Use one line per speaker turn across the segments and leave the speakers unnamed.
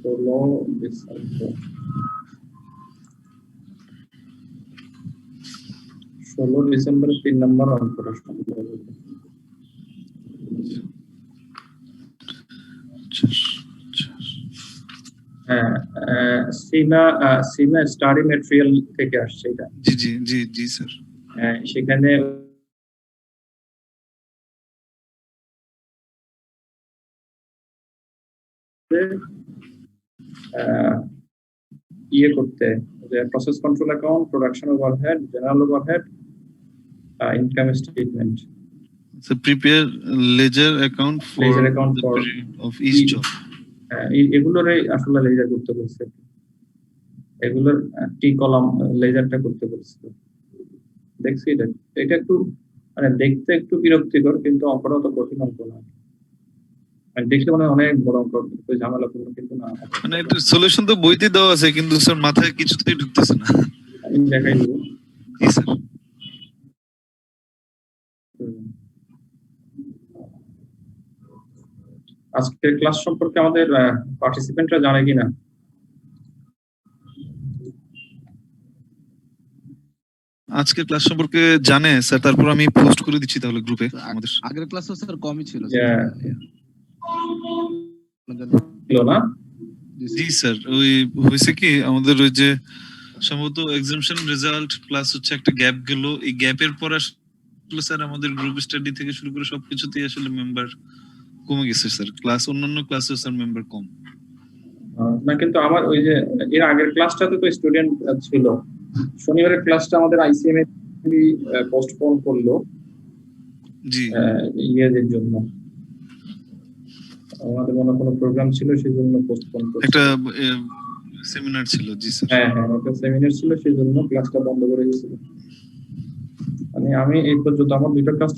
16 December 3 নম্বর অঙ্কটা সম্ভব হবে। সিনা স্টাডি ম্যাটেরিয়াল থেকে আসছে এটা।
জি জি জি জি স্যার।
সেখানে ইয়ে করতে যে process control account, production overhead, general overhead, income statement.
So prepare ledger account for the period of each job.
এগুলোর আসলে লেজার করতে বলছে, এগুলোর টি কলাম লেজারটা করতে বলছে। দেখছি এটা একটু মানে দেখতে একটু বিরক্তিকর, কিন্তু অঙ্কটা অত কঠিন অঙ্ক না। দেখলে মানে অনেক বড় অঙ্ক, ঝামেলাপূর্ণ কিন্তু না।
মানে এটা সলিউশন তো বইতে দেওয়া আছে, কিন্তু স্যার মাথায় কিছুতেই ঢুকতেছে না।
আমি দেখাই দেব।
জি স্যার।
আজকের ক্লাস সম্পর্কে আমাদের পার্টিসিপেন্টরা জানে কিনা?
আজকে ক্লাস সম্পর্কে জানে স্যার, তারপর আমি পোস্ট করে দিচ্ছি তাহলে গ্রুপে। আমাদের
আগের ক্লাসে স্যার কমই ছিল
না?
জি স্যার, ওই হয়েছে কি আমাদের ওই যে সম্ভবত এক্সামশন রেজাল্ট প্লাস হচ্ছে একটা গ্যাপ গেল, এই গ্যাপের পর আসলে স্যার আমাদের গ্রুপ স্টাডি থেকে শুরু করে সবকিছুতেই আসলে মেম্বার কমে গেছে স্যার। ক্লাস অন্যান্য ক্লাসে স্যার মেম্বার কম
না, কিন্তু আমার ওই যে এর আগের ক্লাসটাতে তো স্টুডেন্ট ছিল। শনিবারের ক্লাসটা আমাদের আইসিএম পোস্টপোন করলো
জি
ইয়েদের জন্য। আমাদের মনে কোনো প্রোগ্রাম ছিল, সেজন্য পোস্টপোন করলো।
একটা সেমিনার ছিল। জি স্যার।
হ্যাঁ, একটা সেমিনার ছিল, সেজন্য ক্লাসটা বন্ধ করে দিয়েছিল। মানে আমি এই পর্যন্ত আমার দুইটা ক্লাস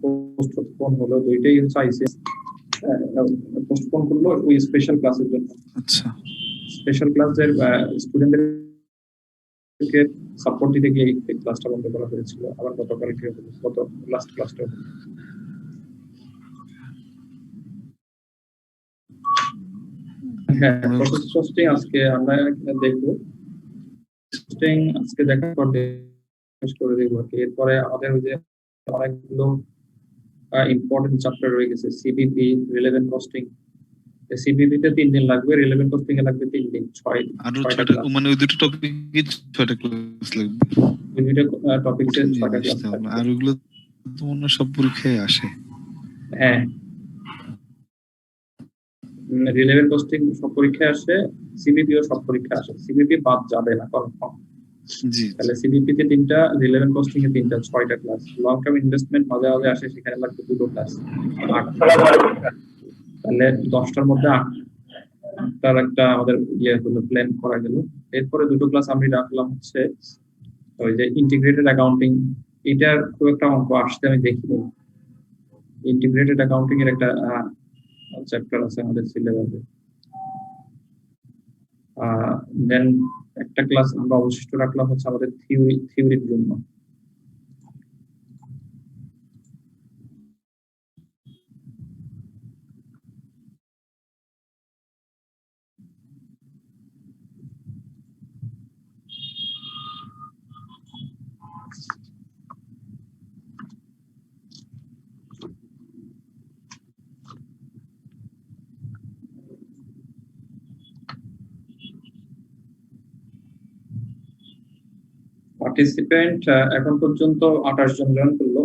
পোস্টপোন হলো, দুইটাই হচ্ছে আইসিএম পোস্টপোন করলো ওই স্পেশাল ক্লাসের জন্য।
আচ্ছা,
স্পেশাল ক্লাসের স্টুডেন্টদেরকে সাপোর্ট দিতে গিয়ে এই ক্লাসটা বন্ধ করা হয়েছিল। আবার গতকালকে গত লাস্ট ক্লাসটা হ্যাঁ, প্রসেস কস্টিং আজকে আমরা দেখবো। কস্টিং আজকে দেখার পর শেষ করে দেবো। এরপরে আমাদের ওই যে অনেকগুলো ইম্পর্টেন্ট চ্যাপ্টার রয়ে গেছে। CBP, relevant costing. সিবিপি তে 3 দিন লাগবে, রিলেভেন্ট কস্টিং এ লাগবে 3 দিন, 6টা
মানে ওই দুটো টপিকে 6টা ক্লাস লাগবে।
ওই দুটো টপিকে 6টা ক্লাস লাগবে।
আর ওগুলো তো মনে সব পরীক্ষায় আসে।
হ্যাঁ, রিলেভেন্ট কস্টিং সব পরীক্ষায় আসে, সিবিপি ও সব পরীক্ষায় আসে। সিবিপি বাদ যাবে না কনফার্ম।
জি,
তাহলে সিবিপি তে 3টা, রিলেভেন্ট কস্টিং এ 3টা, 6টা ক্লাস। লং টার্ম ইনভেস্টমেন্ট মাঝে মাঝে আসে, সেখানে লাগবে 2টো ক্লাস, 8। তাহলে 10টার মধ্যে 8টার একটা আমাদের ইয়ে হলো, প্ল্যান করা গেল। এরপরে 2টো ক্লাস আমি রাখলাম হচ্ছে ওই যে ইন্টিগ্রেটেড অ্যাকাউন্টিং। এটার খুব একটা অঙ্ক আসতে আমি দেখিনি। ইন্টিগ্রেটেড অ্যাকাউন্টিং এর একটা চ্যাপ্টার আছে আমাদের সিলেবাসে। দেন একটা ক্লাস আমরা অবশিষ্ট রাখলাম হচ্ছে আমাদের থিওরির জন্য। পার্টিসিপেন্ট এখন পর্যন্ত 28 জন জয়েন করলো,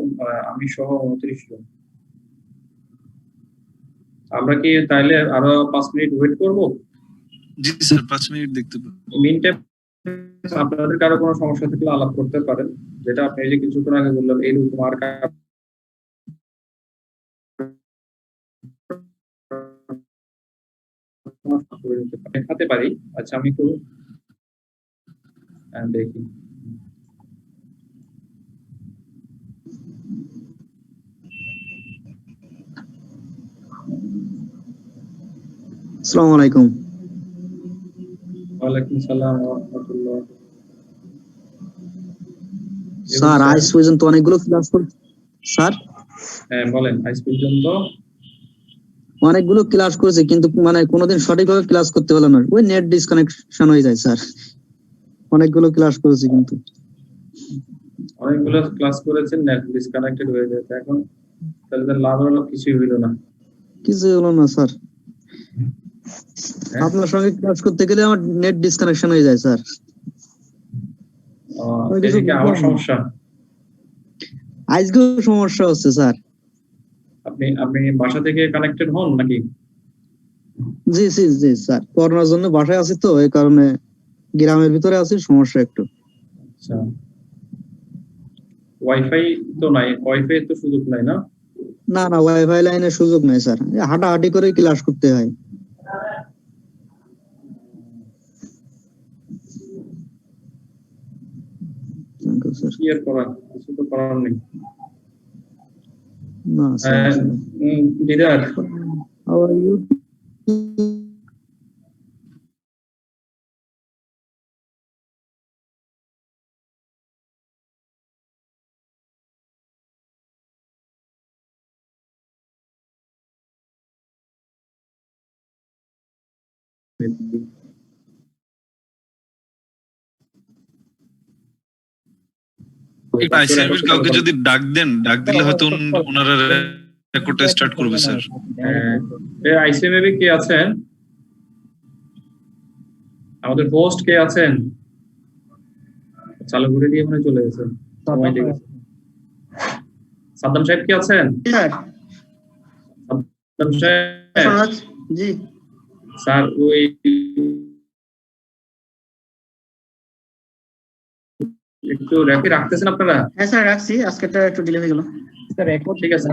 আমি সহ 29 জন। আমরা কি তাইলে আরো 5 মিনিট ওয়েট করব?
জি স্যার, 5 মিনিট দেখতে পারেন।
মিন টাইম আপনাদের কারো কোনো সমস্যা থাকলে আলাপ করতে পারেন, যেটা আপনি যে কিছুক্ষণ আগে বললেন এইরকম আর দেখাতে পারি। আচ্ছা, আমি একটু দেখি।
আসসালামু আলাইকুম।
ওয়ালাইকুম সালাম ওয়া রাহমাতুল্লাহ।
স্যার আজ পর্যন্ত অনেকগুলো ক্লাস করছি স্যার।
হ্যাঁ বলেন, আজ পর্যন্ত
অনেকগুলো ক্লাস করেছি কিন্তু মানে কোনোদিন সঠিকভাবে ক্লাস করতে পারলাম না, ওই নেট ডিসকানেকশন হয়ে যায় স্যার। অনেকগুলো ক্লাস করেছি কিন্তু
অনেকগুলো ক্লাস করেছেন, নেট ডিসকানেক্টেড হয়ে যাচ্ছে। এখন তাহলে তো লাভ হলো কিছুই হইলো না।
কিছু হলো না স্যার।
হ্যাঁ?
আপনার সঙ্গে ক্লাস করতে গেলে আমার নেট ডিসকানেকশন হয়ে যায় স্যার। আমি কিছু
এদিকে আমার সমস্যা।
আজকেও সমস্যা হচ্ছে স্যার।
আপনি আপনি বাসা থেকে কানেক্টেড হন নাকি?
জি জি জি স্যার, করোনার জন্য বাসায় আছি তো, এই কারণে গ্রামের ভিতরে আছি, সমস্যা একটু।
আচ্ছা, ওয়াইফাই তো নাই, ওয়াইফাই তো সুযোগ নাই না?
না না, ওয়াইফাই লাইনের সুযোগ নাই স্যার, হাঁটাহাঁটি করে ক্লাস করতে হয়। Thank you, sir.
কি আর করার, কিছু তো করার নেই।
না sir.
Didar,
How are you?
একটু আইসিআরবির কাউকে যদি ডাক দেন, ডাক দিলে হয়তো ওনারা রেকর্ডটা স্টার্ট করবে স্যার।
আইসিএমএবি কে আছেন? আমাদের হোস্ট কে আছেন? চালু করে দিয়ে মনে চলে গেছে, সময় দিয়ে গেছে। সাদ্দাম সাহেব কি আছেন? সাদ্দাম সাহেব
জি
স্যার, ওই একটু র্যাপি রাখতেছেন আপনারা?
হ্যাঁ স্যার রাখছি, আজকেটা একটু ডিলে হয়ে গেল
স্যার। ঠিক আছে,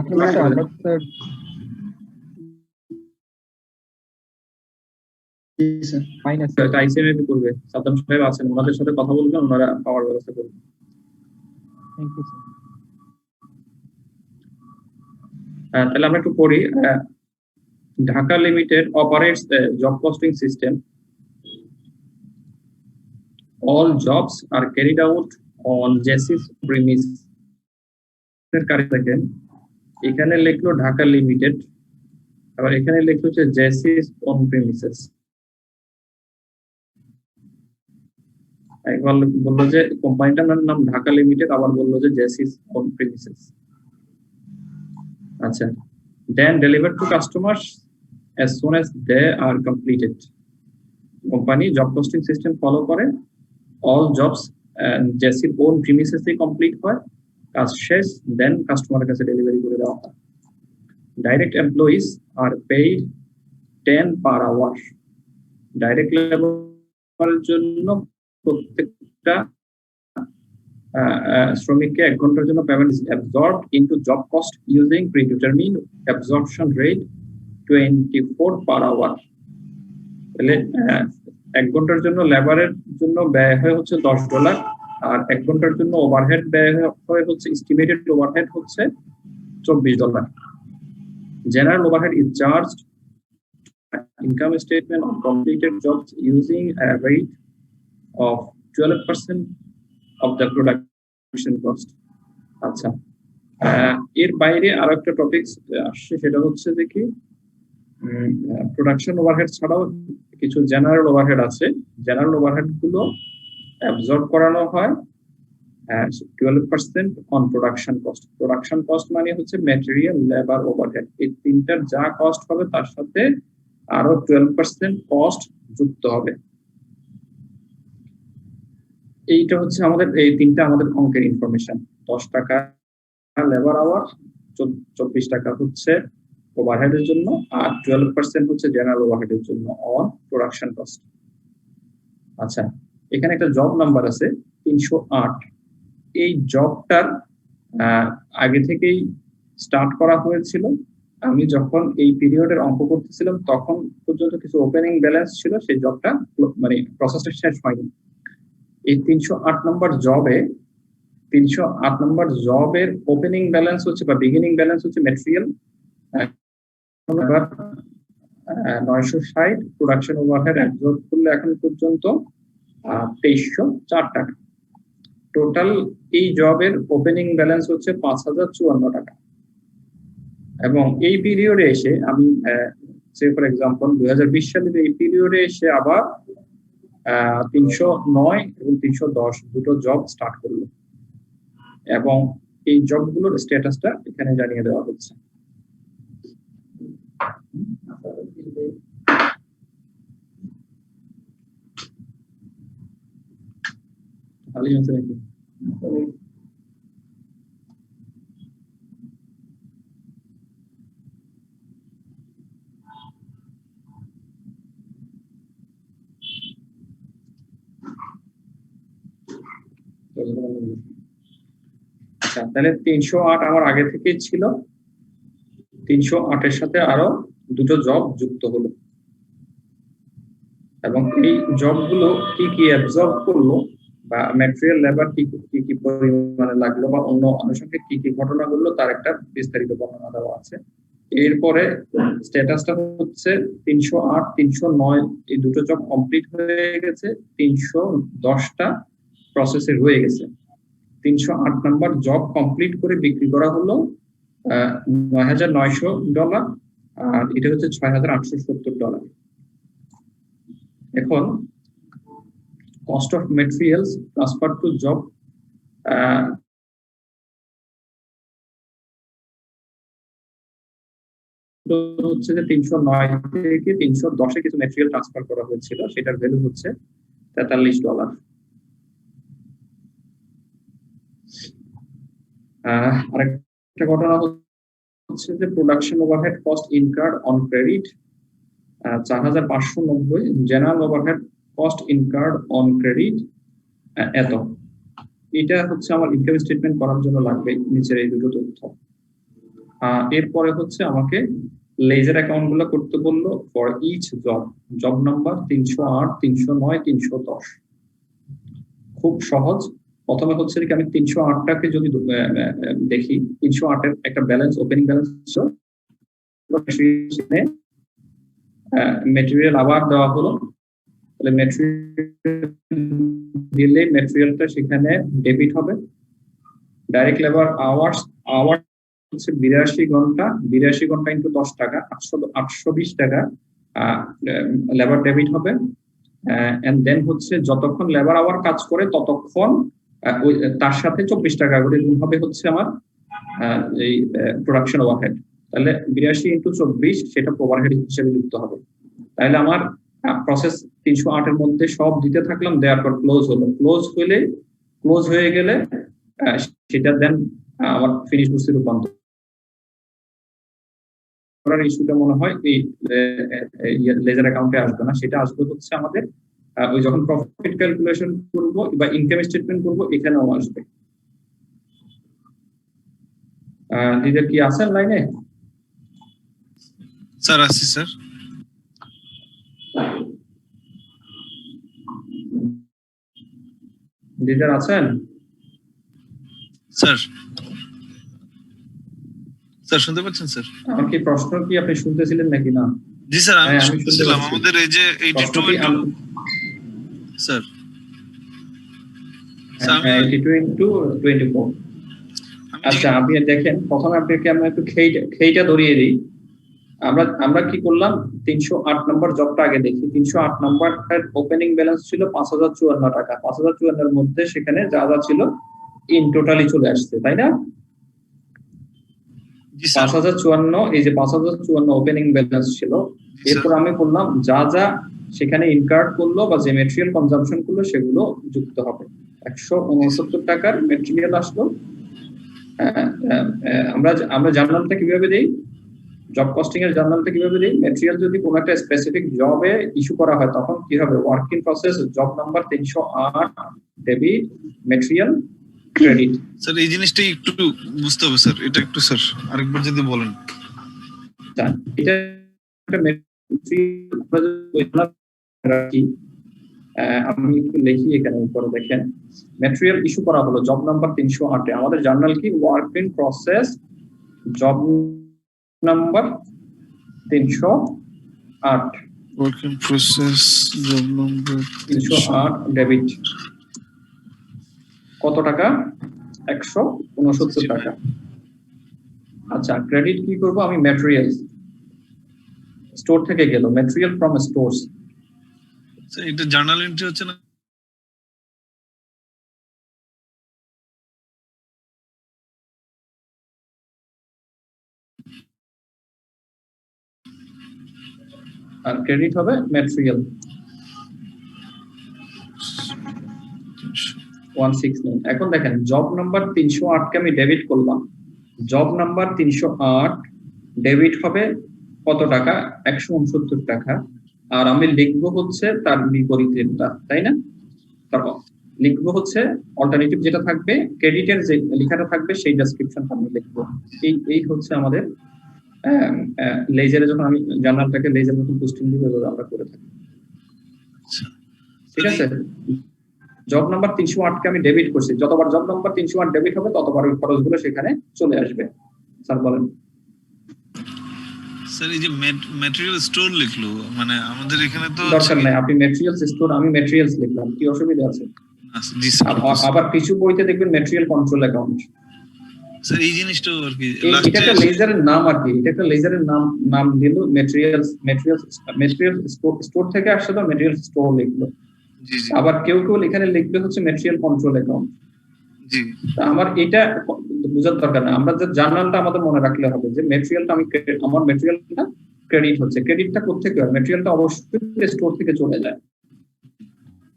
আইসিএমএবি করবে। সাদ্দাম সাহেব আছেন, ওনাদের সাথে কথা বলবেন, ওনারা পাওয়ার ব্যবস্থা করবেন। তাহলে আমরা একটু পড়ি। Dhaka limited operates a job posting system. All jobs are carried out on JASIS premises. এখানে লিখলো ঢাকা লিমিটেড, আবার এখানে লিখলো হচ্ছে JASIS on premises। একবার বললো যে কোম্পানিটার নাম ঢাকা লিমিটেড, আবার বললো যে JASIS on premises। আচ্ছা, then delivered to customers as soon as they are completed. Company job posting system follow করে, অল জবস জেসির ওন প্রিমিসেসে কমপ্লিট হয়, কাজ শেষ, দেন কাস্টমারের কাছে ডেলিভারি করে দেওয়া হয়। ডাইরেক্ট এমপ্লয়িজ আর পেইড 10 পার আওয়ার। ডাইরেক্ট লেবারের জন্য প্রত্যেকটা শ্রমিককে 1 ঘন্টার জন্য payment is absorbed into job cost using predetermined absorption rate 24 per hour. তাহলে 1 ঘন্টার জন্য লেবারের জন্য ব্যয় হয় হচ্ছে $10, আর 1 ঘন্টার জন্য ওভারহেড ব্যয় হয় হচ্ছে, এস্টিমেটেড ওভারহেড হচ্ছে $24। General overhead is charged income statement on completed jobs using a rate of 12% of the production cost। আচ্ছা, এর বাইরে আরো একটা টপিক আসছে, সেটা হচ্ছে যে কি প্রোডাকশন ওভারহেড ছাড়াও কিছু জেনারেল ওভারহেড আছে। জেনারেল ওভারহেড গুলো অ্যাবজর্ব করানো হয় 12% on production cost. Production cost মানে হচ্ছে ম্যাটেরিয়াল, লেবার, ওভারহেড, এই তিনটার যা কস্ট হবে তার সাথে আরো 12% কস্ট যুক্ত হবে। এইটা হচ্ছে আমাদের, এই তিনটা আমাদের অঙ্কের ইনফরমেশন। 10 টাকা লেবার আওয়ার, 24 টাকা হচ্ছে ওভারহেডের জন্য, আর 12% হচ্ছে জেনারেল ওভারহেডের জন্য অন প্রোডাকশন কস্ট। আচ্ছা, এখানে একটা জব নাম্বার আছে 308। এই জবটার আগে থেকেই স্টার্ট করা হয়েছিল। আমি যখন এই পিরিয়ডের অঙ্ক করতেছিলাম তখন পর্যন্ত কিছু ওপেনিং ব্যালেন্স ছিল, সেই জবটা মানে প্রসেসটা শেষ হয়নি। এই 308 নম্বর জবে, 308 নম্বর জবের ওপেনিং ব্যালেন্স হচ্ছে বা বিগিনিং ব্যালেন্স হচ্ছে ম্যাটেরিয়াল 960, প্রোডাকশন ওভারহেড অ্যাবজর্ব করলে এখন পর্যন্ত 2304 টাকা। টোটাল এই জবের ওপেনিং ব্যালেন্স হচ্ছে 5054 টাকা। এবং এই পিরিয়ডে এসে আমি সে ফর এক্সাম্পল 2020 সালের এই পিরিয়ডে এসে আবার 309 এবং 310 দুটো জব স্টার্ট করলো এবং এই জবগুলোর স্ট্যাটাসটা এখানে জানিয়ে দেওয়া হচ্ছে। খালি আছে নাকি? আচ্ছা, তাহলে 308 আমার আগে থেকেই ছিল, 308 এর সাথে আরো দুটো জব যুক্ত হলো এবং এই জবগুলো কি কি অ্যাবজর্ব করলো বা ম্যাটেরিয়াল লেবার কি কি পরিমাণে লাগলো বা অন্য আনুষঙ্গিক কি কি ঘটনা ঘটলো তার একটা বিস্তারিত বর্ণনা দেওয়া আছে। এরপরে স্ট্যাটাসটা হচ্ছে 308 309 এই দুটো জব কমপ্লিট হয়ে গেছে, 310টা প্রসেসে রয়ে গেছে। 308 নাম্বার জব কমপ্লিট করে বিক্রি করা হলো $9,900 আর এটা হচ্ছে $6,870। এখন cost of materials transfer to job হচ্ছে যে 309 থেকে 310 কিছু ম্যাটেরিয়াল ট্রান্সফার করা হয়েছিল, সেটার ভ্যালু হচ্ছে $43। আরেকটা ঘটনা হচ্ছে যে production overhead cost incurred on credit 4,590, general overhead cost incurred on credit এত। এটা হচ্ছে আমার ইনকাম স্টেটমেন্ট করার জন্য লাগবে নিচের এই দুটো তথ্য। এরপরে হচ্ছে আমাকে লেজার অ্যাকাউন্ট গুলো করতে বললো ফর ইচ জব নাম্বার 308 309 310। খুব সহজ। প্রথমে হচ্ছে কি আমি 308টাকে যদি দেখি, 308 এর একটা ব্যালেন্স ওপেনিং ব্যালেন্স ম্যাটেরিয়াল আবার দেওয়া হলো, তাহলে ম্যাটেরিয়াল দিলে ম্যাটেরিয়ালটা সেখানে ডেবিট হবে। ডাইরেক্ট লেবার আওয়ার হচ্ছে 82 ঘন্টা, 82 ঘন্টা ইনটু 10 টাকা, 820 টাকা লেবার ডেবিট হবে। এন্ড দেন হচ্ছে যতক্ষণ লেবার আওয়ার কাজ করে ততক্ষণ তার সাথে 24 টাকা করে গুণ হবে হচ্ছে আমার এই প্রোডাকশন ওভারহেড। তাহলে 82 ইনটু 24 সেটা ওভারহেড হিসেবে যুক্ত হবে। তাহলে আমার প্রসেস 308 এর মধ্যে সব দিতে থাকলাম, দেওয়ার পর ক্লোজ হলো। ক্লোজ হয়ে গেলে সেটা দেন আমার ফিনিশ গুডসে রূপান্তর করার ইস্যুটা মনে হয় এই লেজার অ্যাকাউন্টে আসবে না, সেটা আসবে হচ্ছে আমাদের ওই যখন প্রফিট ক্যালকুলেশন করব বা ইনকাম স্টেটমেন্ট করব এখানেও আসবে। দিদার কি আছেন লাইনে?
স্যার আছি স্যার।
দিদার আছেন?
স্যার স্যার শুনতে পাচ্ছেন স্যার?
আমার কি প্রশ্ন কি আপনি শুনতেছিলেন নাকি না?
জি স্যার আমি শুনতেছিলাম। আমাদের এই যে 82 স্যার
82 ইনটু 24। আচ্ছা আপনি দেখেন, প্রথমে আপনাকে আমরা একটু খেইটা ধরিয়ে দিই। আমরা কি করলাম, 308 নম্বর জবটা আগে দেখি। 308 নম্বরের ওপেনিং ব্যালেন্স ছিল 5,054 টাকা। 5,054 এর মধ্যে সেখানে যা যা ছিল ইন টোটালি চলে আসছে, তাই না? 5,054, এই যে 5,054 ওপেনিং ব্যালেন্স ছিল। এরপর আমি বললাম যা যা সেখানে ইনকার্ড করলো বা যে ম্যাটেরিয়াল কনজাম্পশন করলো সেগুলো যুক্ত হবে। 169 টাকার ম্যাটেরিয়াল আসলো। আমরা জার্নালটা কিভাবে দেই, জব কস্টিং এর জার্নালটা কিভাবে দেই? ম্যাটেরিয়াল যদি কোনো একটা স্পেসিফিক জবে ইস্যু করা হয় তখন কি হবে, work in process job number 308 debit material credit.
Sir এই জিনিসটা একটু বুঝতে হবে স্যার, এটা একটু স্যার আরেকবার যদি বলেন।
এটা একটা ম্যাটেরিয়াল আমি একটু লিখি এখানে উপরে দেখেন, ম্যাটেরিয়াল ইস্যু করা হলো জব নাম্বার 308 এ। আমাদের জার্নাল কি, work in process job number 308,
work in process job number
308 debit কত টাকা, 169 টাকা। আচ্ছা, ক্রেডিট কি করব আমি? ম্যাটেরিয়ালস, স্টোর থেকে গেল, ম্যাটেরিয়াল ফ্রম স্টোরস।
স্যার এটা জার্নাল এন্ট্রি হচ্ছে না?
আর ক্রেডিট হবে ম্যাটেরিয়াল 169। এখন দেখেন জব নাম্বার 308 কে আমি ডেবিট করলাম। জব নাম্বার 308 ডেবিট হবে কত টাকা? 169 টাকা। আর আমি লিখবো হচ্ছে তার বিপরীতটা, তাই না? তারপর লিখবো হচ্ছে অল্টারনেটিভ যেটা থাকবে, ক্রেডিটের যে লেখাটা থাকবে সেই ডেসক্রিপশনটা আমি লিখবো। এই হচ্ছে আমাদের লেজারে, যখন আমি জার্নালটাকে লেজার যখন পোস্টিং দিব আমরা করে থাকি। ঠিক আছে, জব নাম্বার 308 কে আমি ডেবিট করছি, যতবার জব নাম্বার 308 ডেবিট হবে ততবার ওই খরচগুলো সেখানে চলে আসবে। স্যার বলেন।
স্যার এই যে ম্যাটেরিয়াল স্টোর লিখলো, মানে আমাদের এখানে তো
দরকার নাই, আপনি ম্যাটেরিয়ালস স্টোর, আমি ম্যাটেরিয়ালস লিখলাম, কি অসুবিধা আছে?
জি স্যার।
আবার কিছু বইতে দেখবেন ম্যাটেরিয়াল কন্ট্রোল অ্যাকাউন্ট।
স্যার এই জিনিসটাও আর কি
এটা একটা লেজারের নাম আর কি, এটা একটা লেজারের নাম দিল ম্যাটেরিয়ালস স্টোর থেকে আসছে তো ম্যাটেরিয়াল স্টোর লিখলো।
জি জি।
আবার কেউ লিখানে লিখবে হচ্ছে ম্যাটেরিয়াল কন্ট্রোল অ্যাকাউন্ট।
জি।
আমার এটা বোঝার দরকার না, আমরা যে জার্নালটা আমাদের মনে রাখলে হবে যে ম্যাটেরিয়ালটা আমি আমার ম্যাটেরিয়ালটা ক্রেডিট হচ্ছে। ক্রেডিটটা কোথেকে হয়? ম্যাটেরিয়ালটা অবশ্যই স্টোর থেকে চলে যায়।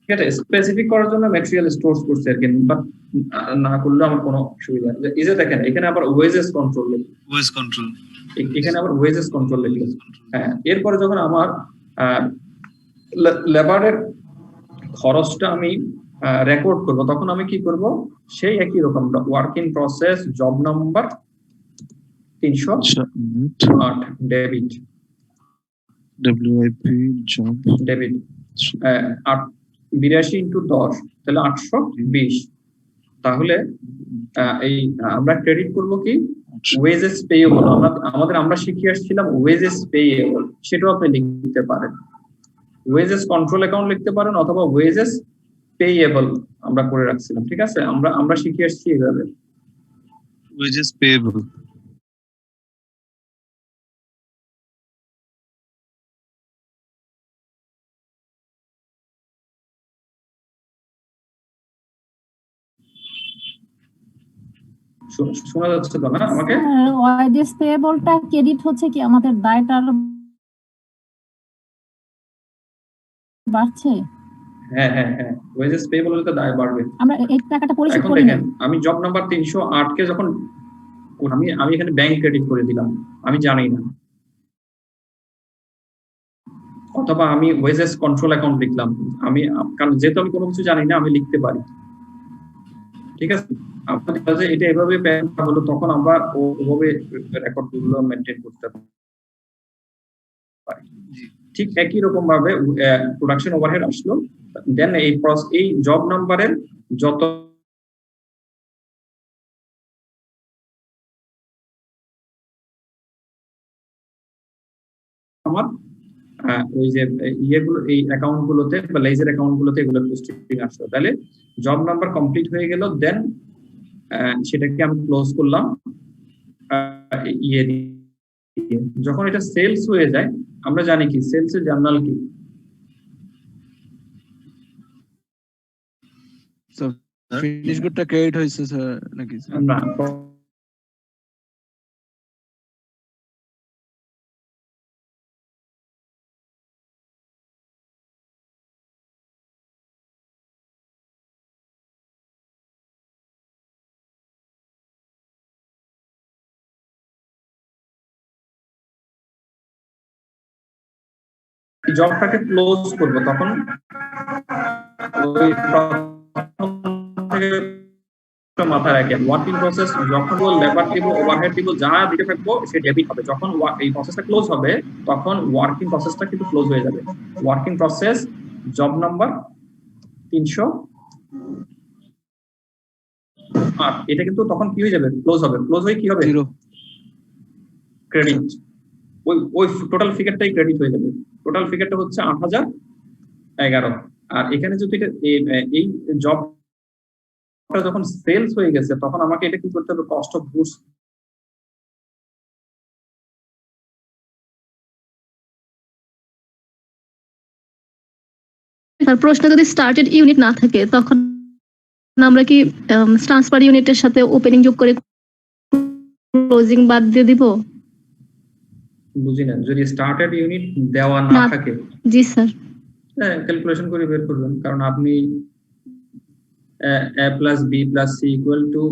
ঠিক আছে, স্পেসিফিক করার জন্য ম্যাটেরিয়াল স্টোর করছে আর কি, বাট না করলে আমার কোনো অসুবিধা নেই। এই যে দেখেন এখানে আবার ওয়েজেস কন্ট্রোল,
ওয়েজ কন্ট্রোল,
এখানে আবার ওয়েজেস কন্ট্রোল লিখলো। হ্যাঁ, এরপরে যখন আমার লেবারের খরচটা আমি রেকর্ড করব, তখন আমি কি করব? সেই একই রকম work in process job number 308 debit,
WIP job
debit 82 into 10 তাহলে 820। তাহলে এই আমরা ক্রেডিট করব কি? Wages payable. আমরা শিখে আসছিলাম ওয়েজেস পেয়েবল, সেটাও আপনি লিখতে পারেন। ওয়েজেস কন্ট্রোল অ্যাকাউন্ট লিখতে পারেন অথবা ওয়েজেস পেয়েবল আমরা করে রাখছিলাম। ঠিক আছে, আমরা শিখে আসছি এইভাবে।
Wages payable.
শোনা যাচ্ছে তো না আমাকে?
ওয়েজেস পেয়েবলটা ক্রেডিট হচ্ছে কি আমাদের দায়টা বাড়ছে?
হ্যাঁ হ্যাঁ হ্যাঁ, ওয়েজেস পেয়েবল হলে তো দায় বাড়বে।
আমরা এই টাকাটা পরিশোধ
এখন
করি না।
দেখেন আমি জব নাম্বার 308 কে যখন আমি এখানে ব্যাংক ক্রেডিট করে দিলাম, আমি জানি না, অথবা আমি ওয়েজেস কন্ট্রোল অ্যাকাউন্ট লিখলাম, আমি কারণ যেহেতু আমি কোনো কিছু জানি না আমি লিখতে পারি। ঠিক আছে, আপনাদের কাছে এটা এভাবে প্যান হলো, তখন আমরা ওভাবে রেকর্ড গুলো মেইনটেইন করতে পারি। ঠিক একই রকম ভাবে প্রোডাকশন ওভারহেড আসলো, দেন এই জব নাম্বারের যত আমার ওই যে ইয়েগুলো এই অ্যাকাউন্ট গুলোতে বা লেজার অ্যাকাউন্ট গুলোতে এগুলো পোস্টিং আসলো, তাহলে জব নাম্বার কমপ্লিট হয়ে গেল। দেন সেটাকে আমি ক্লোজ করলাম ইয়ে দিয়ে। যখন এটা সেলস হয়ে যায়, আমরা জানি কি সেলসের জার্নাল কি?
ফিনিশ গুডটা ক্রেডিট হইছে স্যার নাকি?
না, জবটাকে ক্লোজ করব তখন ওই মাথায় রাখেন ওয়ার্কিং প্রসেস যখন লেবার টেবল ওভারহেড টেবল যা দিতে থাকবো সে ডেবিট হবে। যখন এই প্রসেসটা ক্লোজ হবে তখন ওয়ার্কিং প্রসেসটা কিন্তু ক্লোজ হয়ে যাবে। ওয়ার্কিং প্রসেস জব নাম্বার 308 এটা কিন্তু তখন কি হয়ে যাবে? ক্লোজ হবে। ক্লোজ হয়ে কি হবে?
Zero
credit. ওই টোটাল ফিগারটাই ক্রেডিট হয়ে যাবে। টোটাল ফিগারটা হচ্ছে 8011। আর এখানে যদি এই জবটা যখন সেলস হয়ে গেছে তখন আমাকে এটা কি করতে হবে? কস্ট অফ গুডস
আর প্রশ্ন যদি স্টার্টেড ইউনিট না থাকে তখন আমরা কি ট্রান্সফার ইউনিটের সাথে ওপেনিং যোগ করে ক্লোজিং বাদ দিয়ে দিব?
বুঝি না, যদি স্টার্টেড ইউনিট দেওয়া না
না।
থাকে
জি স্যার।
হ্যাঁ ক্যালকুলেশন করে বের করবেন, কারণ আপনি a plus B plus C equal to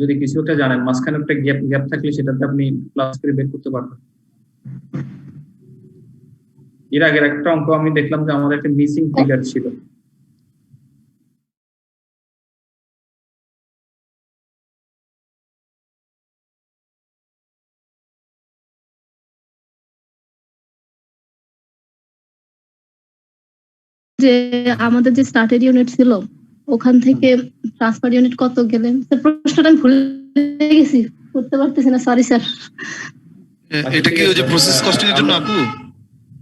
যদি কিছু একটা জানেন মাঝখানে একটা গ্যাপ থাকলে সেটাতে আপনি প্লাস করে বের করতে পারবেন। এর আগের একটা অঙ্ক আমি দেখলাম যে আমাদের একটা মিসিং ফিগার ছিল,
যে আমাদের যে স্টার্টেড ইউনিট ছিল ওখান থেকে ট্রান্সফার ইউনিট কত গেলেন? স্যার প্রশ্নটা আমি ভুলে গেছি, করতে পারতেছি না, সরি স্যার।
এটা কি ওই যে প্রসেস কস্টিং এর জন্য আপু?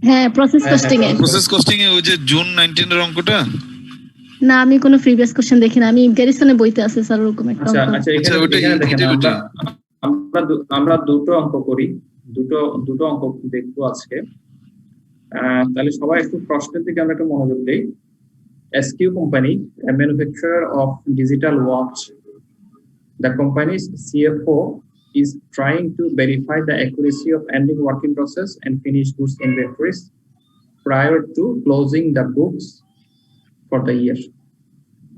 হ্যাঁ প্রসেস কস্টিং এ।
প্রসেস কস্টিং এ ওই যে জুন 19 এর অঙ্কটা?
না আমি কোনো প্রিভিয়াস কোশ্চেন দেখি না, আমি গ্যারিসনে বইতে আছে স্যার ওরকম একটা
আচ্ছা
অঙ্ক।
আচ্ছা এখানে দেখেন আমরা দুটো অঙ্ক করি, দুটো অঙ্ক দেখবো আজকে। তাহলে সবাই একটু প্রশ্নের দিকে আমরা একটু মনোযোগ দেই। SQ company, a manufacturer of digital watch. The company's CFO is trying to verify the accuracy of ending working process and finished goods inventories prior to closing the books for the year.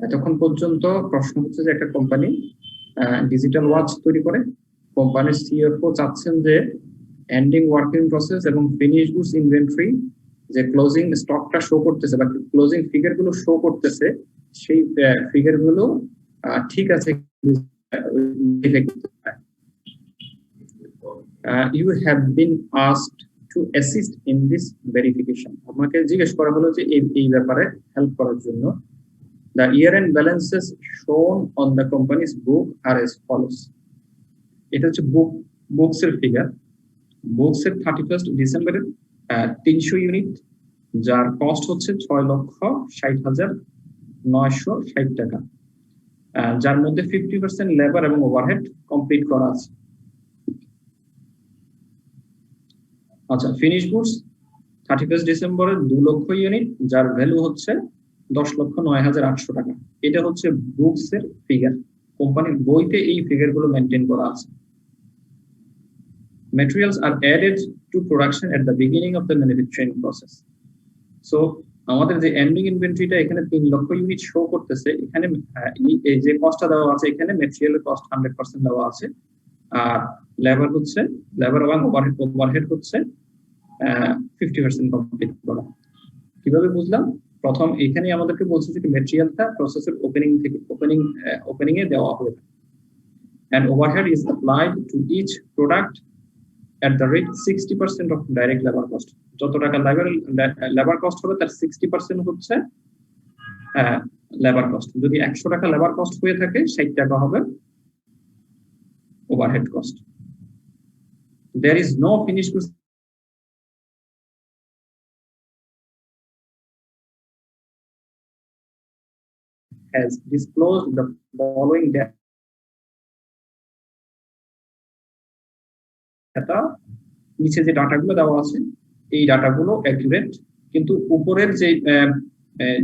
এতক্ষণ পর্যন্ত প্রশ্ন হচ্ছে যে একটা company digital watch তৈরি করে, কোম্পানির CFO চাচ্ছেন যে এন্ডিং ওয়ার্কিং প্রসেস এবং ফিনিশ গুডস ইনভেন্টরি যে ক্লোজিং স্টকটা শো করতেছে বা ক্লোজিং ফিগার গুলো শো করতেছে সেই ফিগার গুলো ঠিক আছে। You have been asked to assist in this verification. আপনাকে জিজ্ঞেস করা হলো যে এই ব্যাপারে হেল্প করার জন্য। The year-end balances shown on the company's book are as follows. এটা হচ্ছে বুকস এর ফিগার। বুকস এর 31 ডিসেম্বরের 300 ইউনিট, যার কস্ট হচ্ছে 6,60,960 টাকা, যার মধ্যে 50% লেবার এবং ওভারহেড কমপ্লিট করা আছে। আচ্ছা ফিনিশ গুডস 31 ডিসেম্বরের 2 লক্ষ ইউনিট, যার ভ্যালু হচ্ছে 10,09,800 টাকা। এটা হচ্ছে বুকস এর ফিগার, কোম্পানির বইতে এই ফিগার গুলো মেনটেন করা আছে। Materials are added to production at the beginning of the manufacturing process. So আমাদের যে এন্ডিং ইনভেন্টরিটা এখানে 3 লক্ষ ইউনিট শো করতেছে, এখানে এই যে কস্টটা দেওয়া আছে এখানে ম্যাটেরিয়ালের কস্ট 100% দেওয়া আছে, আর লেবার এবং ওভারহেড হচ্ছে 50% কমপ্লিট করা। কিভাবে বুঝলাম? প্রথম এখানে আমাদেরকে বলছে যে ম্যাটেরিয়ালটা প্রসেসের ওপেনিং এ দেওয়া হবে, and overhead is applied to each product at the rate 60% of direct labor cost. যত টাকা লেবার কস্ট হবে তার 60% হচ্ছে লেবার কস্ট। যদি 100 টাকা লেবার কস্ট হয়ে থাকে 60 টাকা হবে overhead cost. There is no finished goods has disclosed the following data. নিচে যে ডাটাগুলো দেওয়া আছে এই ডাটাগুলো অ্যাকুরেট, কিন্তু উপরের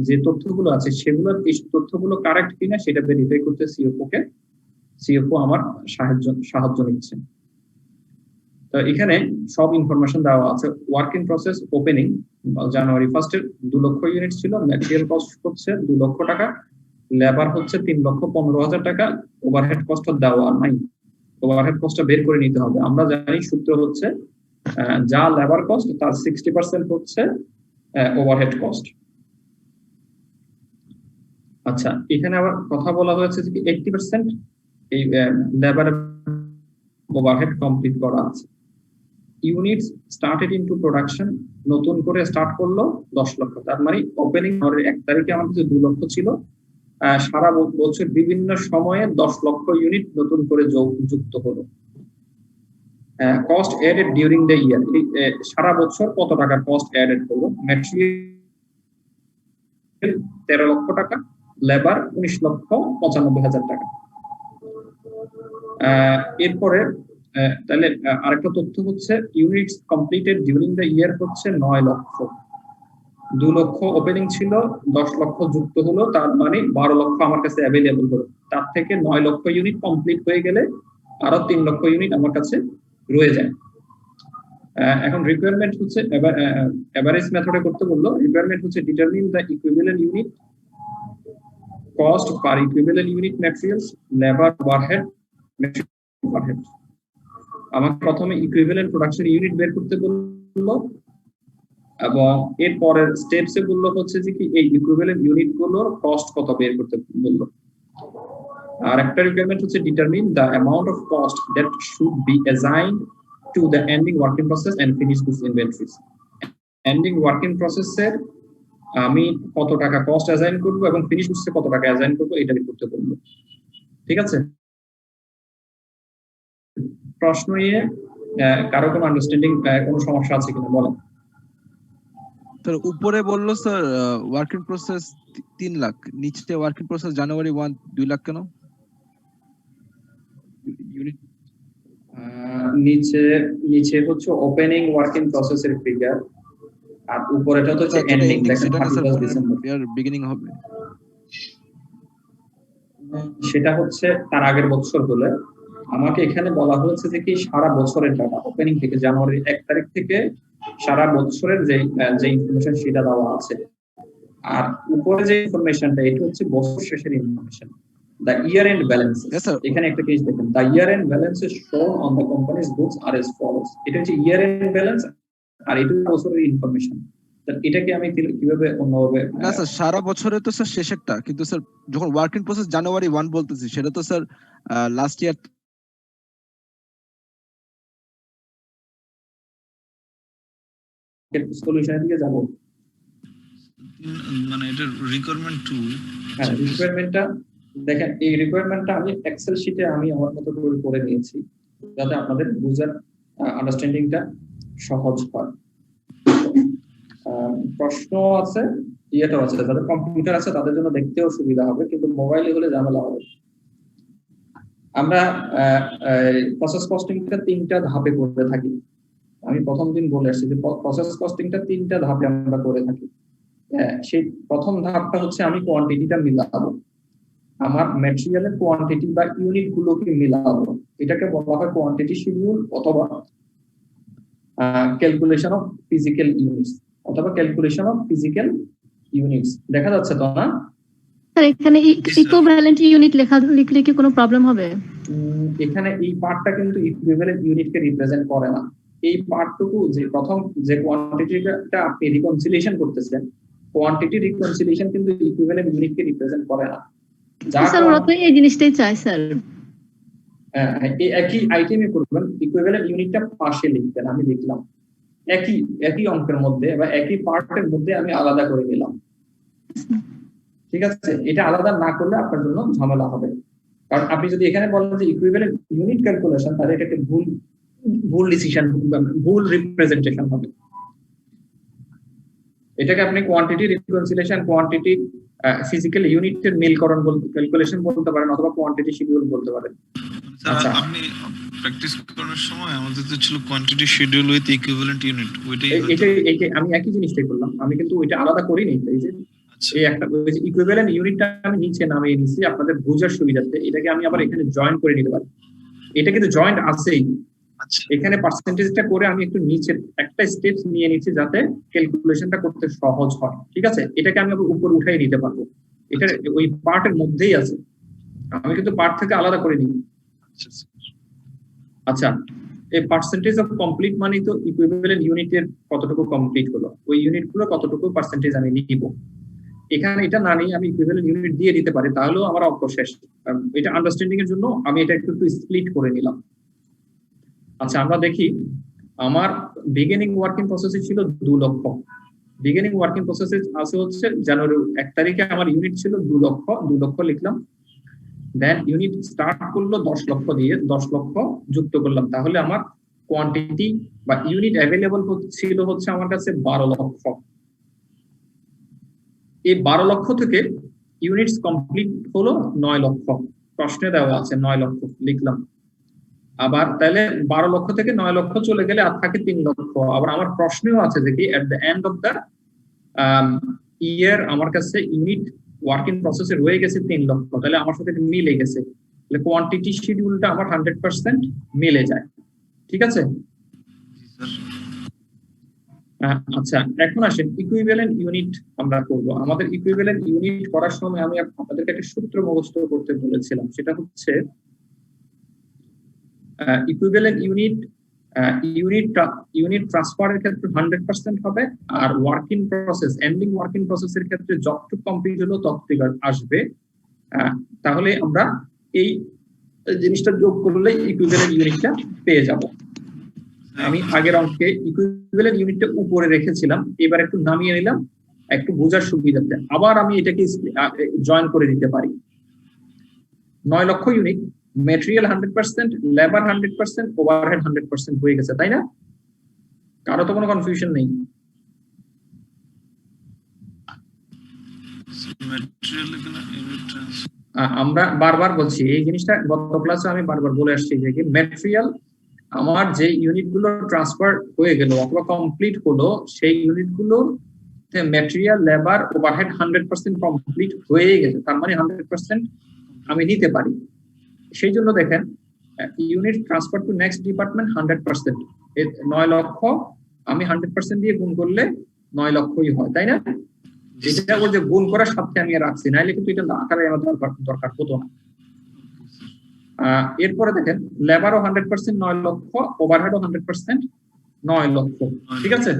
যে তথ্যগুলো আছে সেগুলো এই তথ্যগুলো কারেক্ট কিনা সেটা ভেরিফাই করতে সিএফও আমার সাহায্য নিচ্ছে। তো এখানে সব ইনফরমেশন দেওয়া আছে। ওয়ার্ক ইন প্রসেস ওপেনিং জানুয়ারি 1 এর 2 লক্ষ ইউনিট ছিল, ম্যাটেরিয়াল কস্ট হচ্ছে 2 লক্ষ টাকা, লেবার হচ্ছে 3,15,000 টাকা, ওভারহেড কস্ট দেওয়া নাই, ওভারহেড কস্টটা বের করে নিতে হবে। আমরা জানি সূত্র হচ্ছে যা লেবার কস্ট তার 60% হচ্ছে ওভারহেড কস্ট। আচ্ছা এখানে আবার কথা বলা হয়েছে যে 80% এই লেবার ওভারহেড কমপ্লিট করা আছে। ইউনিটস স্টার্টেড ইনটু প্রোডাকশন, নতুন করে স্টার্ট করলো 10 লক্ষ, তার মানে ওপেনিং 1 তারিখে আমাদের যে 2 লক্ষ ছিল, সারা বছর বিভিন্ন সময়ে 10 লক্ষ ইউনিট নতুন করে যুক্ত হলো। Cost added during the year, সারা বছর কত টাকা কস্ট অ্যাডেড হলো? ম্যাটেরিয়াল 13 লক্ষ টাকা, লেবার 19,95,000 টাকা। এরপরে তাহলে আরেকটা তথ্য হচ্ছে units completed during the year হচ্ছে 9 লক্ষ। 2 লক্ষ ওপেনিং ছিল, 10 লক্ষ যুক্ত হলো, তার মানে 12 লক্ষ আমার কাছে অ্যাভেলেবল হলো। তার থেকে 9 লক্ষ ইউনিট কমপ্লিট হয়ে গেলে আরো 3 লক্ষ ইউনিট আমার কাছে রয়ে যায়। এখন রিকোয়ারমেন্ট হচ্ছে এভারেজ মেথডে করতে বললো। রিকোয়ারমেন্ট হচ্ছে determine the equivalent unit cost per equivalent unit materials labour overhead overhead. আমাকে প্রথমে ইকুইভ্যালেন্ট প্রোডাকশন ইউনিট বের করতে বললো এবং এর পরের স্টেপসে বললো হচ্ছে যে কি এই ইকুইভ্যালেন্ট ইউনিট গুলোর কস্ট কত বের করতে বললো। আর একটা রিকোয়ারমেন্ট হচ্ছে determine the amount of cost that should be assigned to the ending working process and finish goods inventories. Ending working প্রসেসের আমি কত টাকা কস্ট অ্যাসাইন করব এবং ফিনিশ গুডসে কত টাকা অ্যাসাইন করব এটা বের করতে বলবো। ঠিক আছে, প্রশ্ন নিয়ে কারো কোনো আন্ডারস্ট্যান্ডিং কোনো সমস্যা আছে কিনা বলেন।
স্যার উপরে বললো স্যার ওয়ার্কিং প্রসেস 3 লাখ, নিচে ওয়ার্কিং প্রসেস জানুয়ারি 1 2 লাখ কেন? ইউনিট
নিচে হচ্ছে ওপেনিং ওয়ার্কিং প্রসেসের ফিগার আর উপরেটা হচ্ছে এন্ডিং। দেখেন 31 ডিসেম্বর
বিগিনিং হবে,
সেটা হচ্ছে তার আগের বছর হলে আমাকে এখানে বলা হয়েছে যে কি সারা বছরের ডাটা ওপেনিং থেকে জানুয়ারি 1 তারিখ থেকে সারা বছরের যে ইনফরমেশন সেটা দেওয়া আছে। আর উপরে যে ইনফরমেশনটা এটা হচ্ছে বছর শেষের information, the year end balance।
Yes, sir.
এখানে একটা কেস দেখেন, the year end balance is shown on the company's books are as follows। এটা হচ্ছে year end balance আর এটা বছরের ইনফরমেশন। এটাকে আমি কিভাবে অন্যভাবে
না স্যার সারা বছরে তো স্যার শেষেরটা, কিন্তু স্যার যখন ওয়ার্কিং প্রসেস জানুয়ারি 1 বলতেছি সেটা তো স্যার লাস্ট ইয়ার
সলিউশনের দিকে যাব।
মানে এটা রিকোয়ারমেন্ট 2।
হ্যাঁ, রিকোয়ারমেন্টটা দেখেন, এই রিকোয়ারমেন্টটা আমি এক্সেল শিটে আমি আমার মতো করে নিয়েছি যাতে আপনাদের বুঝার আন্ডারস্ট্যান্ডিংটা সহজ হয়। প্রশ্ন আছে, ইয়েটাও আছে, যাদের কম্পিউটার আছে তাদের জন্য দেখতেও সুবিধা হবে, কিন্তু মোবাইলে হলে ঝামেলা হবে। আমরা প্রসেস কস্টিংটা 3টা ধাপে করে থাকি। আমি প্রথম দিন বলে আসছি যে প্রসেস কস্টিংটা 3টা ধাপে আমরা করে থাকি। সেই প্রথম ধাপটা হচ্ছে আমি কোয়ান্টিটিটা মিলাবো, আমার ম্যাটেরিয়ালের কোয়ান্টিটি বা ইউনিট গুলোকে মিলাবো। এটাকে বলা হয় কোয়ান্টিটি শিডিউল অথবা ক্যালকুলেশন অফ ফিজিক্যাল ইউনিটস অথবা ক্যালকুলেশন অফ ফিজিক্যাল ইউনিটস। দেখা যাচ্ছে তো না?
স্যার এখানে ইকুইভ্যালেন্ট ইউনিট লিখলে কি কোনো প্রবলেম হবে?
এখানে এই পার্টটা কিন্তু ইকুইভ্যালেন্ট ইউনিটকে রিপ্রেজেন্ট করে না। এই পার্টটুকু যে প্রথম যে কোয়ান্টিটিটা আপনি রিকনসিলিয়েশন করতেছেন, কোয়ান্টিটি রিকনসিলিয়েশন কিন্তু ইকুইভ্যালেন্ট ইউনিটকে রিপ্রেজেন্ট করে না।
স্যার ওরা তো এই জিনিসটাই চায় স্যার।
এই একই আইটেমে করবেন, ইকুইভ্যালেন্ট ইউনিটটা পাশে লিখবেন। আমি লিখলাম একই অঙ্কের মধ্যে বা একই পার্টের মধ্যে আমি আলাদা করে নিলাম। ঠিক আছে, এটা আলাদা না করলে আপনার জন্য ঝামেলা হবে। কারণ আপনি যদি এখানে বলেন যে ইকুইভ্যালেন্ট ইউনিট ক্যালকুলেশন, তাহলে এটা একটা ভুল ডিসিশন, ভুল রিপ্রেজেন্টেশন হবে। এটাকে আপনি কোয়ান্টিটি রিকনসিলিয়েশন, কোয়ান্টিটি ফিজিক্যাল ইউনিটের মিলকরণ ক্যালকুলেশন বলতে পারেন অথবা কোয়ান্টিটি শিডিউল বলতে পারেন।
আচ্ছা, আপনি প্র্যাকটিস করার সময় আমাদের তো ছিল quantity schedule with equivalent unit,
এটাই আমি একই জিনিসটাই করলাম। আমি কিন্তু ওইটা আলাদা করিনি। এই যে এই একটা ইকুইভ্যালেন্ট ইউনিটটা আমি নিচে নামিয়ে নিয়েছি আপনাদের বোঝার সুবিধার্থে। এটাকে আমি আবার এখানে জয়েন করে নিতে পারি। এটা কিন্তু জয়েন্ট আছেই, এখানে পার্সেন্টেজটা করে আমি একটু নিচে একটা স্টেপস নিয়ে নিচ্ছি যাতে ক্যালকুলেশনটা করতে সহজ হয়। ঠিক আছে, এটাকে আমি আবার উপর উঠাই নিতে পারবো। এটা ওই পার্টের মধ্যেই আছে, আমি কিন্তু পার্ট থেকে আলাদা করে নিই। আচ্ছা, এই পার্সেন্টেজ অফ কমপ্লিট মানে তো ইকুইভ্যালেন্ট ইউনিটের কতটুকু কমপ্লিট হলো, ওই ইউনিটগুলো কতটুকু পার্সেন্টেজ আমি নিব। এখানে এটা না নিয়ে আমি ইকুইভ্যালেন্ট ইউনিট দিয়ে দিতে পারি, তাহলেও আমার অঙ্ক শেষ। এটা আন্ডারস্ট্যান্ডিং এর জন্য আমি এটা একটু স্প্লিট করে নিলাম। আচ্ছা, আমরা দেখি আমার বিগিনিং ওয়ার্কিং প্রসেসে ছিল 2 লক্ষ। বিগিনিং ওয়ার্কিং প্রসেসে আছে হচ্ছে জানুয়ারি 1 তারিখে আমার ইউনিট ছিল 2 লক্ষ। 2 লক্ষ লিখলাম, দেন ইউনিট স্টার্ট করলো 10 লক্ষ দিয়ে, 10 লক্ষ যুক্ত করলাম। তাহলে আমার কোয়ান্টিটি বা ইউনিট অ্যাভেলেবল ছিল হচ্ছে আমার কাছে 12 লক্ষ। এই 12 লক্ষ থেকে ইউনিটস কমপ্লিট হলো 9 লক্ষ। প্রশ্নে দেওয়া আছে 9 লক্ষ লিখলাম। আবার তাহলে 12 লক্ষ থেকে 9 লক্ষ চলে গেলে আর থাকে 3 লক্ষ। আবার আমার প্রশ্নেও আছে যে কি at the end of the year আমার কাছে ইউনিট ওয়ার্ক ইন প্রসেসে রয়ে গেছে 3 লক্ষ, তাহলে আমার সাথে মিলে গেছে, তাহলে কোয়ান্টিটি শিডিউলটা আমার 100% মিলে যায়। ঠিক আছে? আচ্ছা, এখন আসেন ইকুইভ্যালেন্ট ইউনিট আমরা করব। আমাদের ইকুইভ্যালেন্ট ইউনিট করার সময় আমি আপনাদেরকে একটা সূত্র মুখস্থ করতে বলেছিলাম, সেটা হচ্ছে ইকুইভ্যালেন্ট ইউনিট ট্রান্সফারের ক্ষেত্রে 100% হবে, আর work in process ending work in প্রসেসের ক্ষেত্রে যতটুকু কমপ্লিট হলো ততটুকু আসবে। তাহলে আমরা এই জিনিসটা যোগ করলে ইকুইভ্যালেন্ট ইউনিটটা পেয়ে যাব। আমি আগের অঙ্কে ইকুইভ্যালেন্ট ইউনিটটা উপরে রেখেছিলাম, এবার একটু নামিয়ে নিলাম একটু বোঝার সুবিধাতে, আবার আমি এটাকে জয়েন করে দিতে পারি। 9 লক্ষ ইউনিট, ম্যাটেরিয়াল 100%, লেবার 100%, ওভারহেড 100% হয়ে গেছে, তাই না? কারো তো কোনো কনফিউশন নেই? আমরা বারবার বলছি এই জিনিসটা, গত ক্লাসে আমি বারবার বলে আসছি যে ম্যাটেরিয়াল আমার যে ইউনিটগুলো ট্রান্সফার হয়ে গেল অথবা কমপ্লিট হলো, সেই ইউনিটগুলো ম্যাটেরিয়াল লেবার ওভারহেড 100% কমপ্লিট হয়ে গেছে, তার মানে 100% আমি নিতে পারি। সেই জন্য দেখেন unit transfer to next department 100%, 9 লক্ষ আমি 100% দিয়ে গুণ করলে 9 লক্ষই হয়, তাই না? এটা বলতে গুণ করার সাথে আমি রাখছি, নাইলে কিন্তু এটা আকারে আমার দরকার হতো না। এরপরে দেখেন লেবারও 100% 9 লক্ষ, ওভারহেডও 100% 9 লক্ষ। ঠিক আছে?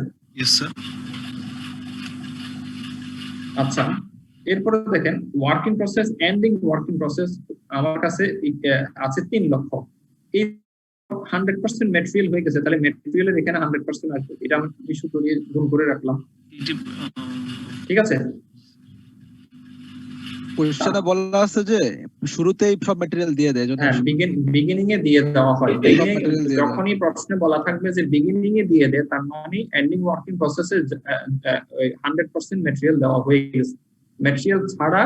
আচ্ছা, এরপরে দেখেন work in process ending work in process আমার কাছে আছে 3 লক্ষ। এই 100% ম্যাটেরিয়াল হয়ে গেছে, তাহলে ম্যাটেরিয়ালের এখানে 100% আসবে, এটা আমি সূত্র দিয়ে গুণ করে রাখলাম। ঠিক আছে?
কোশ্চেনে বলা আছে যে শুরুতেই সব ম্যাটেরিয়াল দিয়ে দেয়,
হ্যাঁ, বিগিনিং এ দিয়ে দেওয়া হয়। যখনই প্রশ্নে বলা থাকবে যে বিগিনিং এ দিয়ে দেয়, তার মানে এন্ডিং ওয়ার্কিং প্রসেসে 100% ম্যাটেরিয়াল দেওয়া হয়ে গেছে। ম্যাটেরিয়াল ছাড়া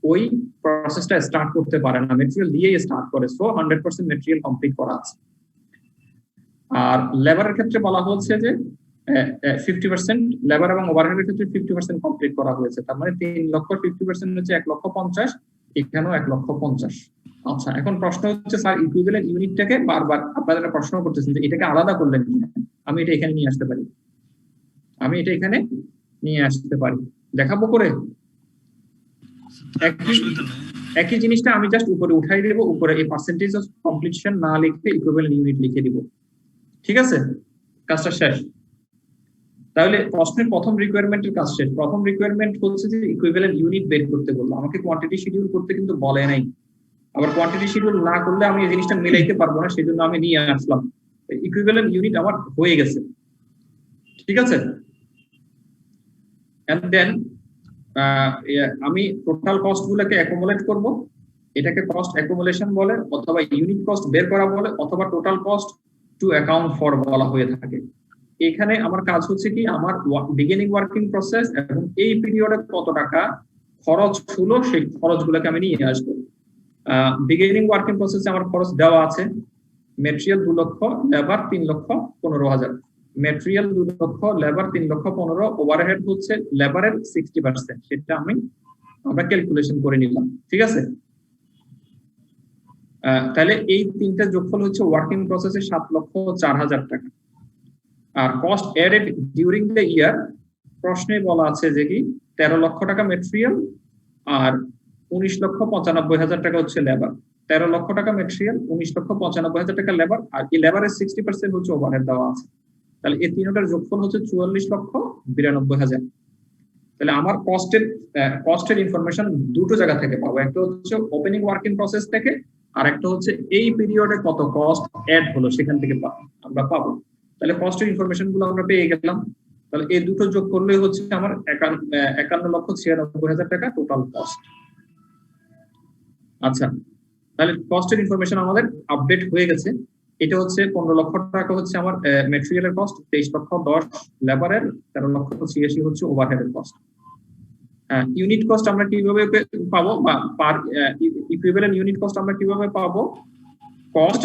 ওই প্রসেসটা স্টার্ট করতে পারে না, ম্যাটেরিয়াল দিয়েই স্টার্ট করে। সো 100% ম্যাটেরিয়াল কমপ্লিট করা আছে। আর লেবারের ক্ষেত্রে বলা হচ্ছে যে 50% লেবার এবং ওভারহেডের ক্ষেত্রে 50% কমপ্লিট করা হয়েছে, তার মানে 3 লক্ষ 50% হচ্ছে 1,50,000, এখানেও 1,50,000। আচ্ছা, এখন প্রশ্ন হচ্ছে স্যার ইকুইভ্যালেন্ট ইউনিটটাকে বারবার আপনারা প্রশ্ন করতেছেন যে এটাকে আলাদা করলেন কিনা। আমি এটা এখানে নিয়ে আসতে পারি, দেখাবো করে। একই জিনিসটা আমি জাস্ট উপরে উঠাই দেবো, উপরে এই পার্সেন্টেজ অফ কমপ্লিশন না লিখে ইকুইভ্যালেন্ট ইউনিট লিখে দিব। ঠিক আছে? কাজটা শেষ। তাহলে প্রশ্নের প্রথম রিকোয়ারমেন্টের কাজ শেষ। প্রথম রিকোয়ারমেন্ট হচ্ছে যে ইকুইভ্যালেন্ট ইউনিট বের করতে বললো, আমাকে কোয়ান্টিটি শিডিউল করতে কিন্তু বলে নাই। আবার কোয়ান্টিটি শিডিউল না করলে আমি এই জিনিসটা মিলাইতে পারবো না, সেজন্য আমি নিয়ে আসলাম। ইকুইভ্যালেন্ট ইউনিট আমার হয়ে গেছে। ঠিক আছে? এন্ড দেন আমি টোটাল কস্ট গুলোকে অ্যাকুমুলেট করব, এটাকে কস্ট অ্যাকুমুলেশন বলে, অথবা ইউনিট কস্ট বের করা বলে, অথবা total cost to account for বলা হয়ে থাকে। এখানে আমার কাজ হচ্ছে কি, আমার বিগিনিং ওয়ার্কিং প্রসেস এবং এই পিরিয়ডে কত টাকা খরচ হলো সেই খরচগুলোকে আমি নিয়ে আসবো। বিগিনিং ওয়ার্কিং প্রসেসে আমার খরচ দেওয়া আছে, ম্যাটেরিয়াল 2 লক্ষ, লেবার 3,15,000। ম্যাটেরিয়াল 2 লক্ষ, লেবার 3,15,000, ওভারহেড হচ্ছে লেবারের 60%, সেটা আমরা ক্যালকুলেশন করে নিলাম। ঠিক আছে? তাহলে এই তিনটা যোগফল হচ্ছে ওয়ার্কিং প্রসেসে 7,04,000 টাকা। আর cost added during the year, প্রশ্নে বলা আছে যে কি 13 লক্ষ টাকা ম্যাটেরিয়াল আর 19,95,000 টাকা হচ্ছে লেবার। 13 লক্ষ টাকা ম্যাটেরিয়াল, 19,95,000 টাকা লেবার, আর এই লেবারের 60% হচ্ছে ওভারহেড দেওয়া আছে। তাহলে এই তিনটার যোগফল হচ্ছে 44,92,000। তাহলে আমার কস্টের ইনফরমেশন দুটো জায়গা থেকে পাবো, একটা হচ্ছে ওপেনিং ওয়ার্কিং প্রসেস থেকে, আর একটা হচ্ছে এই পিরিয়ডে কত কস্ট অ্যাড হলো সেখান থেকে আমরা পাবো। তাহলে কস্টের ইনফরমেশন গুলো আমরা পেয়ে গেলাম। তাহলে এই দুটো যোগ করলে হচ্ছে আমার 51,96,000 টাকা টোটাল কস্ট। আচ্ছা, তাহলে কস্টের ইনফরমেশন আমাদের আপডেট হয়ে গেছে। এটা হচ্ছে 15 লক্ষ টাকা হচ্ছে আমার ম্যাটেরিয়ালের কস্ট, 23,10,000 লেবারের, 13,86,000 হচ্ছে ওভারহেডের কস্ট। ইউনিট কস্ট আমরা কিভাবে পাবো, বা পার ইকুইভ্যালেন্ট ইউনিট কস্ট আমরা কিভাবে পাবো? Cost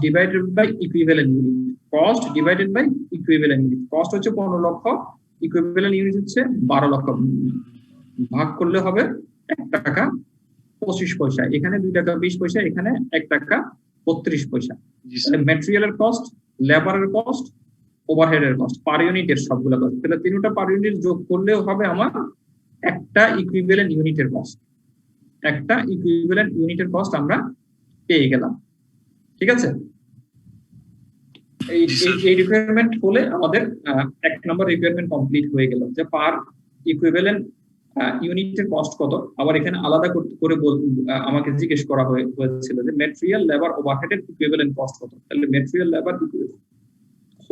divided by equivalent unit. Cost divided by equivalent unit. Cost হচ্ছে 15 লক্ষ, ইকুইভ্যালেন্ট ইউনিট হচ্ছে 12 লক্ষ, ভাগ করলে হবে 1 টাকা 25 পয়সা, এখানে 2 টাকা 20 পয়সা, এখানে 1 টাকা 32 পয়সা।
জি স্যার।
ম্যাটেরিয়ালের কস্ট, লেবারের কস্ট, ওভারহেডের কস্ট, পার ইউনিটের সবগুলো কস্ট, তাহলে তিনটা পার ইউনিট যোগ করলেও হবে আমার একটা ইকুইভ্যালেন্ট ইউনিটের কস্ট। একটা ইকুইভ্যালেন্ট ইউনিটের কস্ট আমরা পেয়ে গেলাম। ঠিক আছে, এই রিকোয়ারমেন্ট হলে আমাদের 1 নম্বর রিকোয়ারমেন্ট কমপ্লিট হয়ে গেল, যে পার ইকুইভ্যালেন্ট ইউনিটের কস্ট কত। আবার এখানে আলাদা করে আমাকে জিজ্ঞেস করা হয়েছিল যে ম্যাটেরিয়াল, লেবার, ওভারহেডের ইকুইভ্যালেন্ট কস্ট কত। তাহলে material, labour,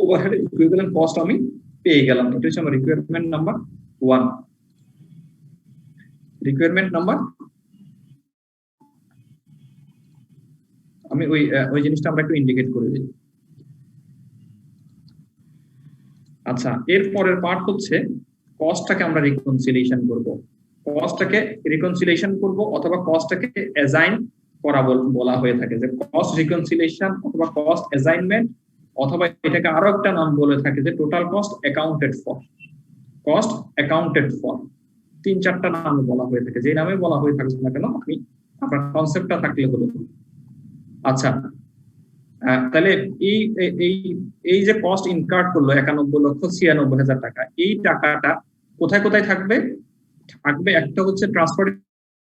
overhead equivalent cost আমি পেয়ে গেলাম। এটা হচ্ছে আমার রিকোয়ারমেন্ট নাম্বার 1। রিকোয়ারমেন্ট নাম্বার, আমি ওই জিনিসটা আমরা একটু ইন্ডিকেট করে দিই। আচ্ছা, এর পরের পার্ট হচ্ছে কস্টটাকে আমরা রিকনসিলিয়েশন করব। কস্টটাকে রিকনসিলিয়েশন করব অথবা কস্টটাকে অ্যাসাইন করা বলা হয়ে থাকে, যে কস্ট রিকনসিলিয়েশন অথবা কস্ট অ্যাসাইনমেন্ট, অথবা এটাকে আরো একটা নাম বলে থাকে যে total cost accounted for. Cost accounted for 3-4টা নাম বলা হয়ে থাকে, যে নামে বলা হয়ে থাকুক না কেন আপনি আপনার কনসেপ্টটা থাকলে হলো। আচ্ছা, তাহলে এই যে কস্ট ইনকার্ড করলো 91,96,500 টাকা, এই টাকাটা কোথায় কোথায় থাকবে? থাকবে একটা হচ্ছে ট্রান্সফার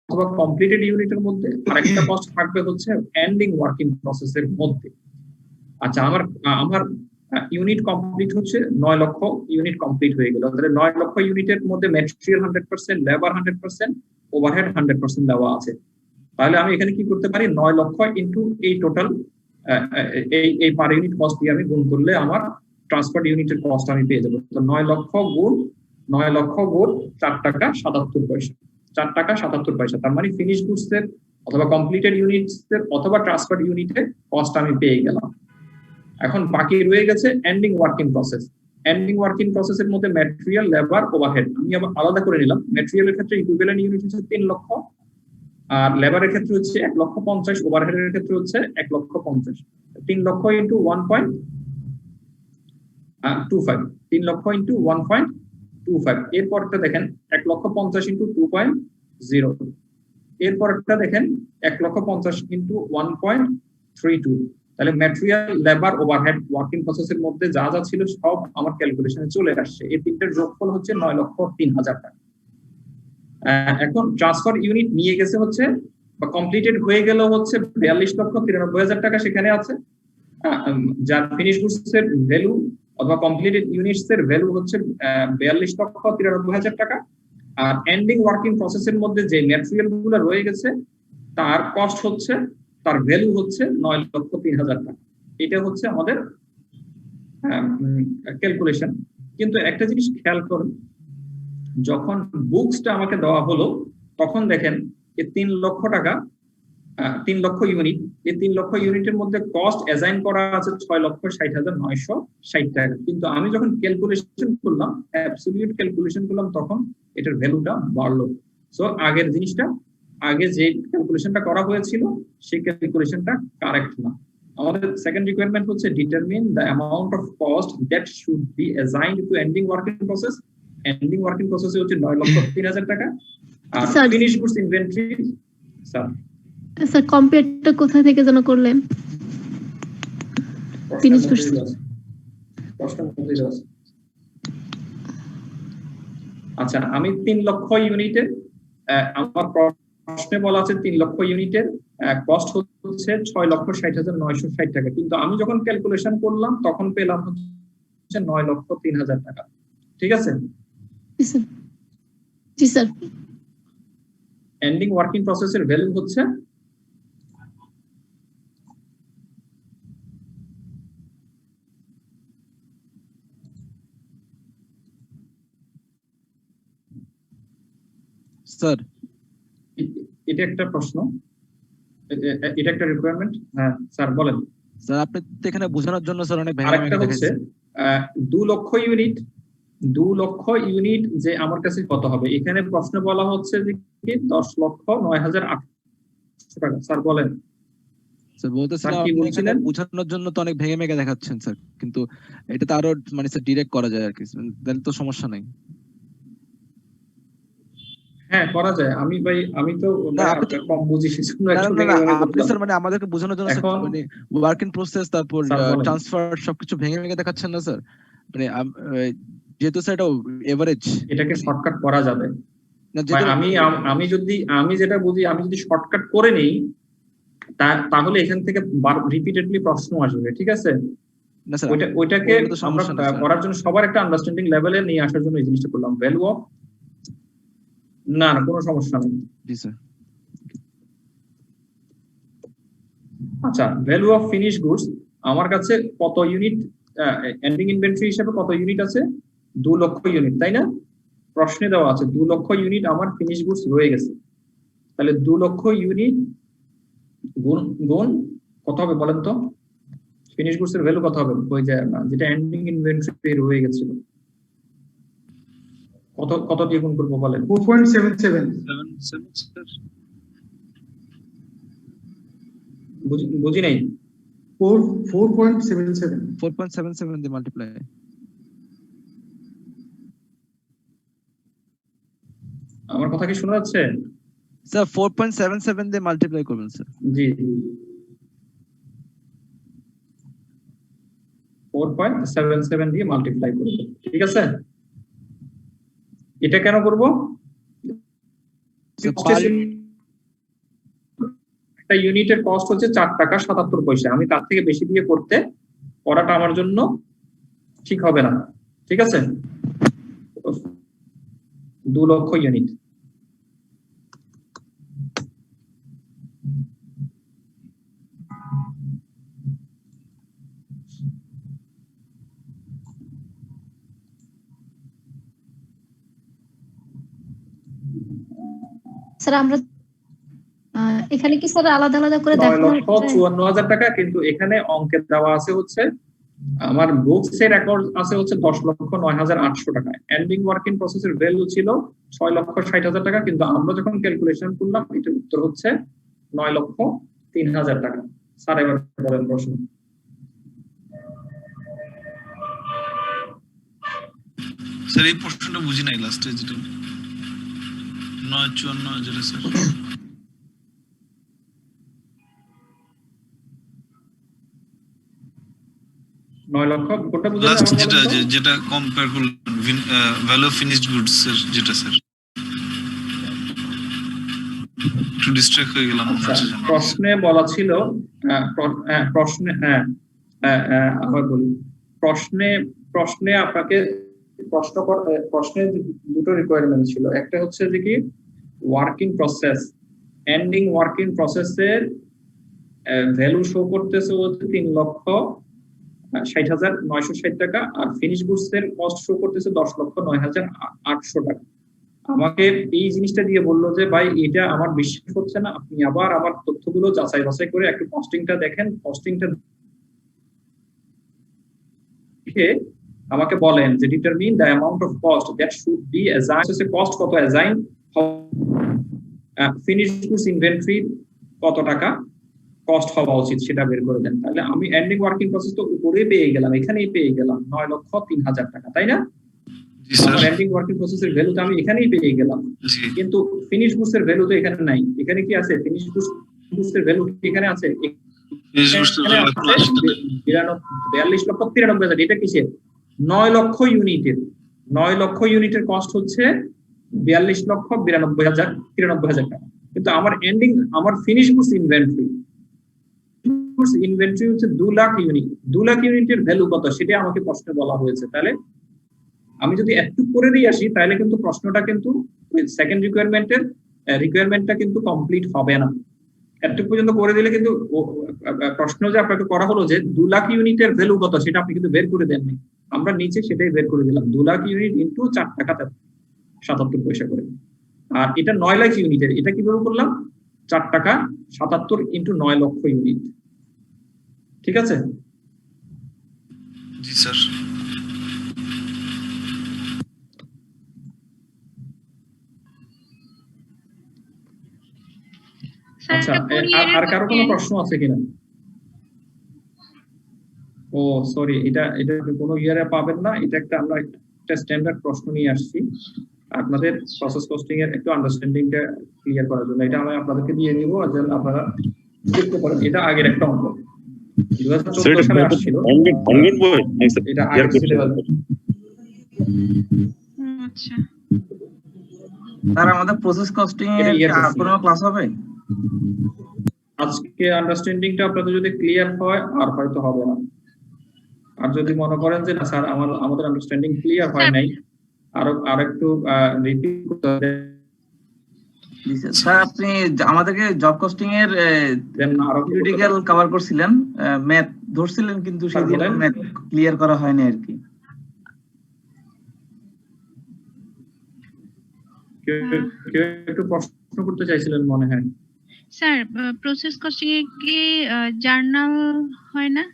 অথবা কমপ্লিটেড ইউনিটের মধ্যে, আর একটা কস্ট থাকবে হচ্ছে এন্ডিং ওয়ার্কিং প্রসেসের মধ্যে। আচ্ছা, আমার ইউনিট কমপ্লিট হচ্ছে 9 লক্ষ ইউনিট কমপ্লিট হয়ে গেল। তাহলে 9 লক্ষ ইউনিটের মধ্যে ম্যাটেরিয়াল 100%, লেবার 100%, ওভারহেড 100% দেওয়া আছে। তাহলে আমি এখানে কি করতে পারি? 9 লক্ষ ইন্টু এই টোটাল এই পার ইউনিট কস্ট দিয়ে আমি গুণ করলে আমার ট্রান্সফার ইউনিটের কস্ট আমি পেয়ে যাবো। তো 9 লক্ষ গুণ 4 টাকা 77 পয়সা, 4 টাকা 77 পয়সা। তার মানে ফিনিশ গুডস এর অথবা কমপ্লিটেড ইউনিটস এর অথবা ট্রান্সফার ইউনিটের কস্ট আমি পেয়ে গেলাম। এখন বাকি রয়ে গেছে ending working process. Ending working প্রসেসের মধ্যে ম্যাটেরিয়াল, লেবার, ওভারহেড আমি আবার আলাদা করে নিলাম। ম্যাটেরিয়ালের ক্ষেত্রে ইকুইভ্যালেন্ট ইউনিট হচ্ছে 3 লক্ষ, আর লেবারের ক্ষেত্রে হচ্ছে 1,50,000, ওভারহেডের ক্ষেত্রে হচ্ছে 1,50,000। 3 লক্ষ ইন্টু 1.25, 3 লক্ষ ইন্টু 1.25। এরপরটা দেখেন 1,50,000 ইন্টু 2.0। এরপরটা দেখেন 1,50,000 ইন্টু 1.32। তাহলে ম্যাটেরিয়াল, লেবার, ওভারহেড ওয়ার্কিং প্রসেসের মধ্যে যা যা ছিল সব আমার ক্যালকুলেশনে চলে আসছে। এই তিনটের যোগফল হচ্ছে 9,03,000 টাকা। এখন ট্রান্সফার ইউনিট নিয়ে গেছে হচ্ছে বা কমপ্লিটেড হয়ে গেল হচ্ছে 42,93,000 টাকা সেখানে আছে, যার ফিনিশ গুডস এর ভ্যালু অথবা কমপ্লিটেড ইউনিটস এর ভ্যালু হচ্ছে 42,93,000 টাকা। আর এন্ডিং ওয়ার্কিং প্রসেসের মধ্যে যে ম্যাটেরিয়াল গুলো রয়ে গেছে তার কস্ট হচ্ছে, তার ভ্যালু হচ্ছে 9,03,000 টাকা। এটা হচ্ছে আমাদের ক্যালকুলেশন। কিন্তু একটা জিনিস খেয়াল করুন, যখন বুকসটা আমাকে দেওয়া হলো তখন দেখেন এই 3 লক্ষ টাকা, 3 লক্ষ ইউনিট, এই 3 লক্ষ ইউনিটের মধ্যে কস্ট অ্যাসাইন করা আছে 6,60,960 টাকা। কিন্তু আমি যখন ক্যালকুলেশন করলাম, অ্যাবসলিউট ক্যালকুলেশন করলাম, তখন এটার ভ্যালুটা বাড়লো। সো আগের জিনিসটা, আগে যে ক্যালকুলেশনটা করা হয়েছিল সেই ক্যালকুলেশনটা কারেক্ট না। আমাদের সেকেন্ড রিকোয়ারমেন্ট হচ্ছে determine the amount of cost that should be assigned to ending working process. Ending working প্রসেসে হচ্ছে 9,03,000 টাকা। আর ফিনিশ গুডস ইনভেন্টরি
স্যার কম্পেয়ারটা কোথা থেকে যেন করলেন? ফিনিশ গুডস
আচ্ছা, আমি 3 লক্ষ ইউনিটের, আমার প্রশ্নে বলা আছে 3 লক্ষ ইউনিটের কস্ট হচ্ছে 6,60,960 টাকা। কিন্তু আমি যখন ক্যালকুলেশন করলাম তখন পেলাম হচ্ছে 9,03,000 টাকা। ঠিক আছে?
জি স্যার।
এন্ডিং ওয়ার্কিং প্রসেসের ভ্যালু হচ্ছে
স্যার
এটা একটা প্রশ্ন, এটা একটা রিকোয়ারমেন্ট। হ্যাঁ স্যার বলেন।
স্যার আপনি তো এখানে বোঝানোর জন্য স্যার অনেক
আরেকটা হচ্ছে 2 লক্ষ ইউনিট, 2 লক্ষ ইউনিট যে আমার কাছে কত হবে? এখানে প্রশ্ন বলা হচ্ছে যে 10,09,800 টাকা। স্যার বলেন,
স্যার বলতেছিলাম
স্যার, কি
আপনি এখানে
বলছিলেন?
বোঝানোর জন্য তো অনেক ভেঙে ভেঙে দেখাচ্ছেন স্যার, কিন্তু এটা তো আরো মানে স্যার ডিরেক্ট করা যায় আর কি, তাহলে তো সমস্যা নাই।
হ্যাঁ, করা যায়। আমি তো
না
ভাই
আপনি তো,
কম বুঝি, সেজন্য
না
একটু
না না
ভেঙে ভেঙে
আপনি
বুঝলাম।
স্যার মানে আমাদেরকে বোঝানোর জন্য স্যার
এখন
মানে ওয়ার্কিং প্রসেস তারপর
স্যার বলেন।
ট্রান্সফার সবকিছু ভেঙে ভেঙে দেখাচ্ছেন না স্যার, মানে যেহেতু স্যার এটা এভারেজ,
এটাকে
মানে
শর্টকাট করা যাবে
না
ভাই।
যেহেতু
আমি যেটা বুঝি, আমি যদি শর্টকাট করে নেই, তাহলে এখান থেকে রিপিটেডলি প্রশ্ন আসবে, ঠিক আছে?
না স্যার
ওইটাকে
করলে তো
আমরা
সমস্যা না স্যার।
করার জন্য সবার একটা আন্ডারস্ট্যান্ডিং লেভেলে নিয়ে আসার জন্য এই জিনিসটা করলাম। ভ্যালু অফ, না না, কোনো সমস্যা নেই।
জি স্যার।
আচ্ছা, ভ্যালু অফ ফিনিশ গুডস, আমার কাছে কত ইউনিট এন্ডিং ইনভেন্টরি হিসেবে কত ইউনিট আছে? 2 লক্ষ ইউনিট, তাই না? প্রশ্নে দেওয়া আছে 2 লক্ষ ইউনিট আমার ফিনিশ গুডস রয়ে গেছে। তাহলে 2 লক্ষ ইউনিট গুণ গুণ কত হবে বলেন তো? ফিনিশ গুডস এর ভ্যালু কত হবে? ওই যে যেটা এন্ডিং ইনভেন্টরি রয়ে গেছিল, কত দিয়ে গুণ করবো বলেন?
4.77
স্যার
বুঝি নাই।
4.77
4.77 দিয়ে মাল্টিপ্লাই।
আমার কথা কি শোনা যাচ্ছে?
স্যার 4.77 দিয়ে মাল্টিপ্লাই করবেন স্যার।
জি জি, 4.77 দিয়ে মাল্টিপ্লাই করব, ঠিক আছে? এটা কেন করব? একটা ইউনিটের কস্ট হচ্ছে 4 টাকা 77 পয়সা। আমি তার থেকে বেশি দিয়ে করাটা আমার জন্য ঠিক হবে না, ঠিক আছে? 2 লক্ষ ইউনিট।
স্যার আমরা এখানে কি স্যার আলাদা আলাদা করে
9,54,000 টাকা, কিন্তু এখানে অঙ্কে দেওয়া আছে হচ্ছে, আমার বুকস এর রেকর্ড আছে হচ্ছে 10,09,800 টাকা। এন্ডিং ওয়ার্ক ইন প্রসেসের ভ্যালু ছিল 6,60,000 টাকা, কিন্তু আমরা যখন ক্যালকুলেশন করলাম এটার উত্তর হচ্ছে 9,03,000 টাকা। স্যার এবার বলেন প্রশ্ন।
স্যার এই প্রশ্নটা বুঝি নাই লাস্টে, যেটা 9,54,000 স্যার।
9 লক্ষ কোনটা বুঝলেন?
লাস্ট যেটা কম্পেয়ার করলেন ভ্যালু অফ ফিনিশড গুডস এর যেটা স্যার, একটু ডিস্ট্রাক্ট হয়ে গেলাম।
প্রশ্নে বলা ছিল, প্রশ্নে, আবার বলি, প্রশ্নে আপনাকে প্রশ্নে দুটো রিকোয়ারমেন্ট ছিল। একটা হচ্ছে যে কি ওয়ার্কিং প্রসেস, এন্ডিং ওয়ার্কিং প্রসেসের ভ্যালু শো করতেছে হচ্ছে 3,60,960 টাকা, আর ফিনিশ গুডস এর কস্ট শো করতেছে 10,09,800 টাকা। আমাকে এই জিনিসটা দিয়ে বললো যে ভাই এটা আমার বিশ্বাস হচ্ছে না, আপনি আবার আমার তথ্যগুলো যাচাই বাছাই করে একটু কস্টিংটা দেখেন, কস্টিংটা দেখে আমাকে বলেন যে determine the amount of cost that should be assigned, cost কত অ্যাসাইন, ফিনিশ গুডস ইনভেন্টরি কত টাকা কস্ট হওয়া উচিত সেটা বের করে দেন। তাহলে আমি এন্ডিং ওয়ার্কিং প্রসেস তো উপরে পেয়ে গেলাম, এখানেই পেয়ে গেলাম 9,03,000 টাকা, তাই না? এন্ডিং ওয়ার্কিং প্রসেসের ভ্যালু তো আমি এখানেই পেয়ে গেলাম, কিন্তু ফিনিশ গুডস এর ভ্যালু তো এখানে নাই। এখানে কি আছে? ফিনিশ গুডস এর ভ্যালু এখানে আছে 42,93,000। এটা কিসের? 9 লক্ষ ইউনিটের। 9 লক্ষ ইউনিটের কস্ট হচ্ছে 42,92,093 টাকা। কিন্তু আমার ফিনিশ গুডস ইনভেন্টরি হচ্ছে 2 লাখ ইউনিট। 2 লাখ ইউনিটের ভ্যালু কত সেটা আমাকে প্রশ্নে বলা হয়েছে। তাহলে আমি যদি একটু করে দিয়ে আসি তাহলে কিন্তু প্রশ্নটা কিন্তু সেকেন্ড রিকোয়ারমেন্টটা কিন্তু কমপ্লিট হবে না। একটু পর্যন্ত করে দিলে কিন্তু প্রশ্ন যে আপনাকে করা হলো যে 2 লাখ ইউনিটের ভ্যালু কত সেটা আপনি কিন্তু বের করে দেননি, আমরা নিচে সেটাই বের করে দিলাম। 2 লাখ ইউনিট ইন্টু 4 টাকা 77 পয়সা করে। আর এটা 9 লাখ ইউনিটের, এটা কিভাবে করলাম? 4 টাকা 77 ইন্টু 9 লক্ষ ইউনিট, ঠিক আছে?
জি স্যার।
আচ্ছা, আর কারো কোনো প্রশ্ন আছে কিনা? ও সরি, এটা আপনি কোনো ইয়ারে পাবেন না। এটা আমরা একটা স্ট্যান্ডার্ড প্রশ্ন নিয়ে আসছি আপনাদের প্রসেস কস্টিং এর একটু আন্ডারস্ট্যান্ডিংটা ক্লিয়ার করার জন্য। এটা আমি আপনাদেরকে দিয়ে দিব, যেন আপনারা দেখতে পারেন। এটা আগের একটা অঙ্ক 2014 সালে আসছিল, এটা আগের সিলেবাস।
আচ্ছা
স্যার আমাদের প্রসেস কস্টিং এর আর কোনো ক্লাস হবে?
আজকে আন্ডারস্ট্যান্ডিংটা আপনাদের যদি ক্লিয়ার হয় আর হয়তো হবে না। আর যদি মনে করেন যে না স্যার আমাদের আন্ডারস্ট্যান্ডিং ক্লিয়ার হয় নাই, আর একটু রিপিট করতে হবে,
স্যার আপনি আমাদেরকে জব কস্টিং এর থিওরিটিক্যাল কভার করছিলেন, ম্যাথ ধরছিলেন, কিন্তু সেদিন ম্যাথ ক্লিয়ার করা হয়নি আর কি।
কেউ একটু প্রশ্ন করতে চাইছিলেন মনে হয়।
স্যার প্রসেস কস্টিং এ কি জার্নাল হয় না?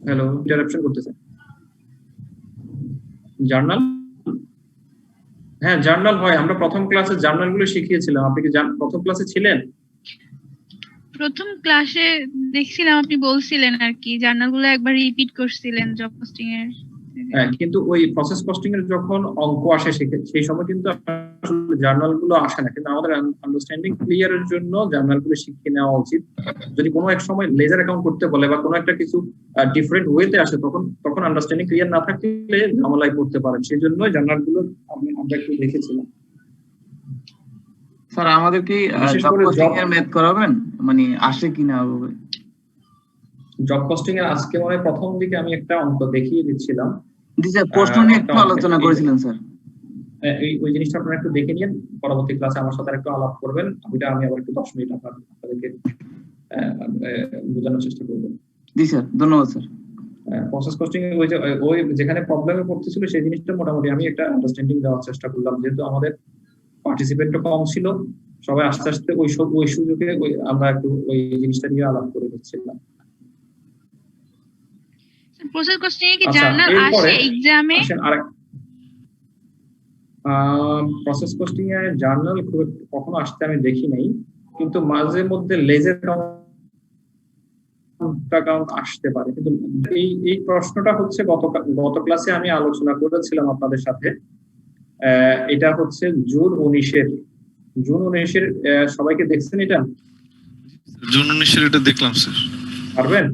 হ্যালো, ইন্টারাপশন করতেছে। জার্নাল, হ্যাঁ জার্নাল হয়। আমরা প্রথম ক্লাসে জার্নাল গুলো শিখিয়েছিলাম। আপনি কি প্রথম ক্লাসে ছিলেন?
প্রথম ক্লাসে দেখছিলাম আপনি বলছিলেন আর কি, জার্নাল গুলো একবার রিপিট করছিলেন জব কস্টিং এর।
হ্যাঁ, কিন্তু ওই প্রসেস কস্টিং এর যখন অঙ্ক আসে সেই সময় কিন্তু জার্নাল গুলো আসে না। কিন্তু আমাদের আন্ডারস্ট্যান্ডিং ক্লিয়ার এর জন্য জার্নাল গুলো শিখে নেওয়া উচিত। যদি কোনো এক সময় লেজার অ্যাকাউন্ট করতে বলে বা কোনো একটা কিছু ডিফারেন্ট ওয়েতে আসে, তখন আন্ডারস্ট্যান্ডিং ক্লিয়ার না থাকলে ঝামেলায় পড়তে পারেন। সেই জন্য জার্নাল গুলো আমরা একটু দেখেছিলাম।
স্যার আমাদের কি জব কস্টিং এর ম্যাথ করাবেন, মানে আসে কিনা?
জব কস্টিং এর আজকে মানে প্রথম দিকে আমি একটা অঙ্ক দেখিয়ে দিচ্ছিলাম।
জি স্যার, প্রশ্ন নিয়ে একটু আলোচনা করেছিলেন স্যার।
ওই জিনিসটা আপনারা একটু দেখে নিন, পরবর্তী ক্লাসে আমার সাথে একটু আলাপ করবেন। ওইটা আমি আবার একটু 10 মিনিট আপনাদেরকে বোঝানোর চেষ্টা করব।
জি স্যার, ধন্যবাদ স্যার।
প্রসেস কস্টিং এর ওই যেখানে প্রবলেমে পড়তেছিল সেই জিনিসটা মোটামুটি আমি একটা আন্ডারস্ট্যান্ডিং দেওয়ার চেষ্টা করলাম। যেহেতু আমাদের পার্টিসিপেন্টও কম ছিল, সবাই আস্তে আস্তে ওই সুযোগে আমরা একটু ওই জিনিসটা নিয়ে আলাপ করে দিচ্ছিলাম।
প্রসেস কস্টিং এ কি জার্নাল আসে এক্সামে?
প্রসেস কস্টিং এ জার্নাল কখনো আসতে আমি দেখি নাই, কিন্তু মাঝে মধ্যে লেজার অ্যাকাউন্ট আসতে পারে। কিন্তু এই প্রশ্নটা হচ্ছে গত ক্লাসে আমি আলোচনা করেছিলাম আপনাদের সাথে। এটা হচ্ছে জুন 19-এর সবাইকে দেখছেন এটা?
জুন 19-এর এটা দেখলাম স্যার।
পারবেন?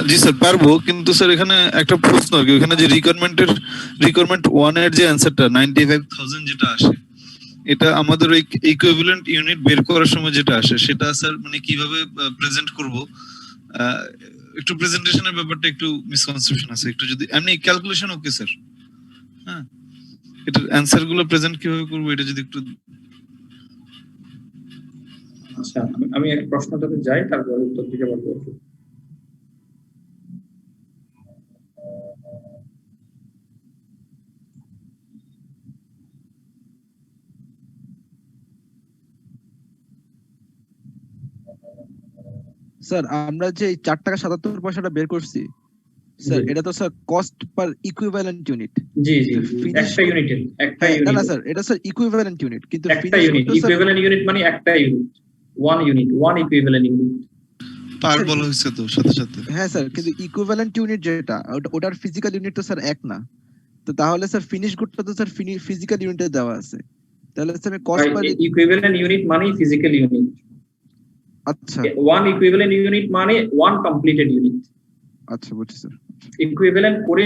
জি স্যার পারবো, কিন্তু স্যার এখানে একটা প্রশ্ন আর কি, ওখানে যে রিকোয়ারমেন্ট 1 এর যে অ্যানসারটা 95,000 যেটা আসে, এটা আমাদের ওই ইকুইভ্যালেন্ট ইউনিট বের করার সময় যেটা আসে, সেটা স্যার মানে কিভাবে প্রেজেন্ট করব? একটু প্রেজেন্টেশনের ব্যাপারটা একটু মিসকনসেপশন আছে, একটু যদি এমনি ক্যালকুলেশন ওকে স্যার, হ্যাঁ এটার অ্যানসার গুলো প্রেজেন্ট কিভাবে করব এটা যদি একটু।
আচ্ছা, আমি এক প্রশ্নটাতে যাই, তারপর উত্তর দিতে পারবো।
স্যার আমরা যে 4.77 বের করছি স্যার, এটা তো sir cost per equivalent unit.
জি একটা ইউনিটের একটা ইউনিট।
না স্যার, এটা স্যার ইকুইভ্যালেন্ট ইউনিট, কিন্তু
একটা ইউনিট ইকুইভ্যালেন্ট ইউনিট মানে একটা unit, one equivalent unit
per বলা হয়েছে তো সাথে সাথে।
হ্যাঁ স্যার, কিন্তু ইকুইভ্যালেন্ট ইউনিট যেটা ওটার ফিজিক্যাল ইউনিট তো স্যার এক না। তো তাহলে স্যার ফিনিশ গুডটা তো স্যার ফিজিক্যাল ইউনিটে দেওয়া আছে, তাহলে স্যার আমি কস্ট পার
ইকুইভ্যালেন্ট ইউনিট মানে ফিজিক্যাল ইউনিট।
আচ্ছা,
ওয়ান ইকুইভ্যালেন্ট ইউনিট মানে ওয়ান কমপ্লিটেড ইউনিট।
আচ্ছা বুঝছি স্যার।
ইকুইভ্যালেন্ট করে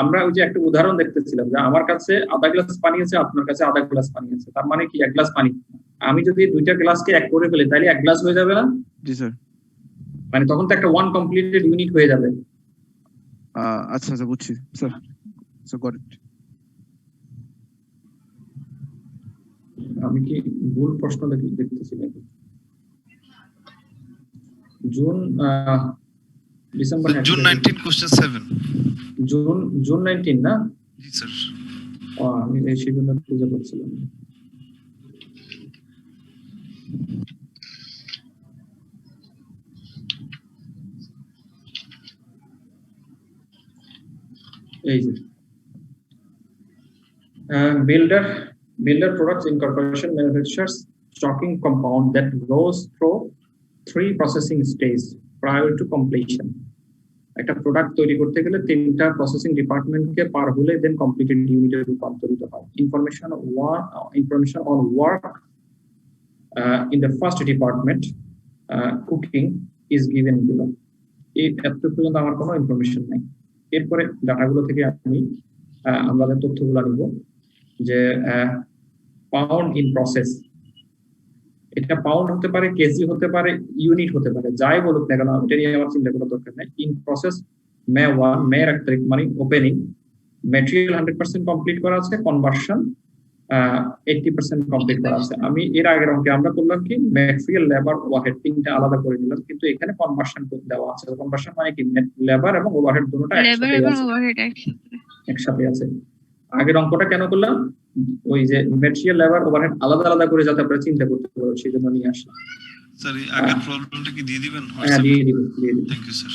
আমরা ওই যে একটা উদাহরণ দেখতেছিলাম যে আমার কাছে আধা গ্লাস পানি আছে, আপনার কাছে আধা গ্লাস পানি আছে, তার মানে কি 1 গ্লাস পানি। আমি যদি দুইটা গ্লাসকে এক করে ফেলি তাহলে 1 গ্লাস হয়ে যাবে না?
জি স্যার।
মানে তখন তো একটা ওয়ান কমপ্লিটেড ইউনিট হয়ে যাবে।
আচ্ছা আচ্ছা বুঝছি স্যার, সো গট ইট।
আমি কি ভুল প্রশ্ন দেখতেছি নাকি? December
June 19 question 7।
জুন 19 না?
জি স্যার।
আমি সেই জন্য খুঁজে পাচ্ছিলাম। এই যে builder products incorporation manufactures stocking compound that goes through 3 processing stages prior to completion. একটা প্রোডাক্ট তৈরি করতে গেলে 3টা প্রসেসিং ডিপার্টমেন্টকে পার হলে দেন কমপ্লিটেড ইউনিটে রূপান্তরিত হয়। Information on work in the first department, cooking is given below. এই এত পর্যন্ত আমার কোনো ইনফরমেশন নাই। এরপরে ডাটাগুলো থেকে আমি আমাদের তথ্যগুলো নিব যে পাউন্ড ইন প্রসেস, এটা পাউন্ড হতে পারে, কেজি হতে পারে, ইউনিট হতে পারে, যাই বলুক না কেন এটা নিয়ে আমার চিন্তা করার দরকার নাই। ইন প্রসেস মে 1 মে 1 তারিখ মানে ওপেনিং, ম্যাটেরিয়াল 100% কমপ্লিট করা আছে, কনভার্সন 80% কমপ্লিট করা আছে। আমি এর আগের অঙ্কে আমরা করলাম কি ম্যাটেরিয়াল লেবার ওভারহেড তিনটা আলাদা করে নিলাম, কিন্তু এখানে কনভার্সন করতে দেওয়া আছে। কনভার্সন মানে কি লেবার এবং ওভারহেড দুটোটা একসাথে আছে। আগের অঙ্কটা কেন করলাম, ওই যে ম্যাটেরিয়াল লেবার ওভারহেড আলাদা আলাদা করে যাতে আপনারা চিন্তা করতে পারো সেই জন্য নিয়ে আসলাম।
স্যার এই আগের প্রবলেমটা কি দিয়ে দিবেন?
হ্যাঁ দিয়ে দিব।
Thank you sir.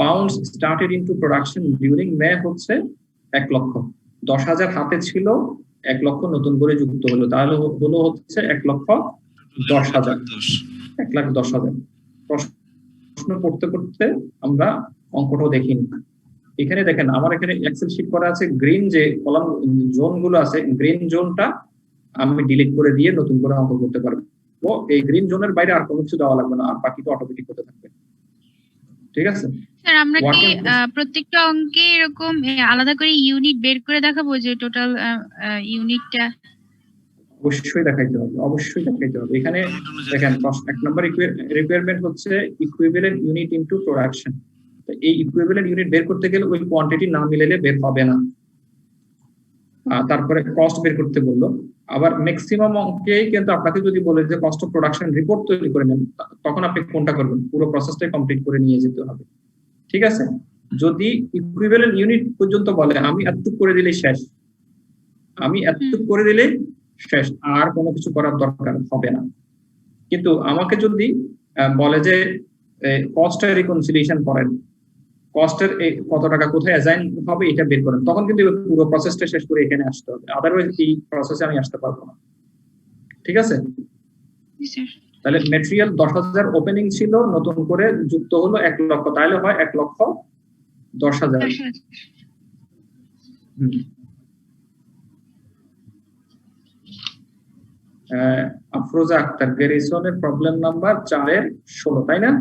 Pounds started into production during May হচ্ছে 1 লক্ষ, 10,000 হাতে ছিল, 1 লক্ষ নতুন করে যুক্ত হলো, তাহলে হলো হচ্ছে 1,10,000, 1,10,000। প্রশ্ন পড়তে পড়তে আমরা অঙ্কটাও দেখিনি। এখানে দেখেন আমার এখানে এক্সেল শীট করা আছে, গ্রিন যে কলাম জোন গুলো আছে, গ্রিন জোনটা আমি ডিলিট করে দিয়ে নতুন করে অঙ্ক করতে পারবো। এই গ্রিন জোনের বাইরে আর কোনো কিছু দেওয়া লাগবে না, আর বাকিটা অটোমেটিক হতে থাকবে। ঠিক আছে
স্যার, আমরা কি প্রত্যেকটা অঙ্কে এরকম আলাদা করে ইউনিট বের করে দেখাবো যে টোটাল ইউনিটটা?
অবশ্যই দেখাইতে হবে, অবশ্যই দেখাইতে হবে। এখানে দেখেন 1 নম্বর রিকোয়ারমেন্ট হচ্ছে ইকুইভ্যালেন্ট ইউনিট ইনটু প্রোডাকশন। তো এই ইকুইভ্যালেন্ট ইউনিট বের করতে গেলে ওই কোয়ান্টিটি না মিলালে বের হবে না। তারপরে কস্ট বের করতে বললো। আবার ম্যাক্সিমাম অঙ্কে কিন্তু আপনাকে যদি বলে যে কস্ট অফ প্রোডাকশন রিপোর্ট তৈরি করে নেন, তখন আপনি কোনটা করবেন? পুরো প্রসেসটাই কমপ্লিট করে নিয়ে যেতে হবে। ঠিক আছে, যদি ইকুইভ্যালেন্ট ইউনিট পর্যন্ত বলে আমি এতটুকু করে দিলেই শেষ, আমি এতটুকু করে দিলেই শেষ, আর কোনো কিছু করার দরকার হবে না। কিন্তু আমাকে যদি বলে যে কস্টের রিকনসিলিয়েশন করেন, কস্টের কত টাকা কোথায় অ্যাসাইন হবে এটা বের করেন, তখন কিন্তু পুরো প্রসেসটা শেষ করে এখানে আসতে হবে, আদারওয়াইজ এই প্রসেসে আমি আসতে পারবো না। ঠিক আছে, তাহলে ম্যাটেরিয়াল 10,000 ওপেনিং ছিল, নতুন করে যুক্ত হলো 1 লক্ষ, তাহলে হয় 1,10,000। আফরোজা আক্তার, গ্যারিসনের প্রবলেম নাম্বার 4/16, তাই না?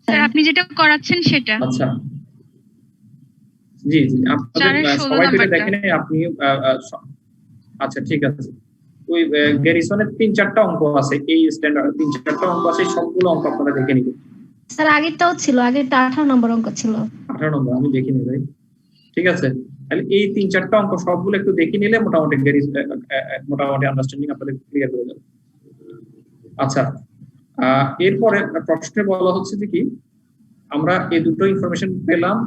স্যার আপনি যেটা করাচ্ছেন সেটা।
আচ্ছা জি জি, আপনাদের সবাই থেকে দেখেন আপনি। আচ্ছা ঠিক আছে, ওই গ্যারিসনের 3-4টা অঙ্ক আছে, এই স্ট্যান্ডার্ড 3-4টা অঙ্ক আছে, সবগুলো অঙ্ক আপনারা দেখে নিবেন।
স্যার আগেরটাও ছিল, আগেরটা 18 নম্বর অঙ্ক ছিল।
18 নম্বর আমি দেখিনি ভাই। ঠিক আছে, তাহলে এই 3-4টা অঙ্ক সবগুলো একটু দেখে নিলে মোটামুটি মোটামুটি আন্ডারস্ট্যান্ডিং আপনাদের ক্লিয়ার হয়ে যাবে। আচ্ছা, এরপরে প্রশ্নে বলা হচ্ছে যে কি আমরা এই দুটো ইনফরমেশন পেলাম,